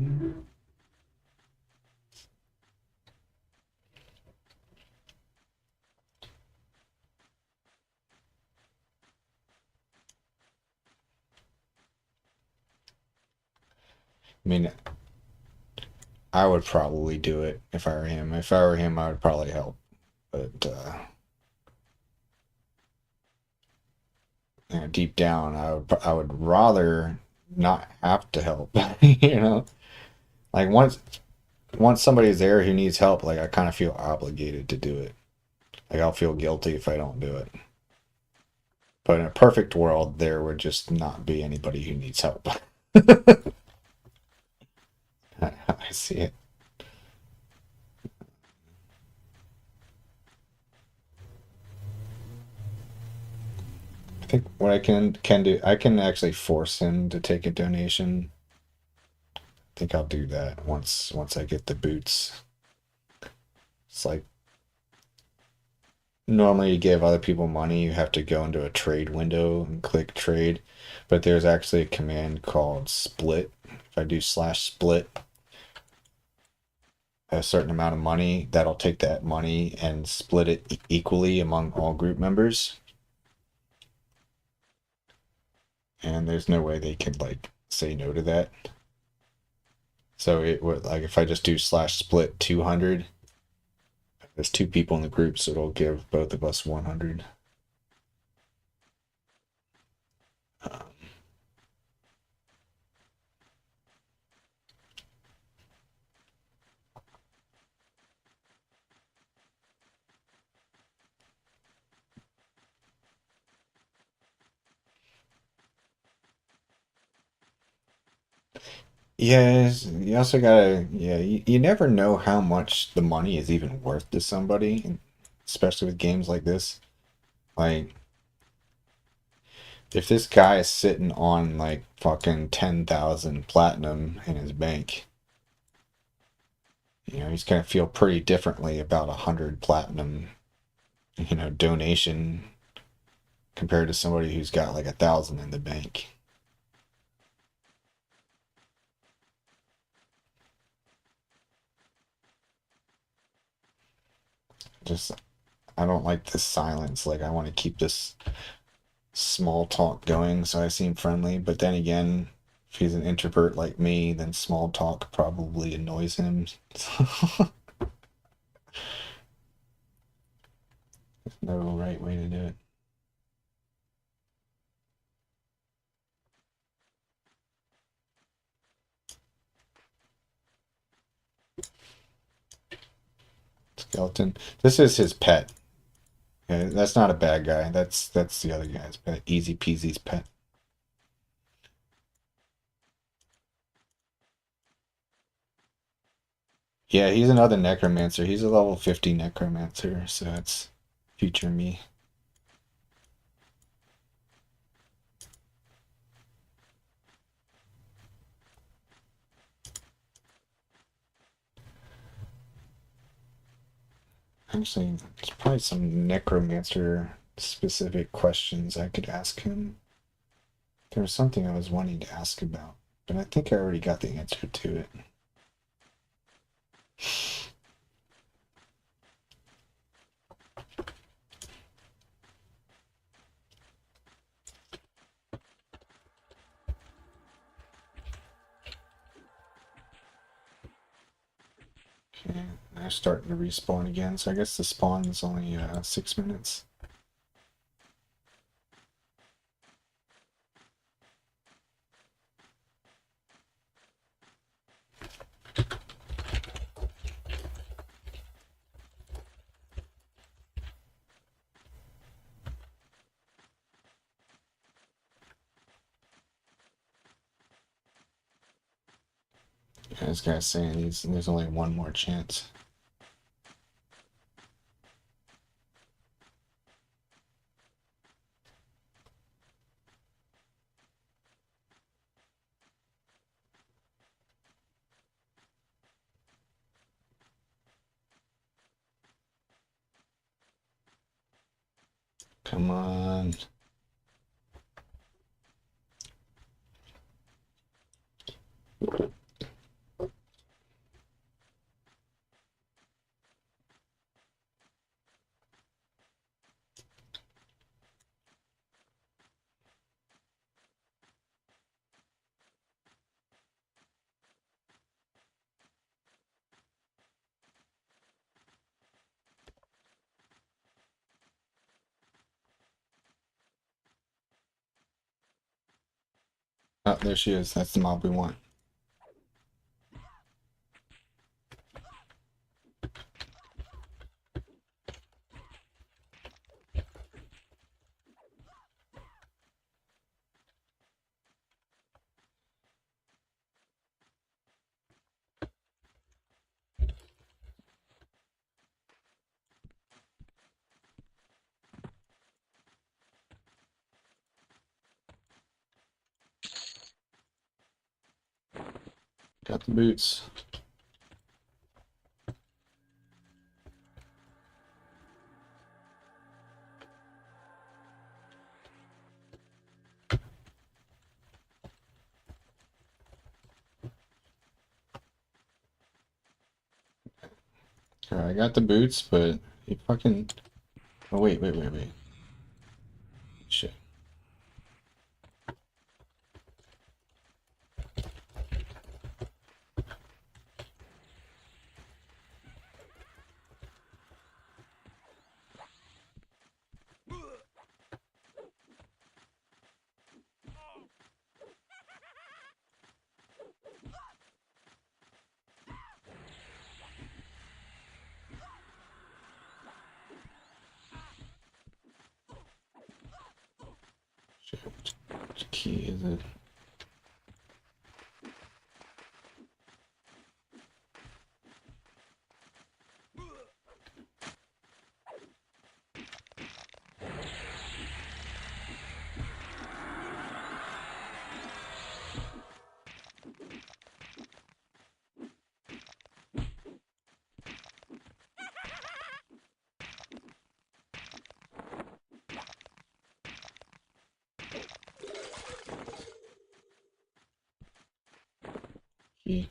I mean, I would probably do it if I were him. If I were him, I would probably help. But you know, deep down, I would rather not have to help. You know, like once somebody's there who needs help, like I kind of feel obligated to do it. Like I'll feel guilty if I don't do it. But in a perfect world, there would just not be anybody who needs help. I see it. I think what I can do, I can actually force him to take a donation. I think I'll do that once I get the boots. It's like normally you give other people money, you have to go into a trade window and click trade, but there's actually a command called split. If I do slash split a certain amount of money, that'll take that money and split it equally among all group members. And there's no way they could like say no to that. So it would, like, if I just do slash split 200, there's two people in the group, so it'll give both of us 100. Um, yes, you also gotta, yeah, you never know how much the money is even worth to somebody, especially with games like this. Like, if this guy is sitting on like fucking 10,000 platinum in his bank, he's gonna feel pretty differently about 100 platinum, donation compared to somebody who's got like 1,000 in the bank. Just, I don't like this silence. Like, I want to keep this small talk going so I seem friendly. But then again, if he's an introvert like me, then small talk probably annoys him. There's no right way to do it. Skeleton. This is his pet. Yeah, that's not a bad guy. That's the other guy's pet. Easy Peasy's pet. Yeah, he's another necromancer. He's a level 50 necromancer, so it's future me. Actually, there's probably some necromancer specific questions I could ask him. There was something I was wanting to ask about, but I think I already got the answer to it. Okay, they're starting to respawn again, so I guess the spawn is only 6 minutes. Yeah, this guy's saying there's only one more chance. Come on. Oh, there she is. That's the mob we want. Got the boots. I got the boots, but he fucking... Oh, wait. Shit. key is it? Key.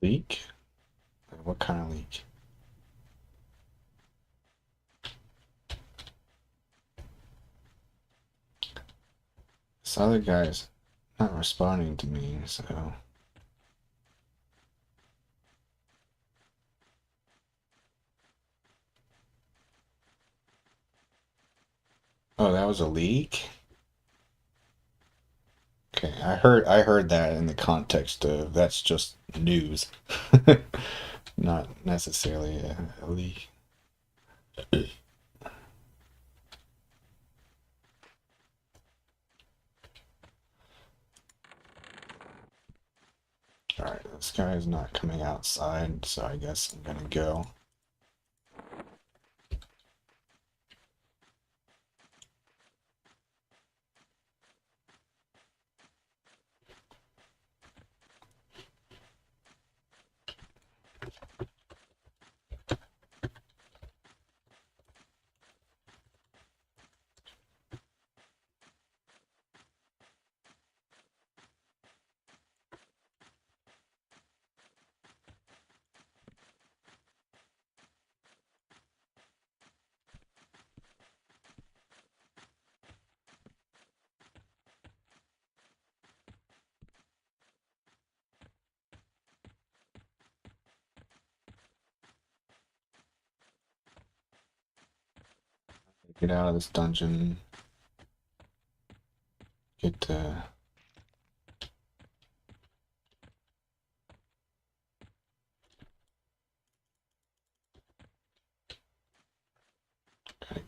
Leak? What kind of leak? This other guy's not responding to me, so... Oh, that was a leak? Okay, I heard that in the context of that's just news. Not necessarily a leak. Alright, this guy is not coming outside, so I guess I'm gonna go. Get out of this dungeon. Get gotta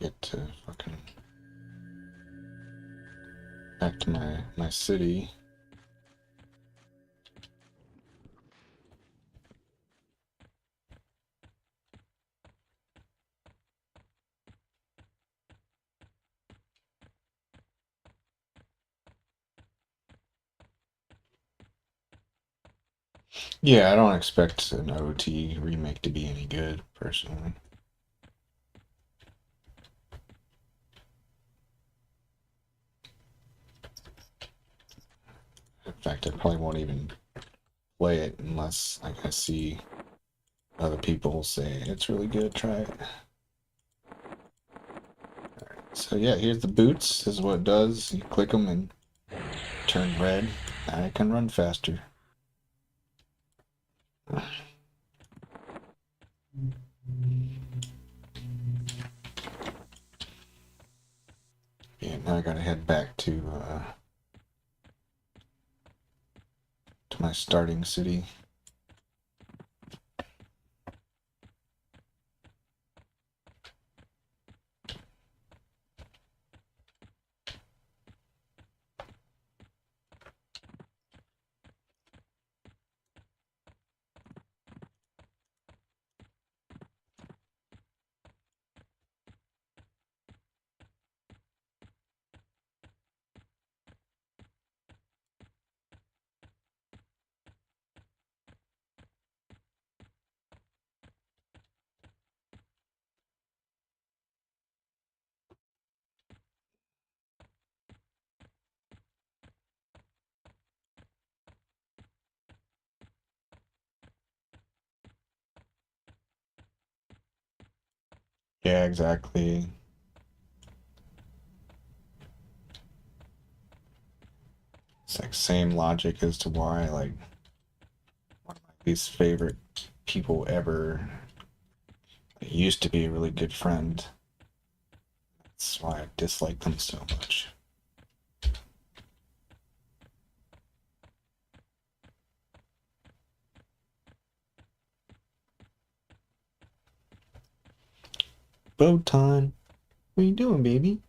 get to fucking back to my city. Yeah, I don't expect an OT remake to be any good, personally. In fact, I probably won't even play it unless like I see other people say it's really good, try it. So yeah, here's the boots. This is what it does. You click them and turn red. Now I can run faster. Yeah, now I gotta head back to my starting city. Yeah, exactly. It's like same logic as to why like one of my least favorite people ever used to be a really good friend. That's why I dislike them so much. Botan, what you doing, baby?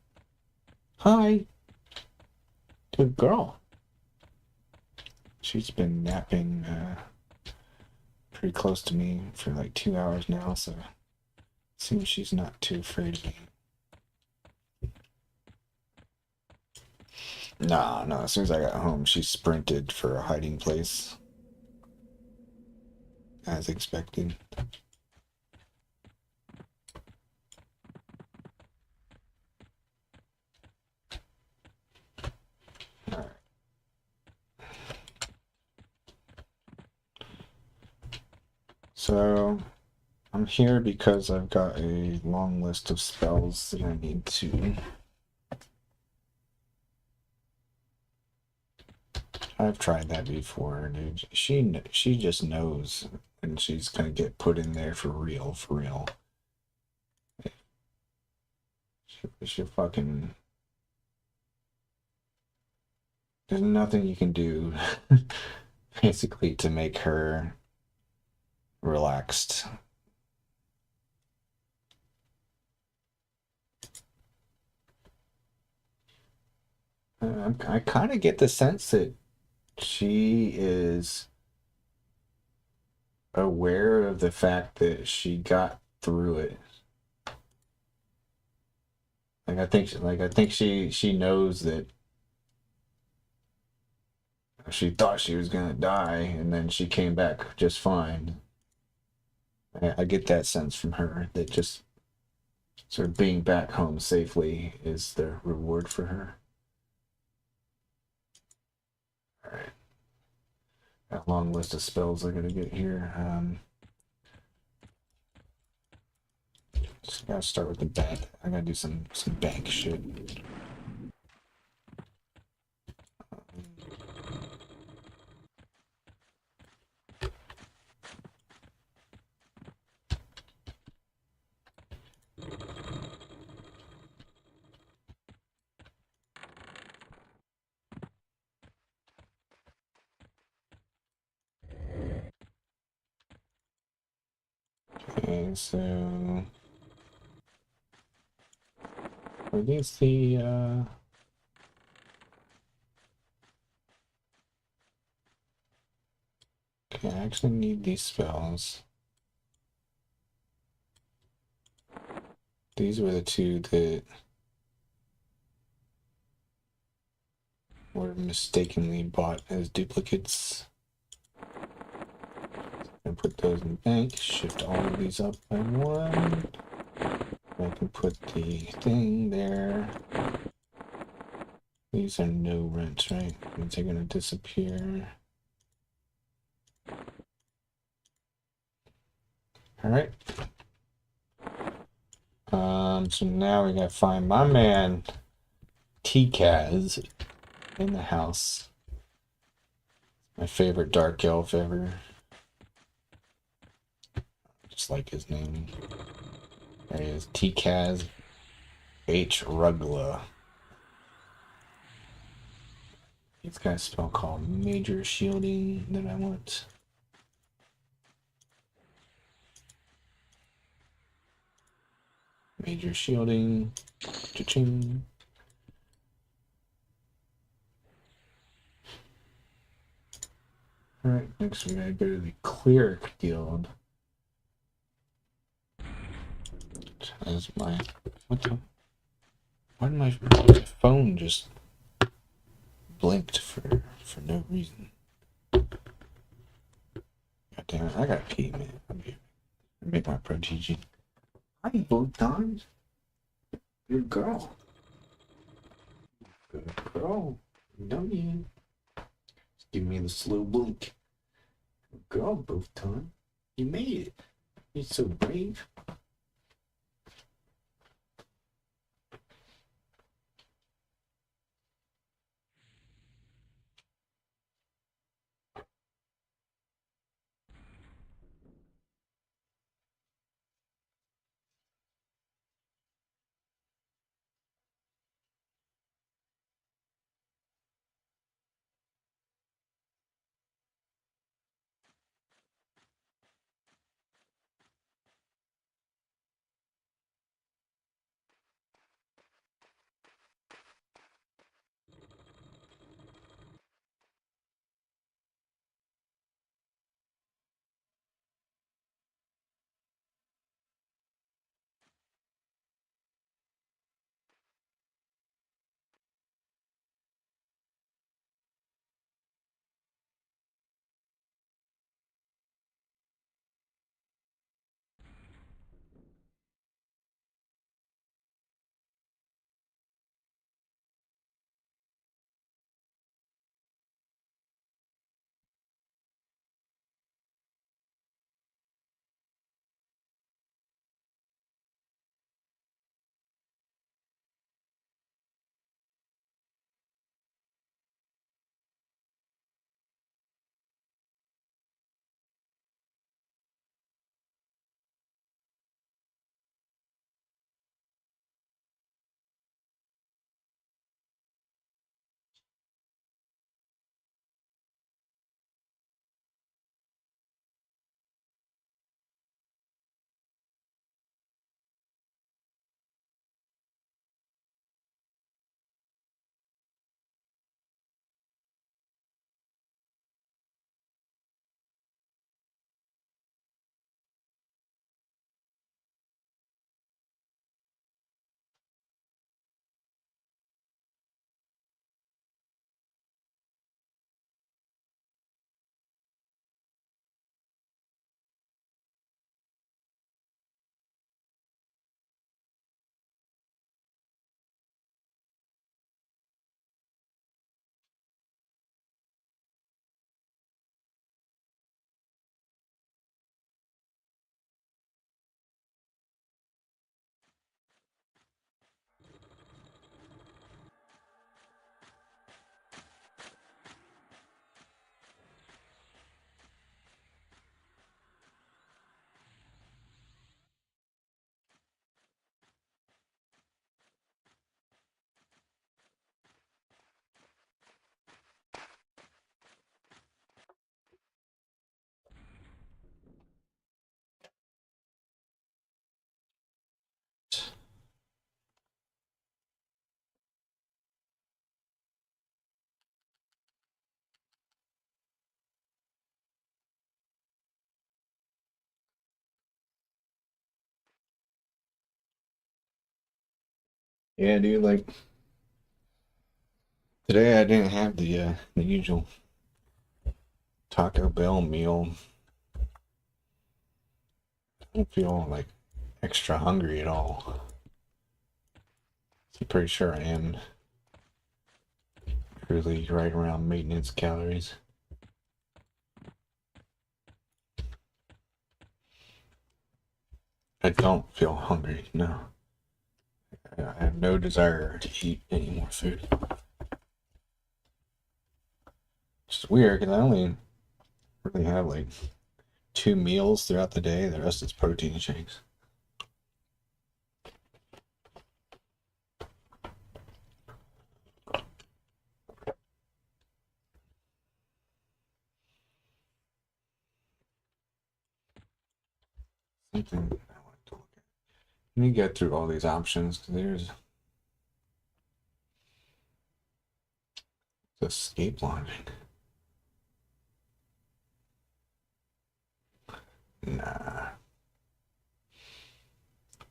Hi. Good girl. She's been napping pretty close to me for like 2 hours now, so it seems she's not too afraid of me. Nah, no, as soon as I got home, she sprinted for a hiding place, as expected. Alright. So, I'm here because I've got a long list of spells that I need to. I've tried that before, dude. She just knows, and she's gonna get put in there for real, for real. She fucking. There's nothing you can do, basically, to make her relaxed. I kind of get the sense that she is aware of the fact that she got through it. Like I think she knows that she thought she was gonna die, and then she came back just fine. I get that sense from her that just sort of being back home safely is the reward for her. All right, got a long list of spells I gotta get here. Just gotta start with the bank. I gotta do some bank shit. Okay, so are these the okay, I actually need these spells. These were the two that were mistakenly bought as duplicates. And put those in the bank, shift all of these up by one. I can put the thing there. These are no rent, right? Means they're gonna disappear. Alright. So now we gotta find my man T-Kaz in the house. My favorite dark elf ever. Just like his name. There he is, T-Kaz H. Rugla. He's got a spell called Major Shielding that I want. Major Shielding. Cha-ching. Alright, next we gotta go to the Cleric Guild. As my. What the? Why did my phone just blinked for no reason? God damn it, I gotta pee, man. I make my protege. Hi, both times. Good girl. Good girl. No, you. Just give me the slow blink. Good girl, both times. You made it. You're so brave. Yeah, dude, like today I didn't have the usual Taco Bell meal. I don't feel like extra hungry at all. I'm pretty sure I am really right around maintenance calories. I don't feel hungry, no. I have no desire to eat any more food. It's weird because I only really have like 2 meals throughout the day. The rest is protein shakes. Something I want to look at. Let me get through all these options because there's escape launching. Nah.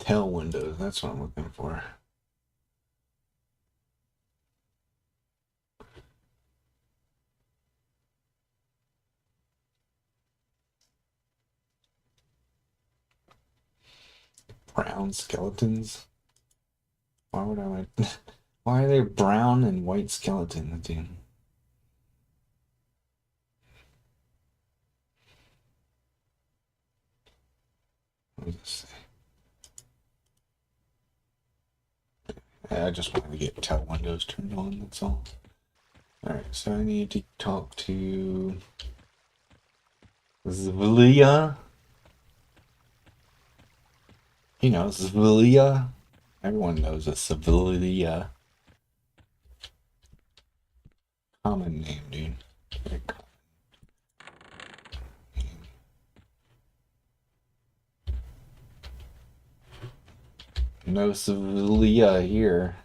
Tail windows, that's what I'm looking for. Brown skeletons? Why would I want why are there brown and white skeletons, dude? What does this say? I just wanted to get tail windows turned on, that's all. Alright, so I need to talk to Zvilia. You know, Zvilia. Everyone knows a Zvilia. Common name, dude. Very common name. No Zvilia here.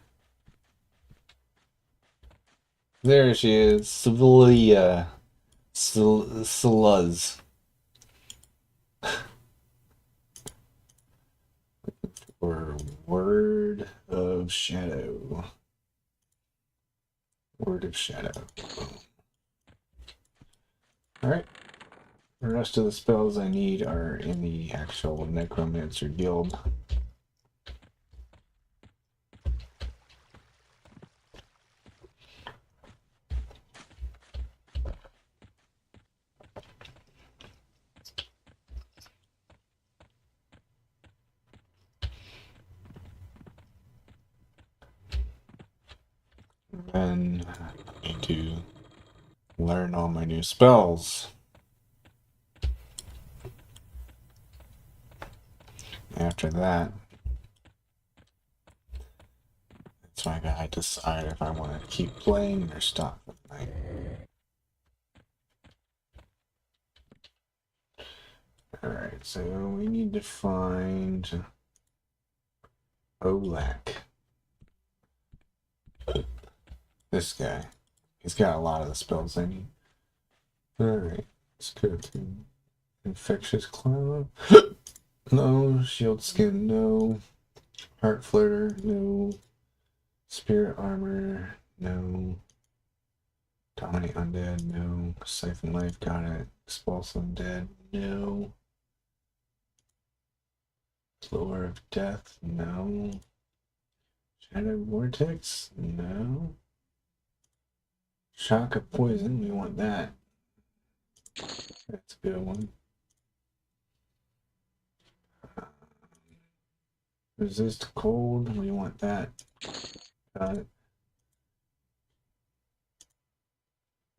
There she is, Zvilia. Sluz. Or Word of Shadow. Word of Shadow. Alright. The rest of the spells I need are in the actual Necromancer Guild. Then I need to learn all my new spells. After that, that's when I gotta decide if I want to keep playing or stop for the night. Alright, so we need to find Olak. This guy. He's got a lot of the spells I need. Alright, let's go to Infectious Cloud. No. Shield Skin, no. Heart Flitter, no. Spirit Armor, no. Dominate Undead, no. Siphon Life, got it. Expulse Undead, no. Floor of Death, no. Shadow Vortex, no. Shock of Poison, we want that. That's a good one. Resist Cold, we want that. Got it.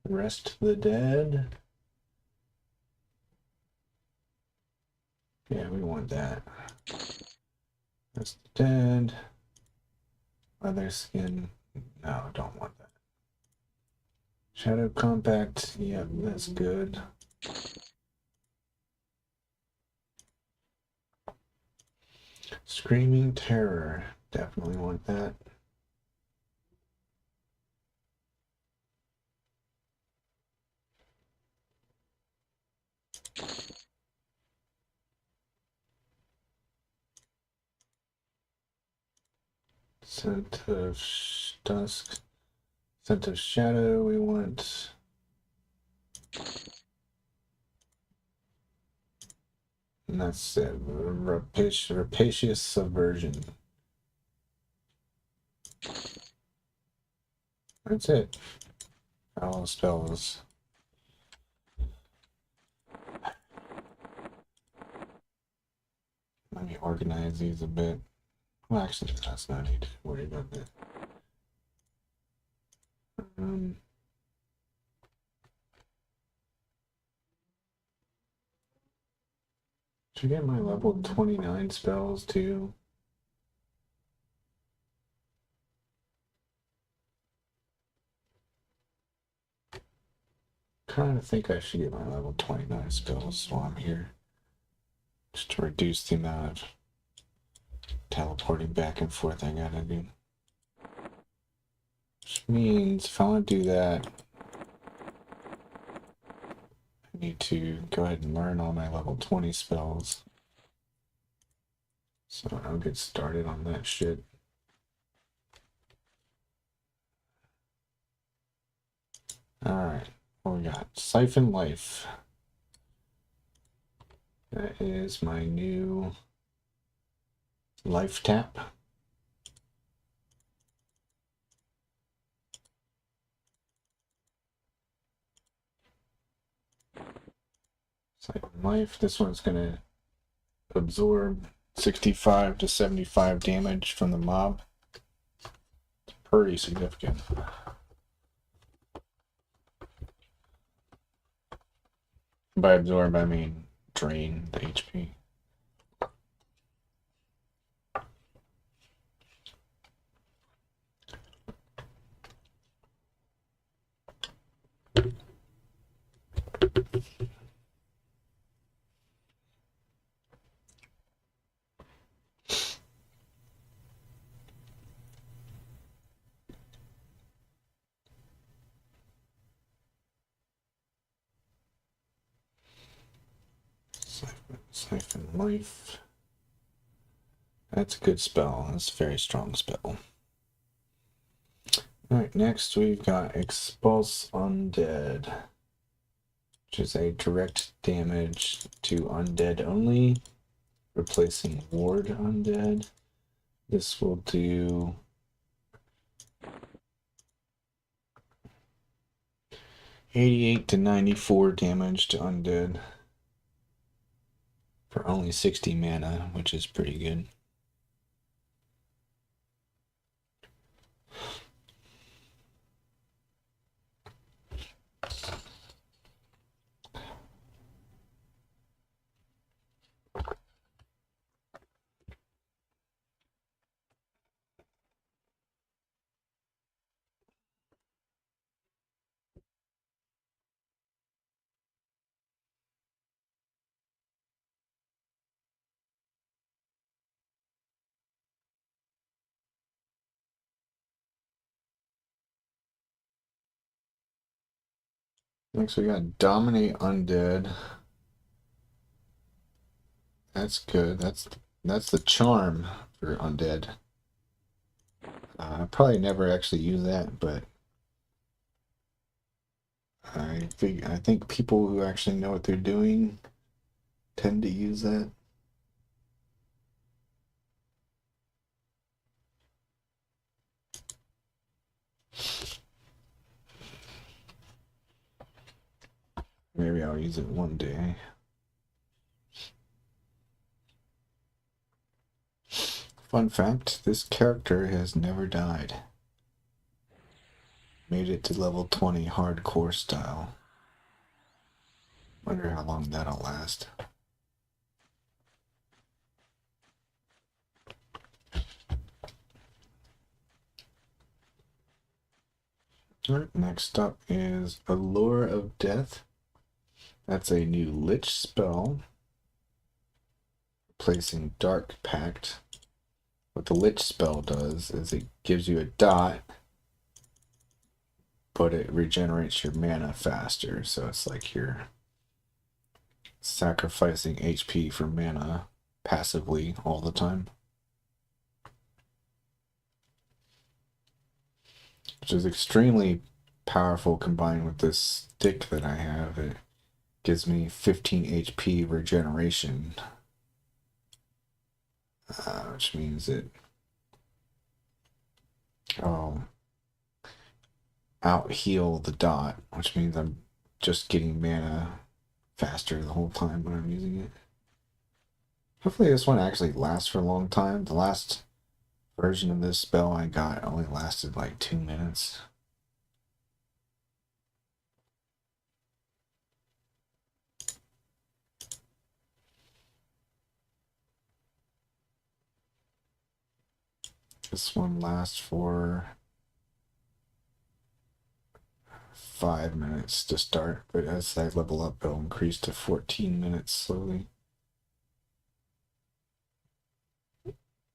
Rest the Dead. Yeah, we want that. Rest the Dead. Leather Skin. No, don't want that. Shadow Compact. Yep, that's good. Screaming Terror. Definitely want that. Scent of Dusk. Scent of Shadow we want. And that's it. Rapacious Subversion. That's it. All spells. Let me organize these a bit. Well, actually, that's not need to worry about that. Should I get my level 29 spells too? Kind of think I should get my level 29 spells while I'm here. Just to reduce the amount of teleporting back and forth I gotta do. Which means if I want to do that, I need to go ahead and learn all my level 20 spells. So I'll get started on that shit. Alright, what we got? Siphon Life. That is my new life tap. Siphon Life. This one's going to absorb 65 to 75 damage from the mob. It's pretty significant. By absorb, I mean drain the HP. Siphon Life. That's a good spell. That's a very strong spell. Alright, next we've got Expulse Undead, which is a direct damage to undead only, replacing Ward Undead. This will do 88 to 94 damage to undead for only 60 mana, which is pretty good. Next we got Dominate Undead. That's good. That's the charm for undead. I probably never actually use that, but I think people who actually know what they're doing tend to use that. Maybe I'll use it one day. Fun fact, this character has never died. Made it to level 20 hardcore style. Wonder how long that'll last. Alright, next up is Allure of Death. That's a new Lich spell, replacing Dark Pact. What the Lich spell does is it gives you a dot, but it regenerates your mana faster, so it's like you're sacrificing HP for mana passively all the time. which is extremely powerful combined with this stick that I have. It gives me 15 HP regeneration, which means it I'll out heal the dot, which means I'm just getting mana faster the whole time when I'm using it. Hopefully this one actually lasts for a long time. The last version of this spell I got only lasted like 2 minutes. This one lasts for 5 minutes to start, but as I level up, it'll increase to 14 minutes slowly.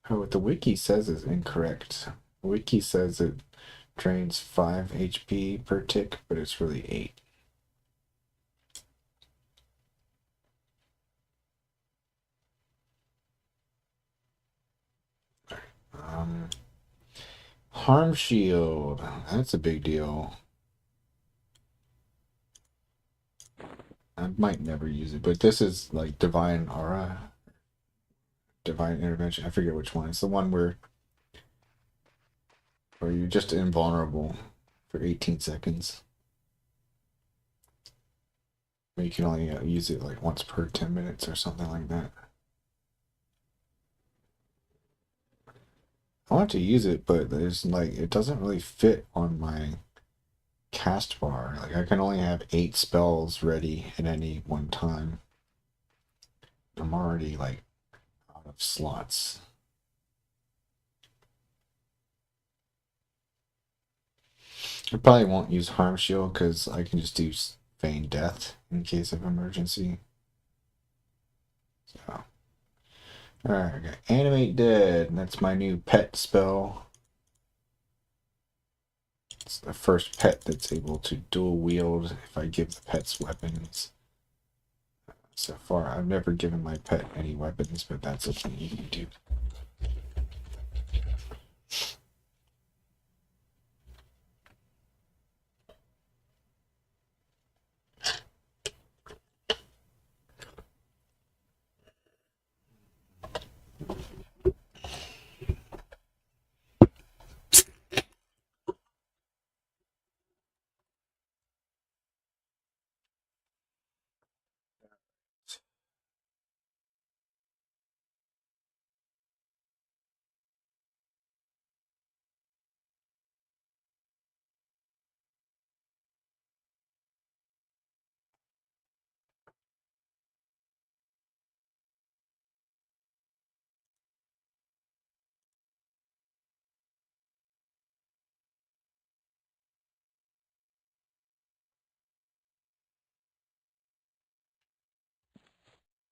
Oh, what the wiki says is incorrect. The wiki says it drains 5 HP per tick, but it's really 8. Harm shield. That's a big deal. I might never use it, but this is like divine aura, divine intervention. I forget which one. It's the one where you're just invulnerable for 18 seconds. But you can only use it like once per 10 minutes or something like that. I want to use it, but there's like it doesn't really fit on my cast bar. Like I can only have 8 spells ready at any one time. I'm already like out of slots. I probably won't use Harm Shield because I can just do Feign Death in case of emergency. So, alright, I got Animate Dead. That's my new pet spell. It's the first pet that's able to dual wield if I give the pets weapons. So far, I've never given my pet any weapons, but that's what you can do.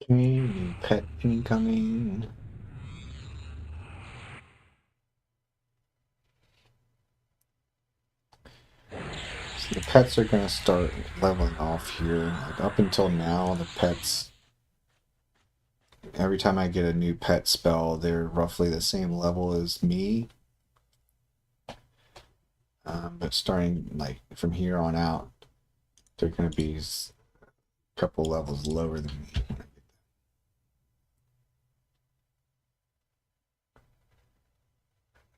Okay, new pet incoming. So the pets are going to start leveling off here. Like up until now, the pets, every time I get a new pet spell, they're roughly the same level as me. But starting like from here on out, they're going to be a couple levels lower than me.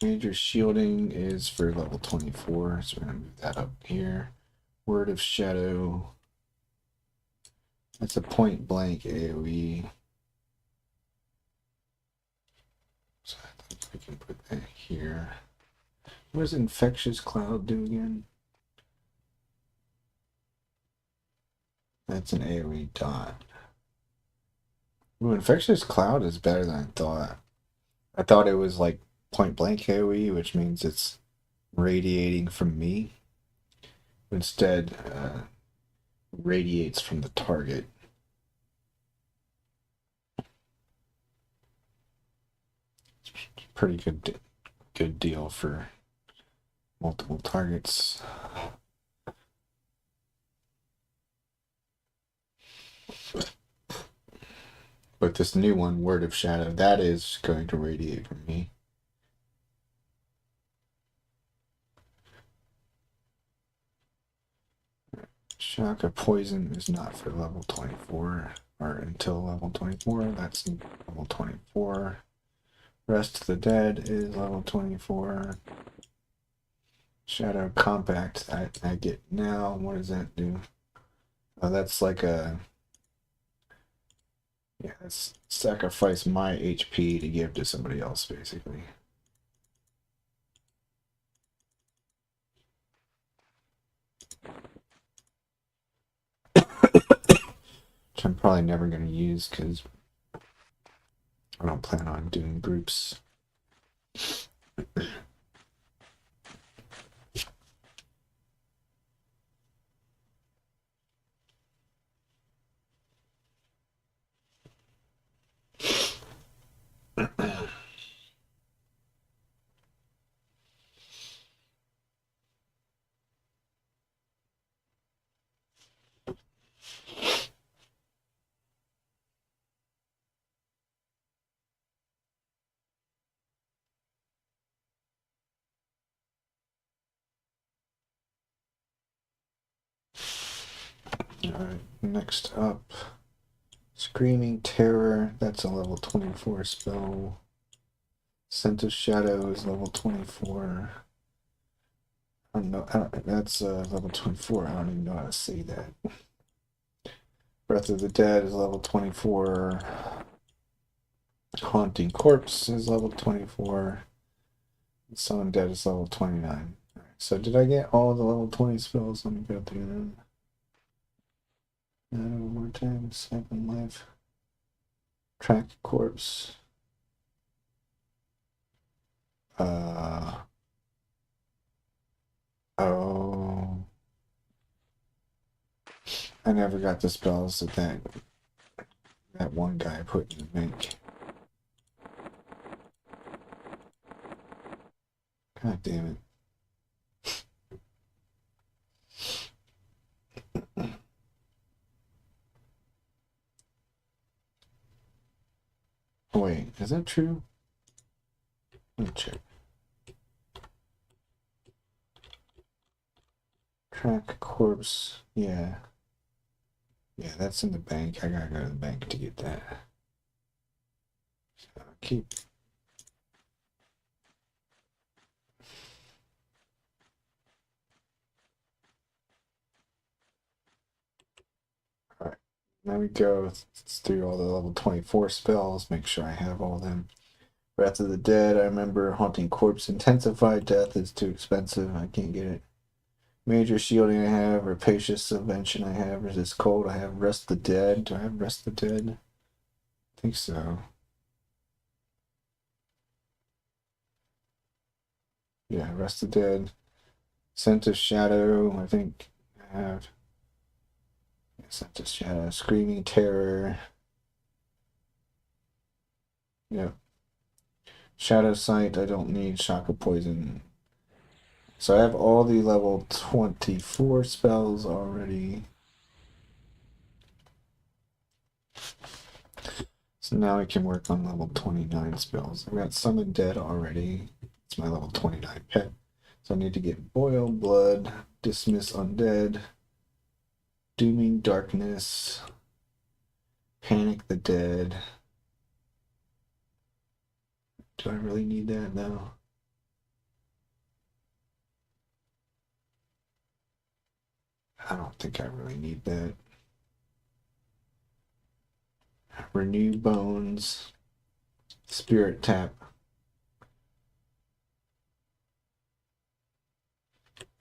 Major shielding is for level 24, so we're going to move that up here. Word of Shadow. That's a point blank AoE. So I think we can put that here. What does Infectious Cloud do again? That's an AoE dot. Ooh, Infectious Cloud is better than I thought. I thought it was like point blank AoE, which means it's radiating from me. Instead, radiates from the target. Pretty good deal for multiple targets. But this new one, Word of Shadow, that is going to radiate from me. Shock of Poison is not for level 24, or until level 24. That's level 24. Rest of the Dead is level 24. Shadow Compact I get now. What does that do? Oh, that's like a... Yeah, it's sacrifice my HP to give to somebody else, basically. Which I'm probably never going to use because I don't plan on doing groups. Alright, next up, Screaming Terror. That's a level 24 spell. Scent of Shadow is level 24. I don't know. That's level 24. I don't even know how to say that. Breath of the Dead is level 24. Haunting Corpse is level 24. Summon Dead is level 29. Right, so did I get all the level 20 spells? Let me go through them. One more time. 7 life. Track Corpse. Oh. I never got the spells that one guy put in the bank. God damn it. Oh, wait, is that true? Let me check. Track Corpse. Yeah. Yeah, that's in the bank. I gotta go to the bank to get that. So keep. Alright. Now we go through all the level 24 spells, make sure I have all of them. Breath of the Dead, I remember. Haunting Corpse. Intensified Death is too expensive. I can't get it. Major Shielding I have. Rapacious Subvention I have. Resist Cold I have. Rest the Dead. Do I have Rest the Dead? I think so. Yeah, Rest the Dead. Scent of Shadow, I think I have. Scent of Shadow. Screaming Terror. Yep. Shadow Sight, I don't need. Shock of Poison. So I have all the level 24 spells already. So now I can work on level 29 spells. I've got Summon Dead already. It's my level 29 pet. So I need to get Boil Blood, Dismiss Undead, Dooming Darkness, Panic the Dead. Do I really need that though? I don't think I really need that. Renew Bones, Spirit Tap,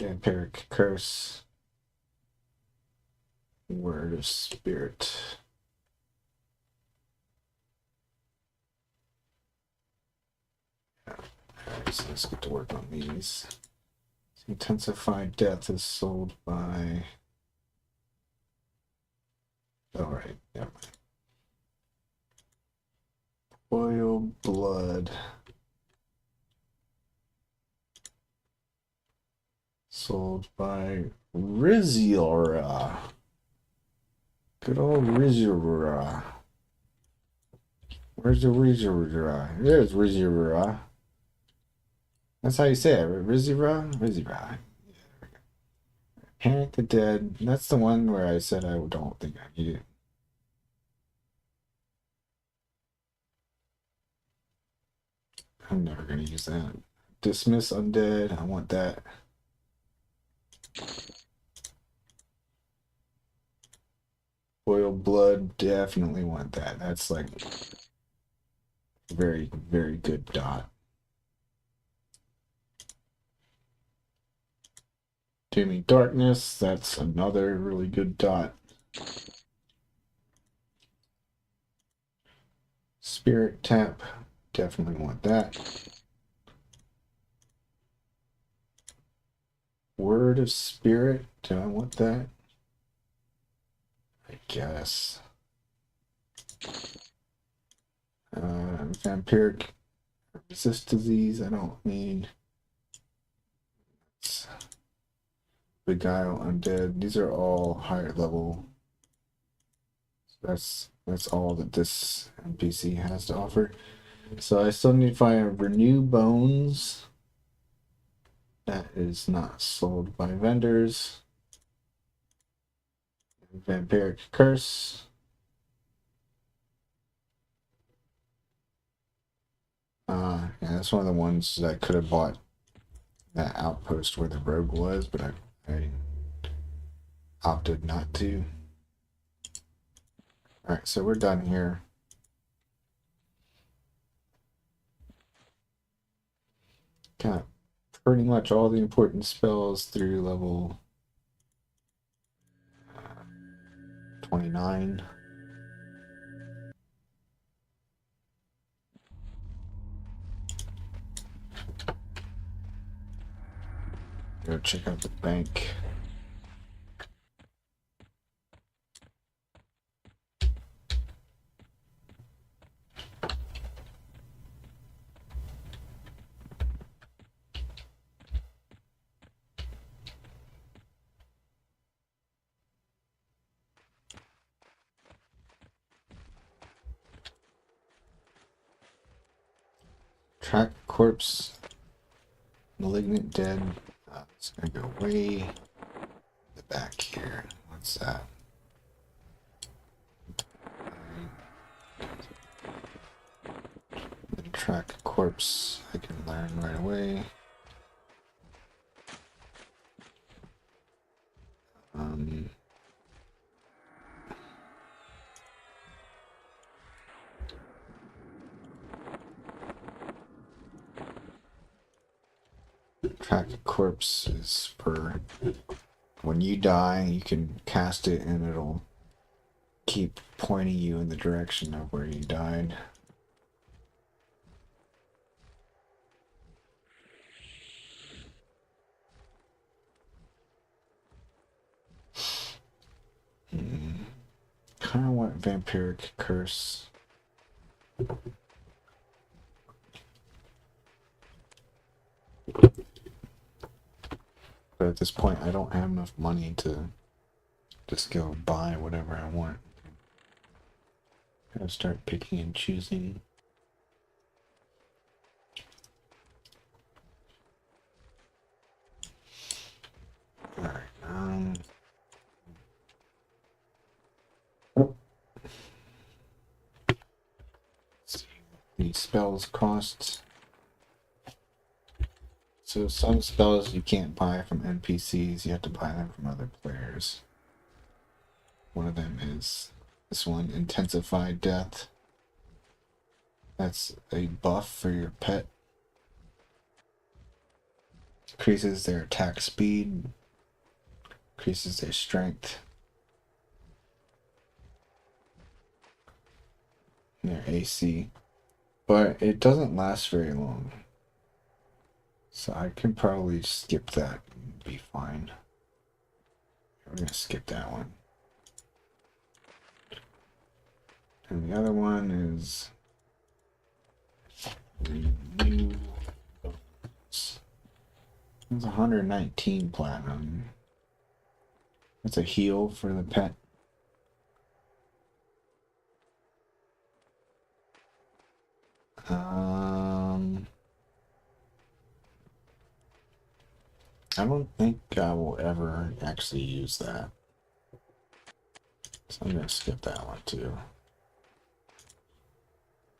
Vampiric Curse, Word of Spirit. Alright, so let's get to work on these. Intensified Death is sold by... Alright, yep. Boil Blood. Sold by Riziora. Good old Riziora. Where's the Riziora? There's Riziora. That's how you say it, Riziora? Riziora. Panic the Dead. That's the one where I said I don't think I need it. I'm never gonna use that. Dismiss Undead. I want that. Boil Blood. Definitely want that. That's like very, very good dot. Dooming Darkness. That's another really good dot. Spirit Tap. Definitely want that. Word of Spirit. Do I want that? I guess. Vampiric Resist Disease. I don't need. Beguile Undead. These are all higher level. That's all that this NPC has to offer. So I still need to find Renew Bones. That is not sold by vendors. Vampiric Curse. Yeah, that's one of the ones that I could have bought that outpost where the rogue was, but I opted not to. Alright, so we're done here. Got pretty much all the important spells through level 29. Go check out the bank. Track corpse. Malignant dead. It's gonna go way the back here. What's that? Track corpse. I can learn right away. Track corpse is for when you die, you can cast it and it'll keep pointing you in the direction of where you died. Kind of want Vampiric Curse. But at this point, I don't have enough money to just go buy whatever I want. Gotta start picking and choosing. Alright, let's see what these spells cost. So some spells you can't buy from NPCs, you have to buy them from other players. One of them is this one, Intensified Death. That's a buff for your pet. Increases their attack speed, increases their strength, and their AC. But it doesn't last very long. So I can probably skip that and be fine. We're gonna skip that one. And the other one is Renew Bones. It's 119 platinum. That's a heal for the pet. I don't think I will ever actually use that. So I'm gonna skip that one too.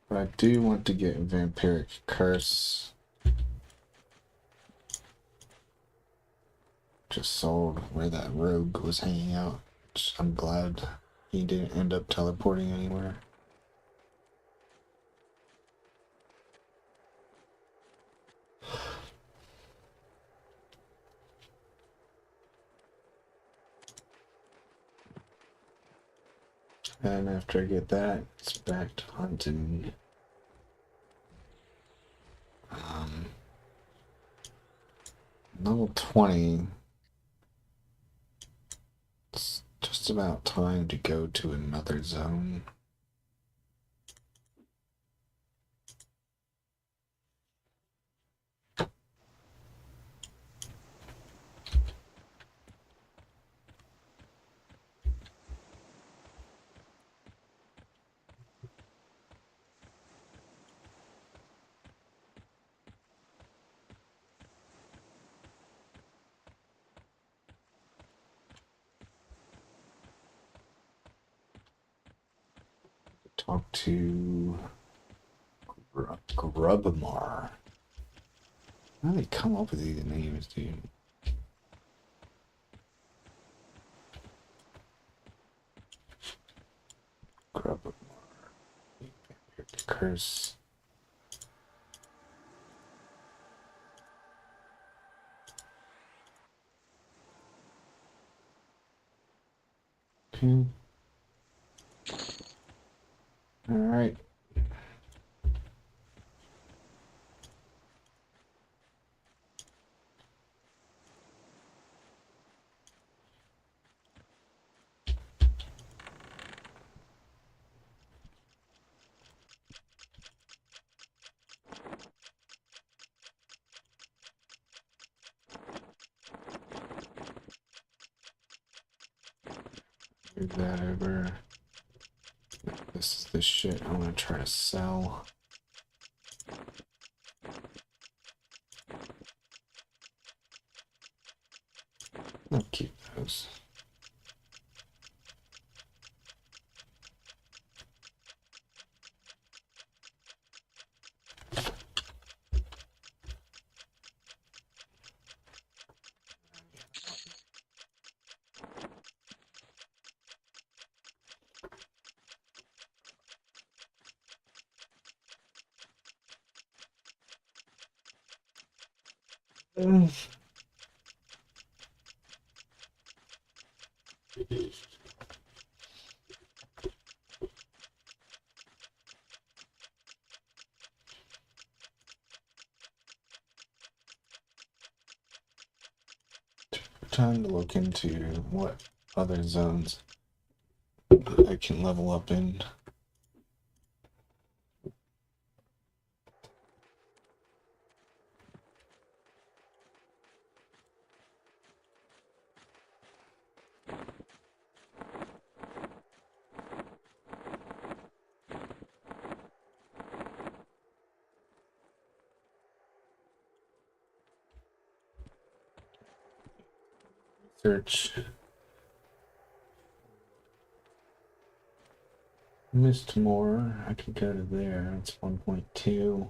But I do want to get Vampiric Curse. Just sold where that rogue was hanging out. I'm glad he didn't end up teleporting anywhere. And after I get that, it's back to hunting. Level 20. It's just about time to go to another zone. Talk to Grubmar. How do they come up with these names, dude? Grubmar. Curse. Okay. Alright. Move that over. This is the shit I want to try to sell. I'll keep those. Time to look into what other zones I can level up in. Search Missed More. I can go to there. It's 1.2.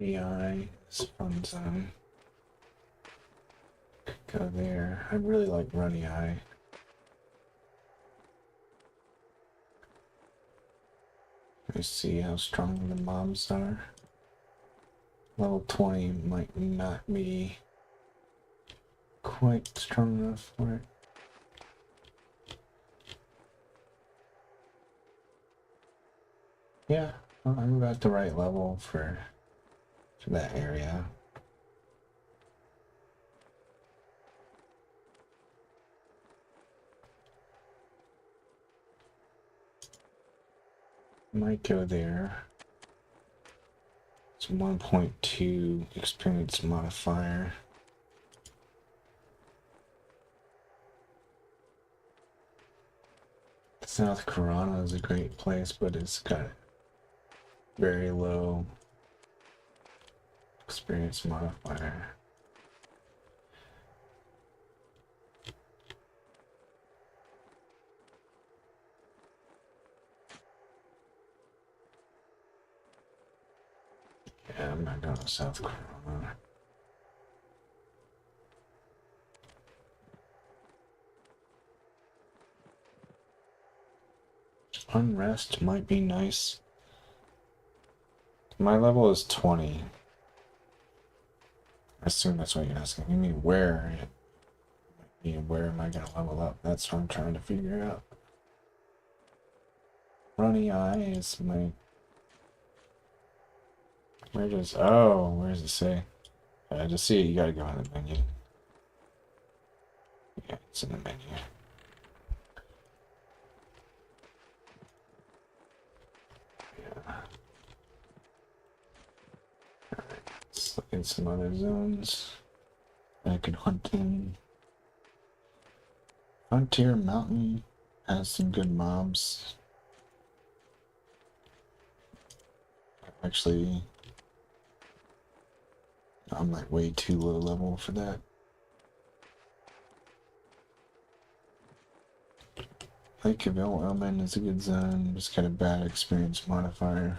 AI is fun zone. Go there. I really like Runny Eye. Let's see how strong the mobs are. Level 20 might not be quite strong enough for it. Yeah, well, I'm about the right level for that area. Might go there. It's 1.2 experience modifier. South Corona is a great place, but it's got very low experience modifier. Yeah, I'm not going to South Corona. Unrest might be nice. My level is 20. I assume that's what you're asking. You mean where? Where am I going to level up? That's what I'm trying to figure out. Runny Eye is my... Where does... Oh, where does it say? I just see it. You gotta go in the menu. Yeah, it's in the menu. Yeah. Let's look at some other zones I could hunt in. Frontier Mountain has some good mobs. Actually, I'm like way too low level for that. Lake of El Elman is a good zone, just got a bad experience modifier.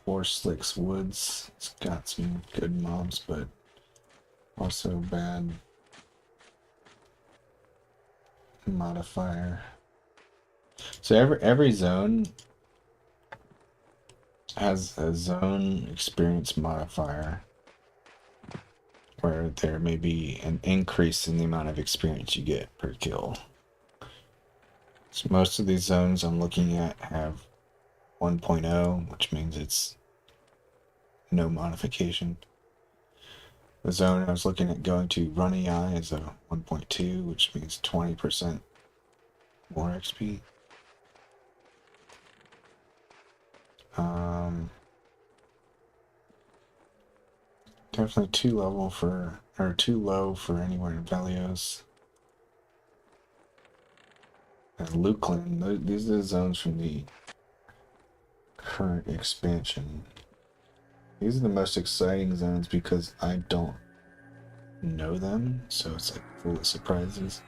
War Slicks Woods, it's got some good mobs, but also bad modifier. So every zone has a zone experience modifier where there may be an increase in the amount of experience you get per kill. So most of these zones I'm looking at have 1.0, which means it's no modification. The zone I was looking at going to Runny Eye is a 1.2, which means 20% more XP. Definitely too low for anywhere in Valios. And Lukeland, these are the zones from the current expansion. These are the most exciting zones because I don't know them, so it's like full of surprises.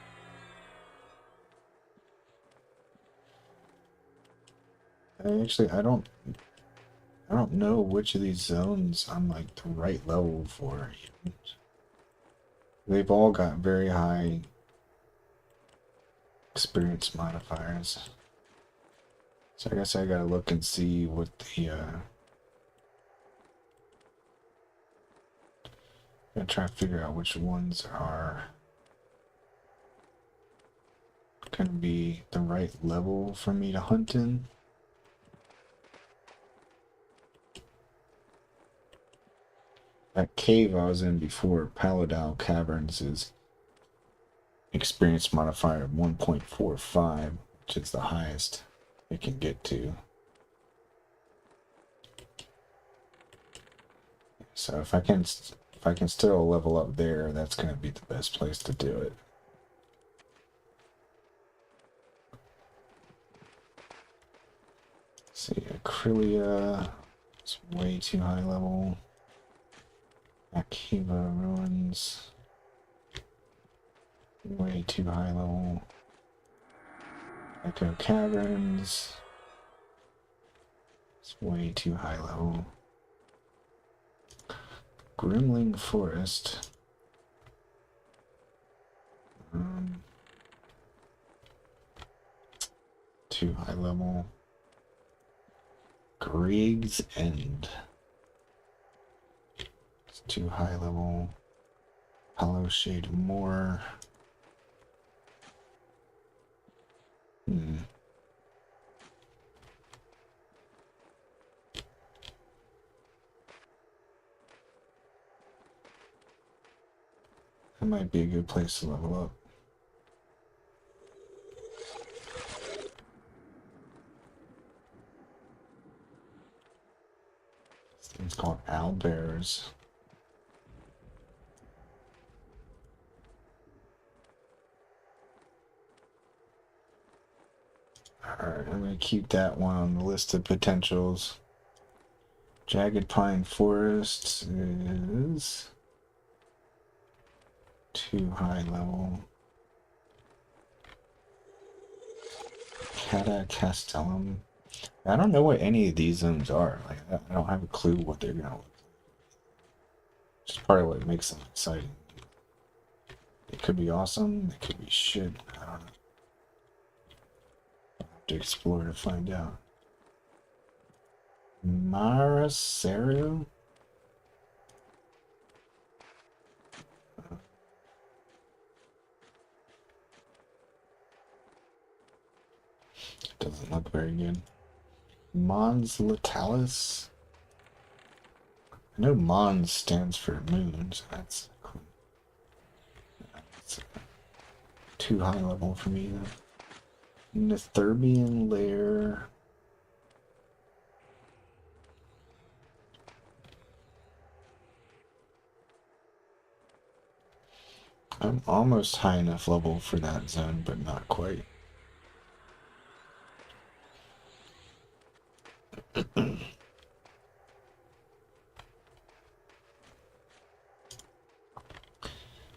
I don't know which of these zones I'm like the right level for. They've all got very high experience modifiers. So I guess I gotta look and see what the gotta try to figure out which ones are gonna be the right level for me to hunt in. That cave I was in before, Paladal Caverns, is experience modifier of 1.45, which is the highest it can get to. So if I can still level up there, that's going to be the best place to do it. Let's see, Acrylia, it's way too high level. Akiva Ruins, way too high level. Echo Caverns, it's way too high level. Grimling Forest. Too high level. Grieg's End. Too high level. Hollow Shade more. That might be a good place to level up. This thing's called owlbears. Alright, I'm gonna keep that one on the list of potentials. Jagged Pine Forest is too high level. Cata Castellum. I don't know what any of these zones are. Like, I don't have a clue what they're gonna look like. It's part of what makes them exciting. It could be awesome, it could be shit. I don't know. I'll have to explore to find out. Marasaru? Doesn't look very good. Mons Latalis? I know Mons stands for moon, so that's cool. That's too high level for me, though. Nethurbian Lair. I'm almost high enough level for that zone, but not quite.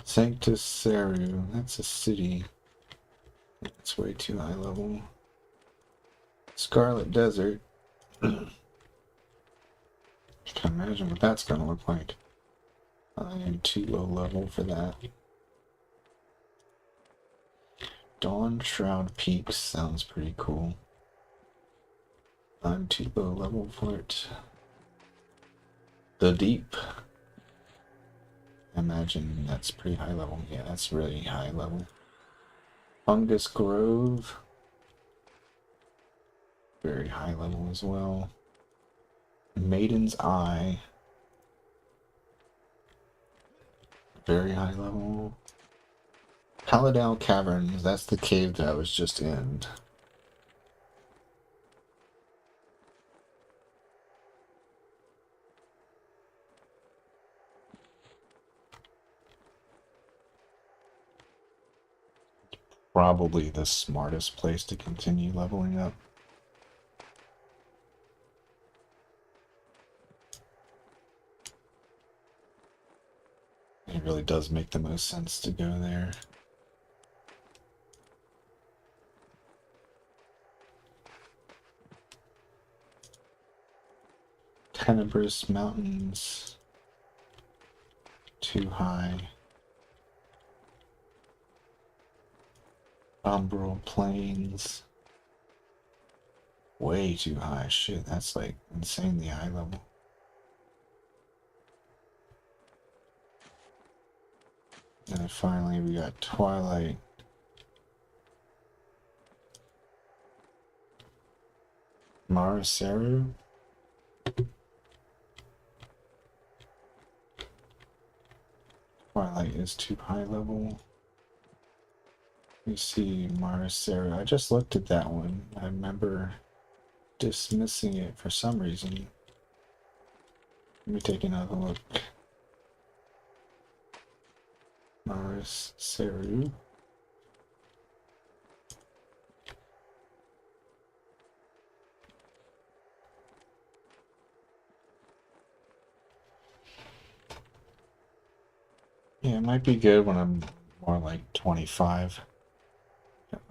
Sanctus Saru, that's a city. That's way too high level. Scarlet Desert. I can imagine what that's gonna look like. I am too low level for that. Dawn Shroud Peaks sounds pretty cool. I'm too low level for it. The Deep. I imagine that's pretty high level. Yeah, that's really high level. Fungus Grove. Very high level as well. Maiden's Eye. Very high level. Paladal Caverns. That's the cave that I was just in. Probably the smartest place to continue leveling up. It really does make the most sense to go there. Tenebrous Mountains. Too high. Umbral Plains. Way too high. Shit, that's like insanely high level. And then finally we got Twilight. Marasaru. Twilight is too high level. You see Marasaru. I just looked at that one. I remember dismissing it for some reason. Let me take another look. Marasaru. Yeah, it might be good when I'm more like 25.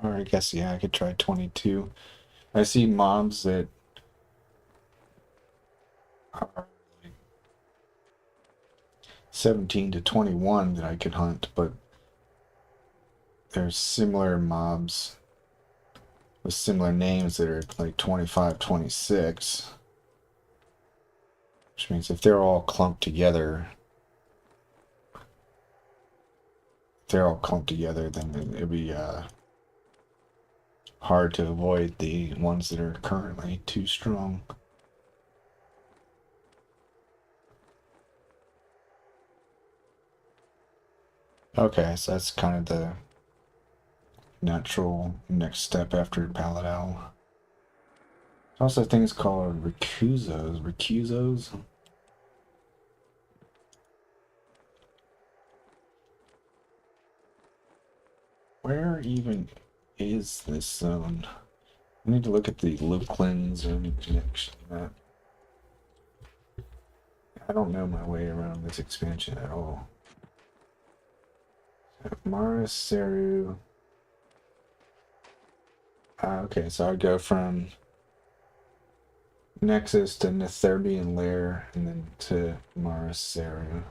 Or I guess, yeah, I could try 22. I see mobs that are like 17 to 21 that I could hunt, but there's similar mobs with similar names that are like 25, 26. Which means if they're all clumped together, they're all clumped together, then it'd be hard to avoid the ones that are currently too strong. Okay, so that's kind of the natural next step after Paladal. Also things called recuzos. Where even is this zone? I need to look at the Looklands or any connection map. I don't know my way around this expansion at all. Mara Seru. Okay, so I'd go from Nexus to Netherbian Lair and then to Mara Seru.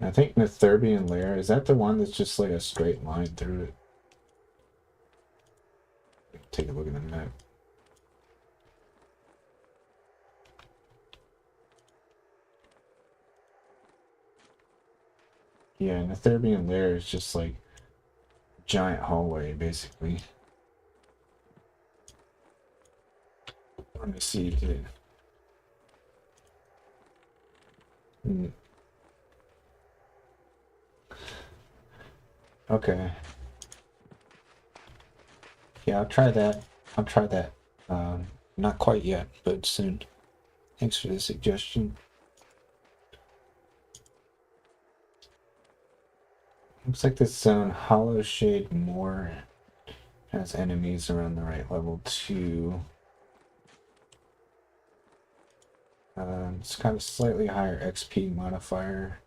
I think Netherbian Lair, is that the one that's just like a straight line through it? Take a look at the map. Yeah, Netherbian Lair is just like giant hallway, basically. Let me see if it... Okay. Yeah, I'll try that. I'll try that. Not quite yet, but soon. Thanks for the suggestion. Looks like this zone, Hollow Shade Moor, has enemies around the right level too. It's kind of slightly higher XP modifier.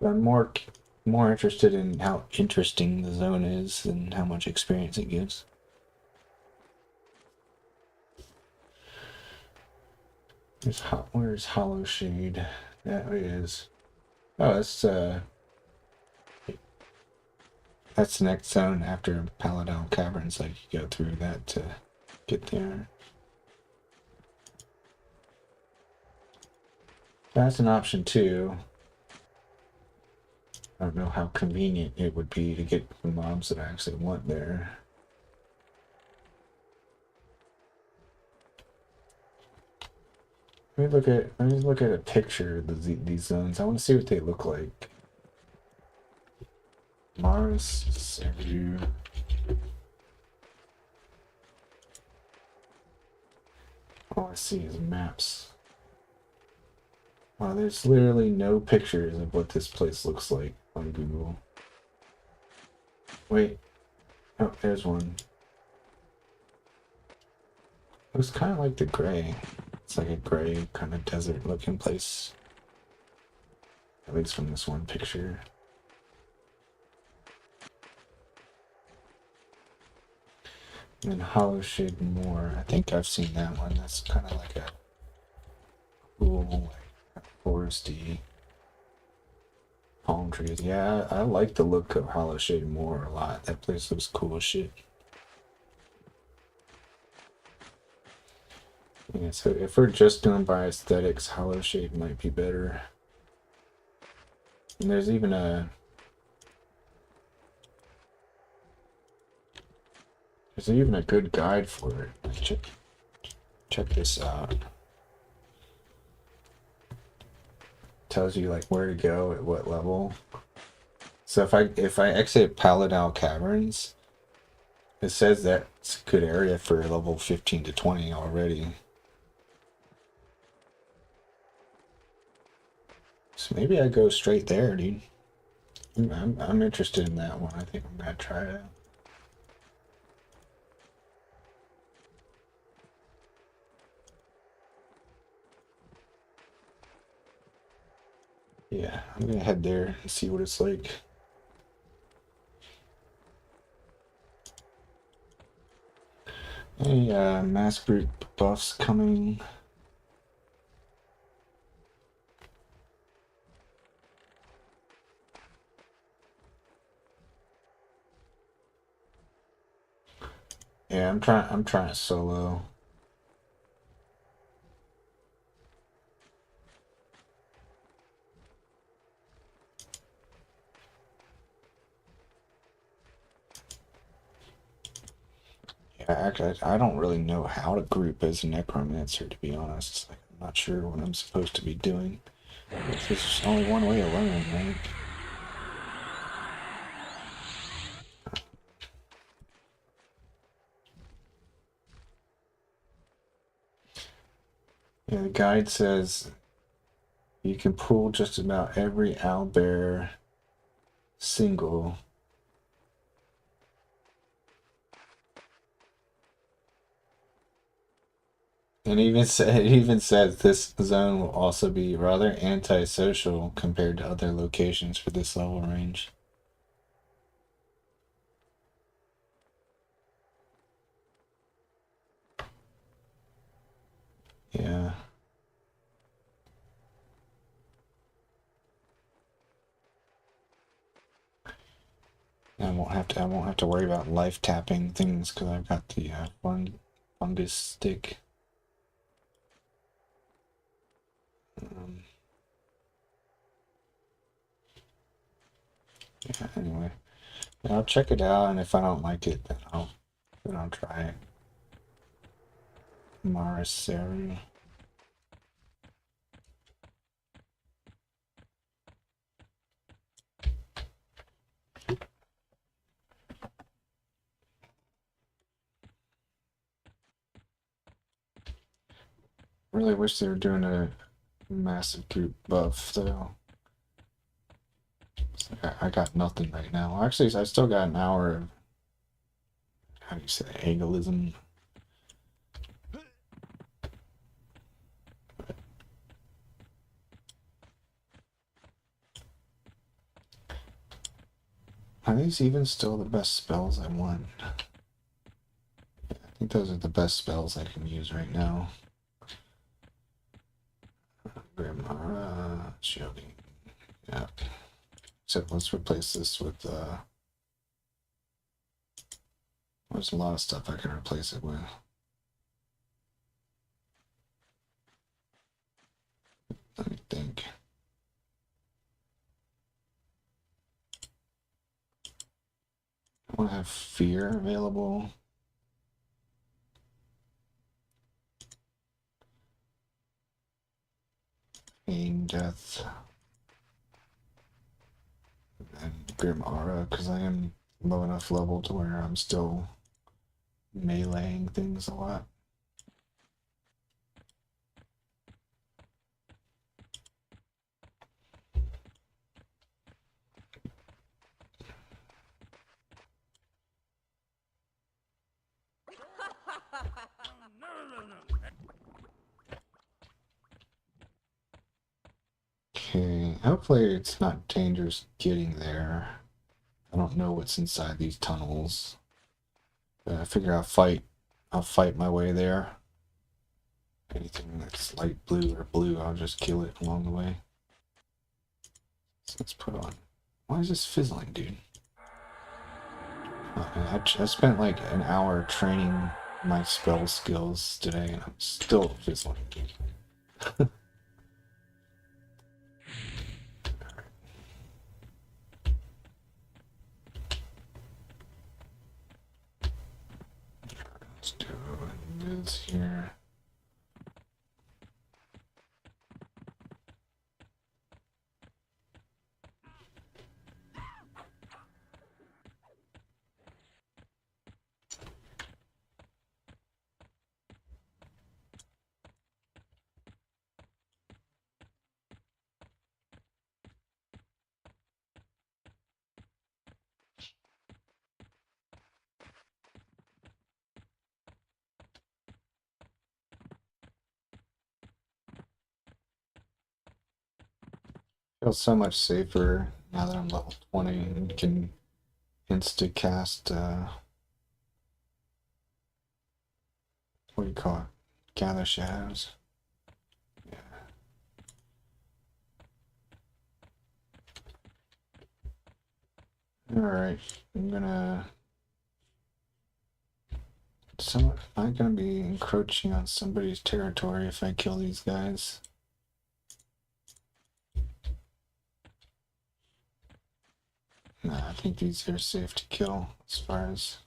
But I'm more interested in how interesting the zone is than how much experience it gives. Where's Hollow Shade? That is. Oh, that's the next zone after Paladin Caverns. Like you go through that to get there. That's an option too. I don't know how convenient it would be to get the mobs that I actually want there. Let me look at a picture of these zones. I want to see what they look like. Mars, Seru. All I see is maps. Wow, there's literally no pictures of what this place looks like on Google. Wait. Oh, there's one. Looks kind of like the gray. It's like a gray kind of desert looking place. At least from this one picture. And then Hollow Shade Moor. I think I've seen that one. That's kind of like a cool, like, foresty palm trees. Yeah, I like the look of Hollow Shade Moor a lot. That place looks cool as shit. Yeah, so if we're just going by aesthetics, Hollow Shade might be better. And there's even a good guide for it. Like, check this out. Tells you like where to go at what level. So if I exit Paladal Caverns, it says that's a good area for level 15 to 20 already. So maybe I go straight there, dude. I'm interested in that one. I think I'm gonna try it. Yeah, I'm gonna head there and see what it's like. Hey, mass group buffs coming. Yeah, I'm trying solo. I don't really know how to group as a necromancer, to be honest. Like, I'm not sure what I'm supposed to be doing. There's only one way to learn, right? Yeah, the guide says you can pull just about every owlbear single. And it even says this zone will also be rather antisocial compared to other locations for this level range. Yeah. I won't have to worry about life tapping things because I've got the fungus stick. Um, yeah, anyway. Yeah, I'll check it out, and if I don't like it, then I'll try it. Maraseri. Really wish they were doing a massive group buff though. I got nothing right now. Actually, I still got an hour of, how do you say, agalism. Are these even still the best spells I want? I think those are the best spells I can use right now. Grimara, Shogi. Yeah. So let's replace this with there's a lot of stuff I can replace it with. Let me think. I want to have fear available. Pain, death, and Grim Aura, because I am low enough level to where I'm still meleeing things a lot. Okay, hopefully it's not dangerous getting there. I don't know what's inside these tunnels. But I figure I'll fight my way there. Anything that's light blue or blue, I'll just kill it along the way. So let's put on. Why is this fizzling, dude? I spent like an hour training my spell skills today, and I'm still fizzling. Let's do this here. Feels so much safer now that I'm level 20 and can insta cast what do you call it? Gather shadows. Yeah. Alright. Am I gonna be encroaching on somebody's territory if I kill these guys? Nah, I think these are safe to kill as far as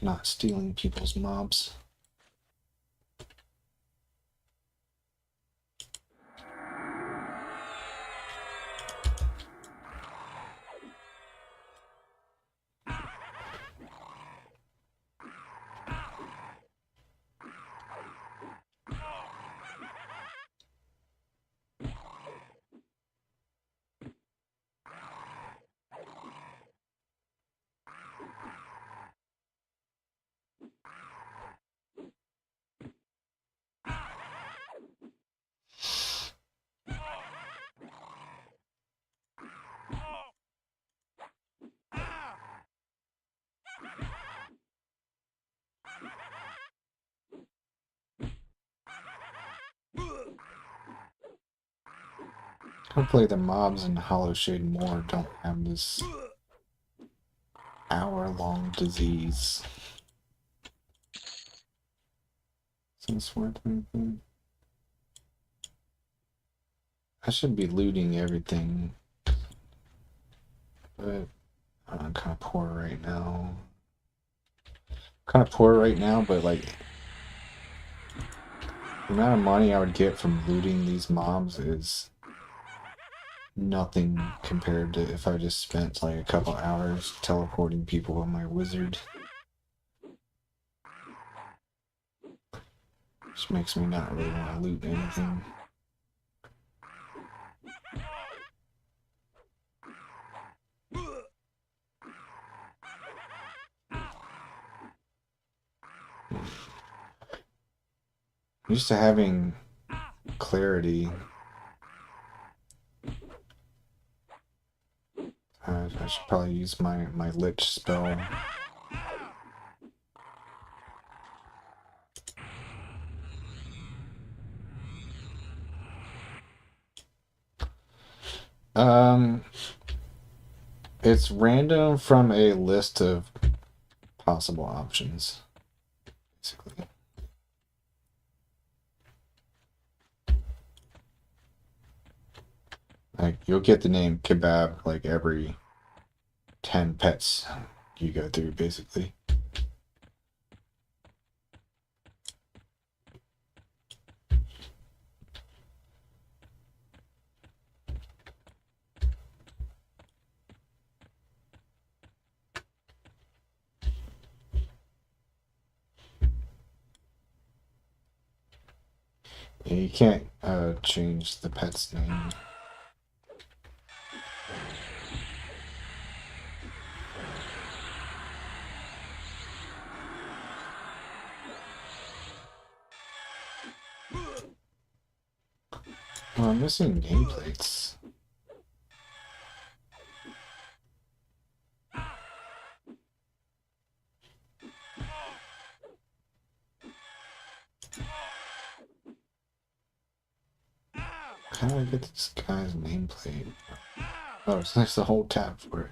not stealing people's mobs. Hopefully the mobs in Hollow Shade Moor don't have this hour-long disease. Since worth anything. I should be looting everything, but I'm kind of poor right now. But like the amount of money I would get from looting these mobs is nothing compared to if I just spent like a couple hours teleporting people on my wizard. Which makes me not really want to loot anything. I'm used to having clarity. I should probably use my lich spell. It's random from a list of possible options, basically. Like, you'll get the name kebab like every 10 pets you go through, basically. Yeah, you can't change the pet's name. Oh, I'm missing nameplates. How do I get this guy's nameplate? Oh, so there's the whole tab for it.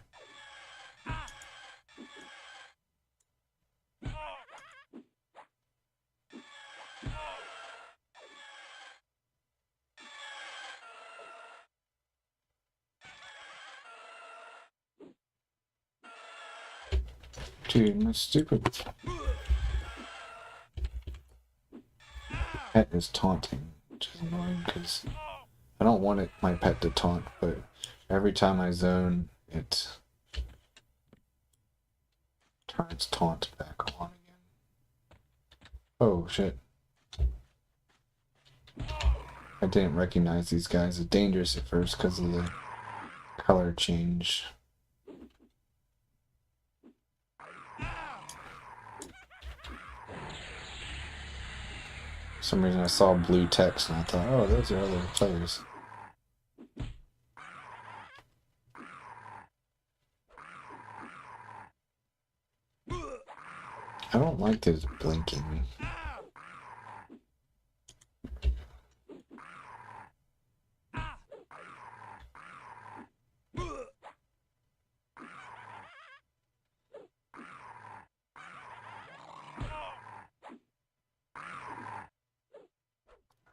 Dude, my stupid pet is taunting, which is annoying because I don't want my pet to taunt, but every time I zone, it turns taunt back on again. Oh shit. I didn't recognize these guys as dangerous at first because of the color change. For some reason I saw blue text and I thought, oh, those are other players. I don't like this blinking.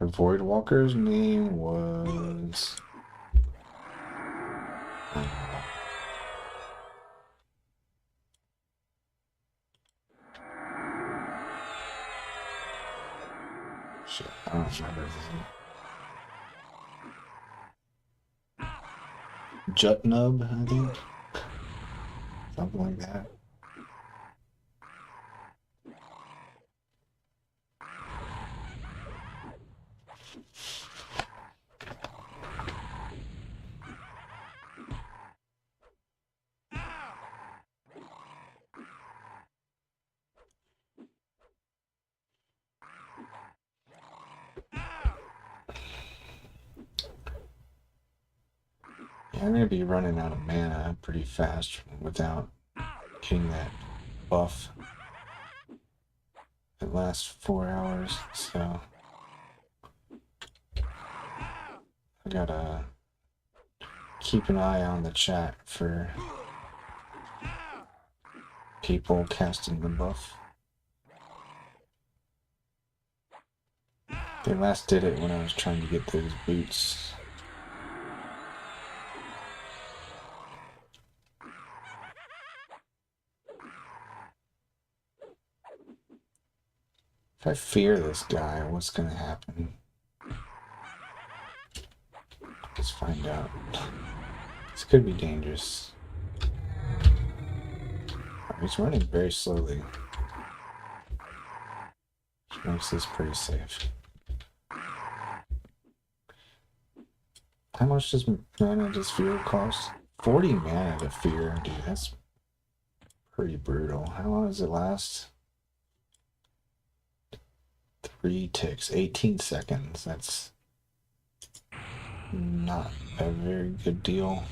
Her Void Walker's name was... Shit, I don't remember his name. Jutnub, I think. Something like that. Yeah, I'm gonna be running out of mana pretty fast without getting that buff. It lasts 4 hours, so I gotta keep an eye on the chat for people casting the buff. They last did it when I was trying to get those boots. If I fear this guy, what's gonna happen? Let's find out. This could be dangerous. He's running very slowly, which makes this pretty safe. How much does mana does fear cost? 40 mana to fear, dude. That's pretty brutal. How long does it last? 3 ticks, 18 seconds. That's not a very good deal.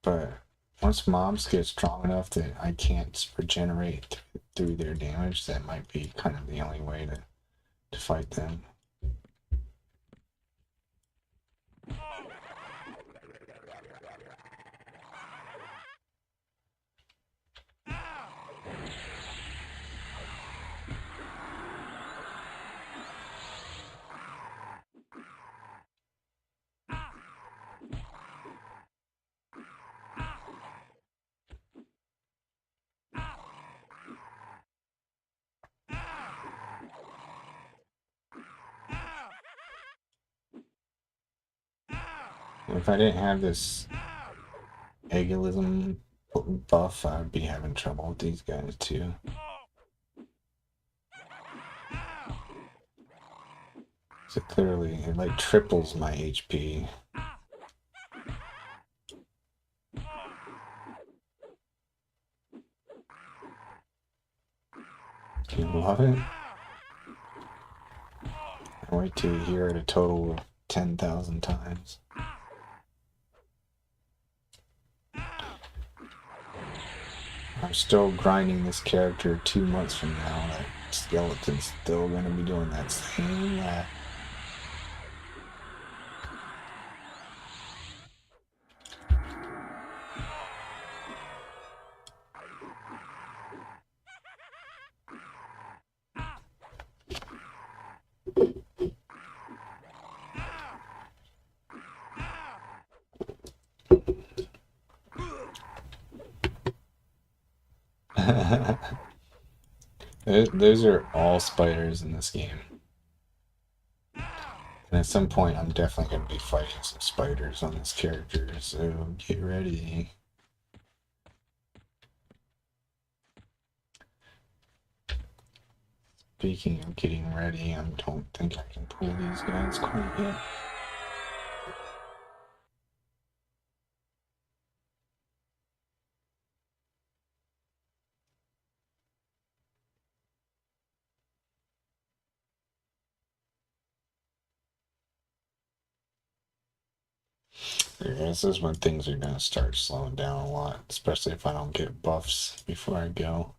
But once mobs get strong enough that I can't regenerate through their damage, that might be kind of the only way to fight them. If I didn't have this egalism buff, I would be having trouble with these guys too. So clearly, it like triples my HP. Do you love it? I wait till you hear it a total of 10,000 times. I'm still grinding this character 2 months from now. That skeleton's still gonna be doing that same laugh. Those are all spiders in this game. And at some point, I'm definitely going to be fighting some spiders on this character, so get ready. Speaking of getting ready, I don't think I can pull these guys quite yet. This is when things are going to start slowing down a lot, especially if I don't get buffs before I go.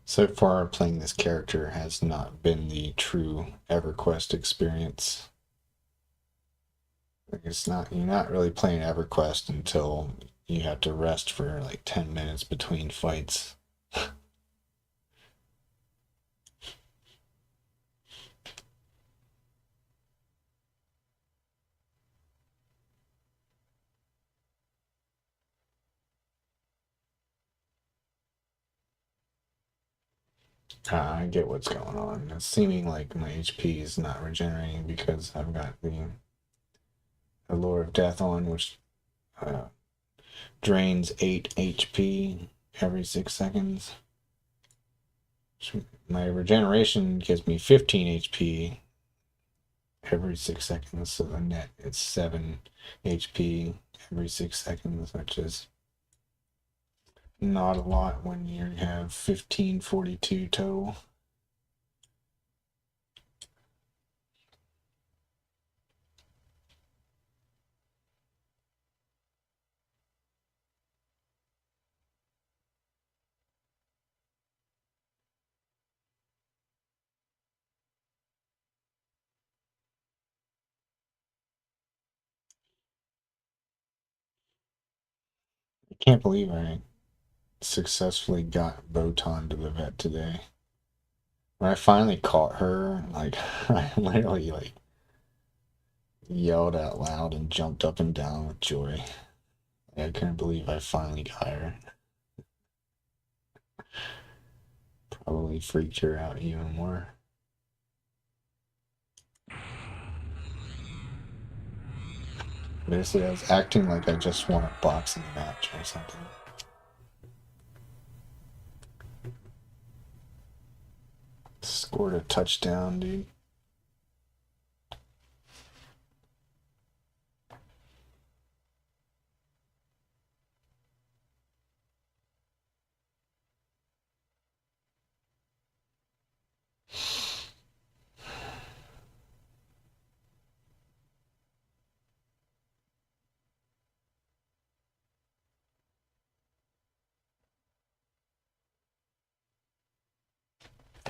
So far, playing this character has not been the true EverQuest experience. Like you're not really playing EverQuest until you have to rest for like 10 minutes between fights. I get what's going on. It's seeming like my HP is not regenerating because I've got the Allure of Death on, which drains 8 HP every 6 seconds. My regeneration gives me 15 HP every 6 seconds, so the net it's 7 HP every 6 seconds, which is not a lot when you have 1542 total. I can't believe I successfully got Botan to the vet today. When I finally caught her, like I literally like yelled out loud and jumped up and down with joy. I couldn't believe I finally got her. Probably freaked her out even more. Basically, I was acting like I just won a boxing match or something. Scored a touchdown, dude.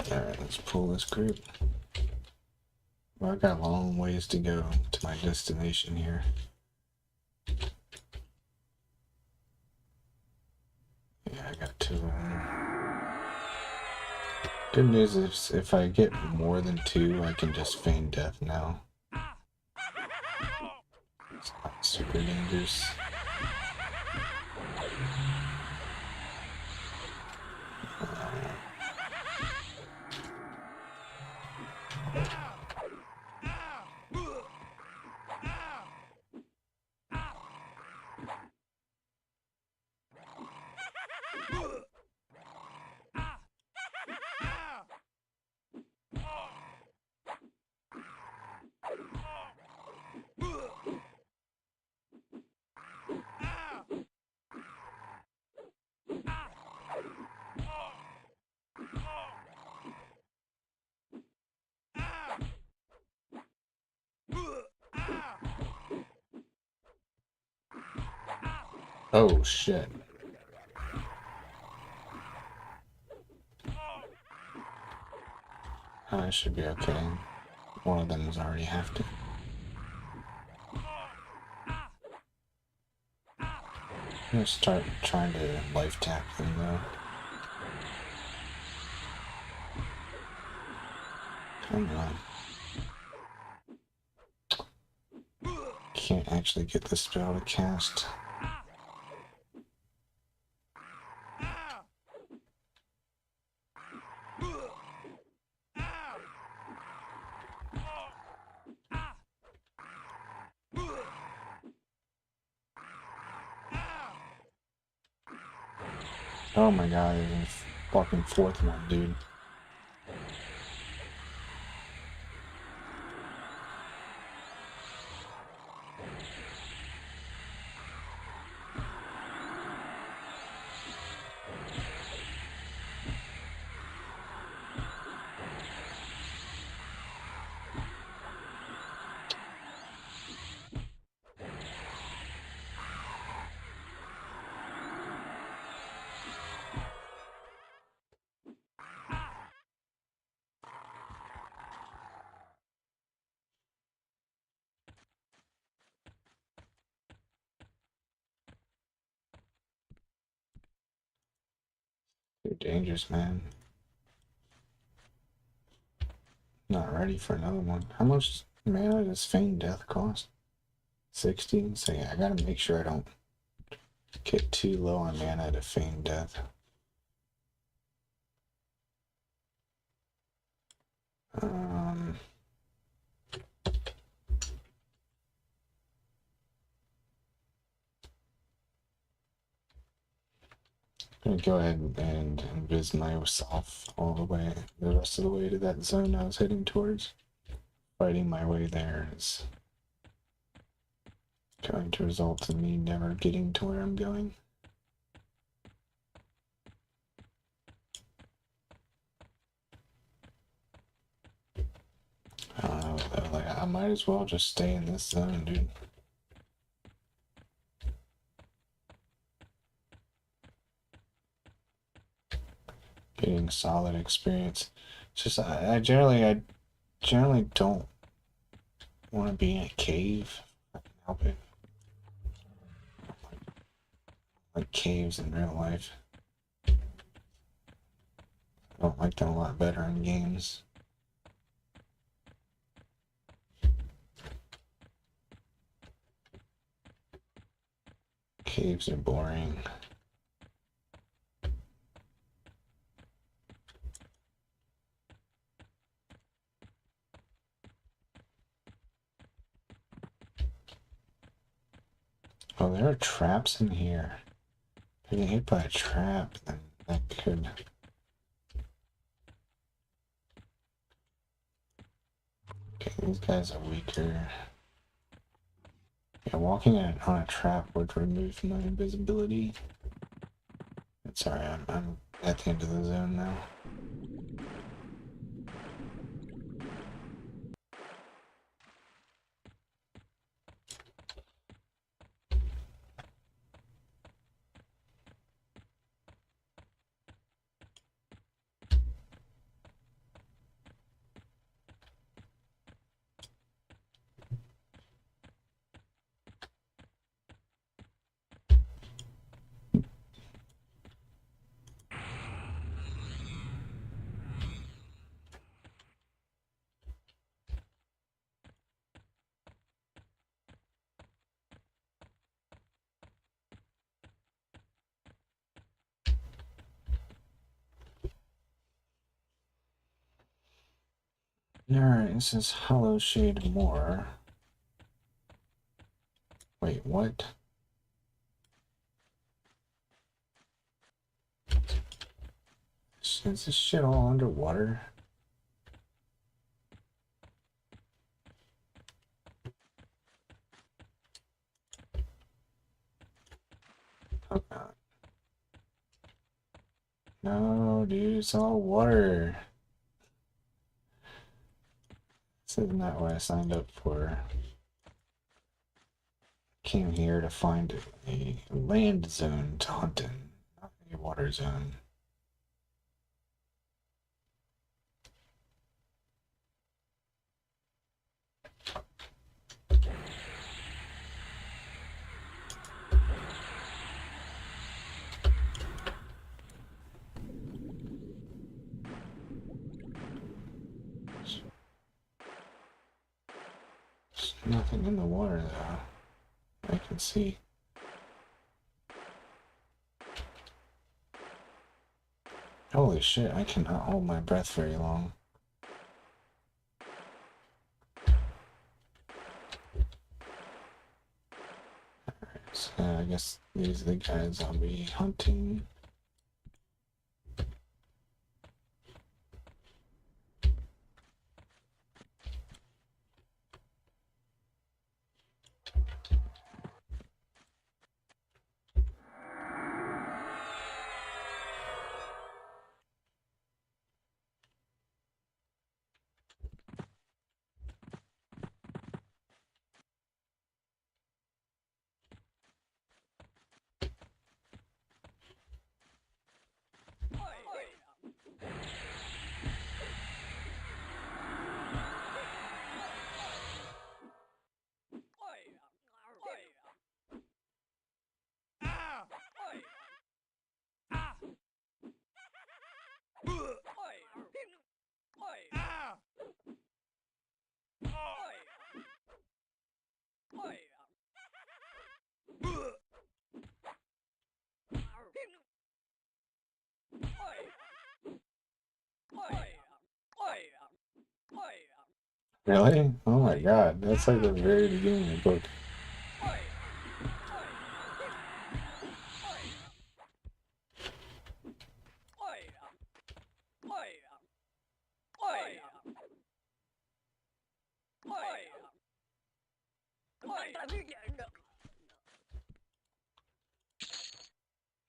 Alright, let's pull this group. Well, I got a long ways to go to my destination here. Yeah, I got 2 of them. Good news is if I get more than 2, I can just feign death now. It's not super dangerous. Oh shit. I should be okay. One of them is already half dead. I'm gonna start trying to life tap them though. Come on. Can't actually get the spell to cast. Oh my god, there's a fucking 4th one, dude. You're dangerous, man. Not ready for another one. How much mana does Feign Death cost? 60? So yeah, I gotta make sure I don't get too low on mana to Feign Death. Um, I'm gonna go ahead and invis myself all the way, the rest of the way to that zone I was heading towards. Fighting my way there is going to result in me never getting to where I'm going. I don't know, though, like, I might as well just stay in this zone, dude. Getting solid experience. It's just, I generally don't want to be in a cave. I can help it. Like caves in real life. I don't like them a lot better in games. Caves are boring. Oh, there are traps in here. If I get hit by a trap, then that could... Okay, these guys are weaker. Yeah, walking on a trap would remove my invisibility. Sorry, I'm at the end of the zone now. Alright, this is Hollow Shade Moor. Wait, what? Is this shit all underwater? Oh god. No, dude, it's all water. This is not what I signed up for. Came here to find a land zone to hunt in, not a water zone. There's nothing in the water though. I can see. Holy shit, I cannot hold my breath very long. So I guess these are the guys I'll be hunting. Really? Oh my god, that's like the very beginning of the book.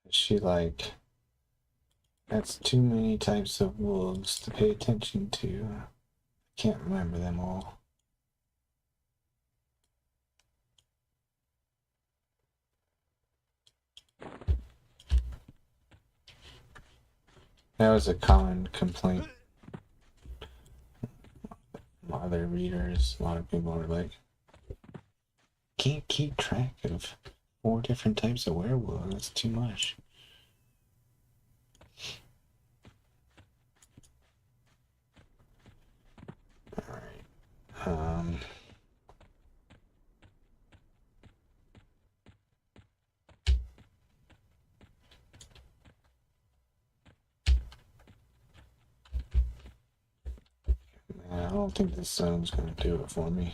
She like, that's too many types of wolves to pay attention to. I can't remember them all. That was a common complaint from other readers. A lot of people are like, can't keep track of 4 different types of werewolves. That's too much. Alright. I don't think this sun's gonna do it for me.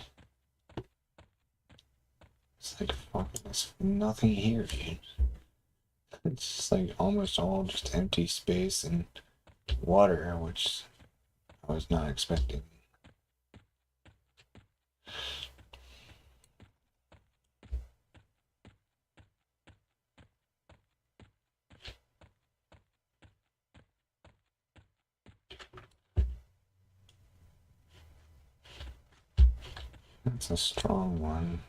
It's like fucking, there's nothing here, dude. It's just like almost all just empty space and water, which I was not expecting. That's a strong one.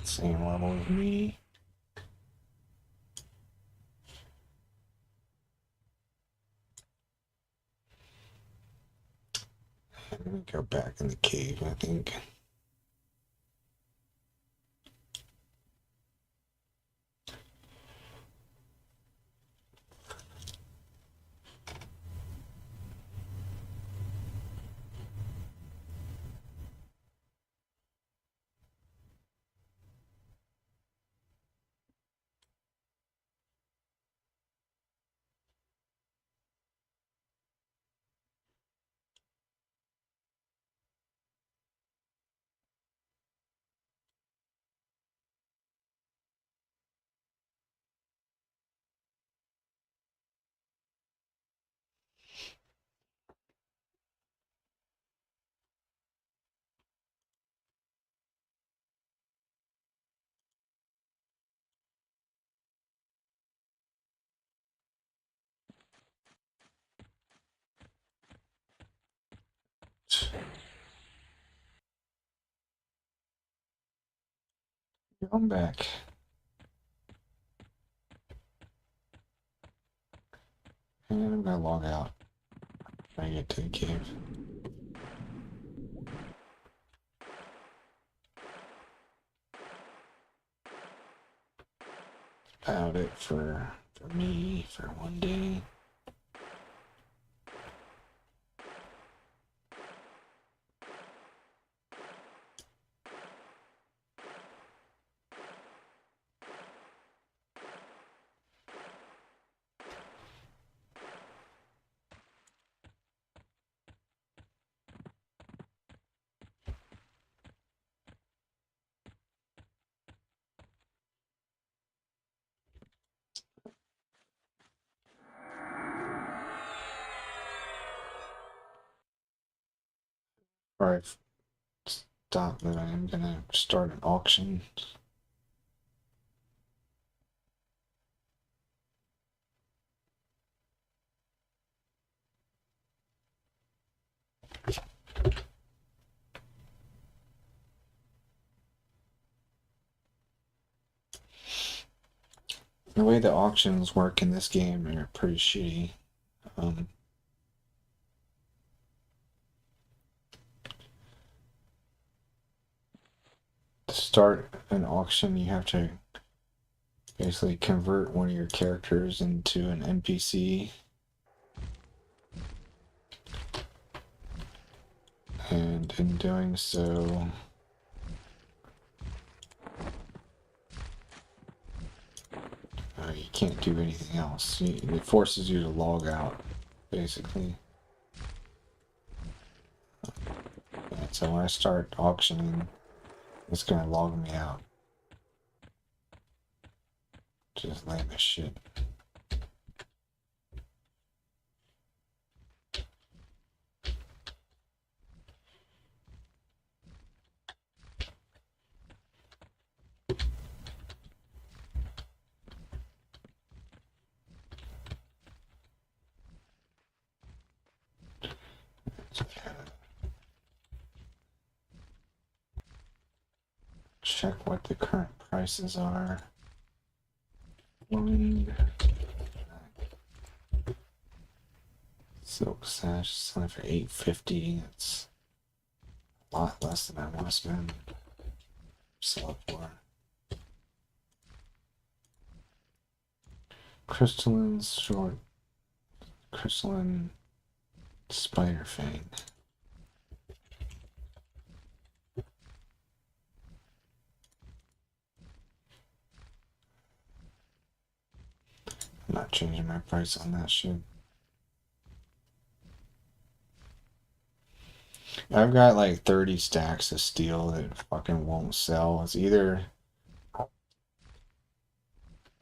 Same level as me. I'm gonna go back in the cave, I think. I'm back. And I'm gonna log out when I get to the cave. About it for me for one day. Alright, stop that. I'm gonna start an auction. The way the auctions work in this game are pretty shitty. To start an auction, you have to basically convert one of your characters into an NPC. And in doing so, you can't do anything else. It forces you to log out, basically. So when I start auctioning, it's gonna log me out. Just lame as shit. Check what the current prices are. Silk sash selling for $8.50. It's a lot less than I want to spend. Sell it for. Crystalline spider fang. I'm not changing my price on that shit. I've got like 30 stacks of steel that fucking won't sell. It's either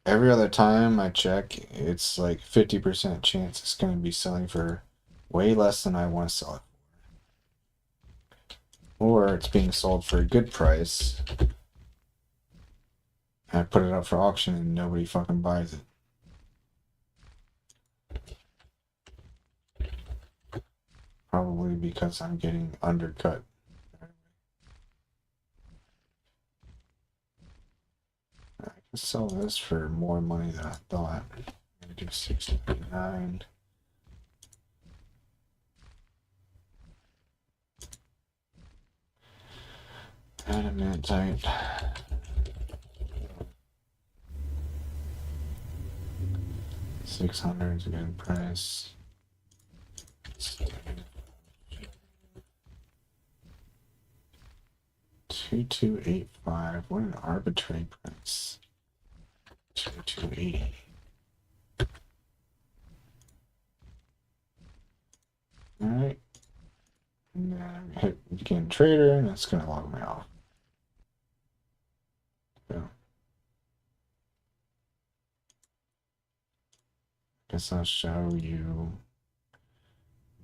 every other time I check, it's like 50% chance it's going to be selling for way less than I want to sell it for. Or it's being sold for a good price. I put it up for auction and nobody fucking buys it. Probably because I'm getting undercut. I can sell this for more money than I thought. I'm gonna do $6.99. Adamantite. 600 is a good price. 2285. What an arbitrary price. 2280. Alright. And then I'm hit begin trader, and it's gonna log me off. So, guess I'll show you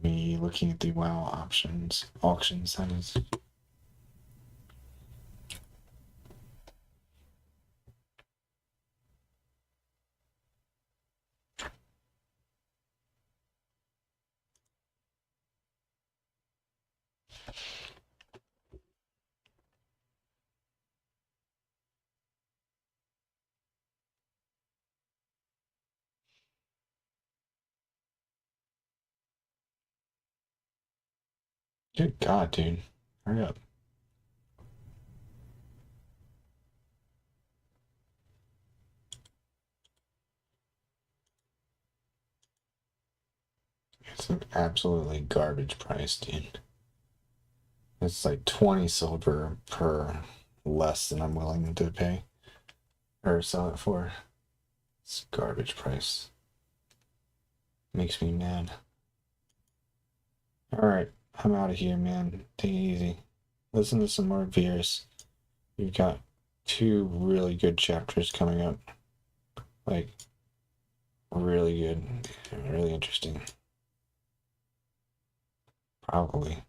me looking at the WoW auctions, that is. Good God, dude. Hurry up. It's an absolutely garbage price, dude. It's like 20 silver per less than I'm willing to pay or sell it for. It's garbage price. Makes me mad. Alright, I'm out of here, man. Take it easy. Listen to some more Veers. You've got 2 really good chapters coming up. Like, really good. Really interesting. Probably.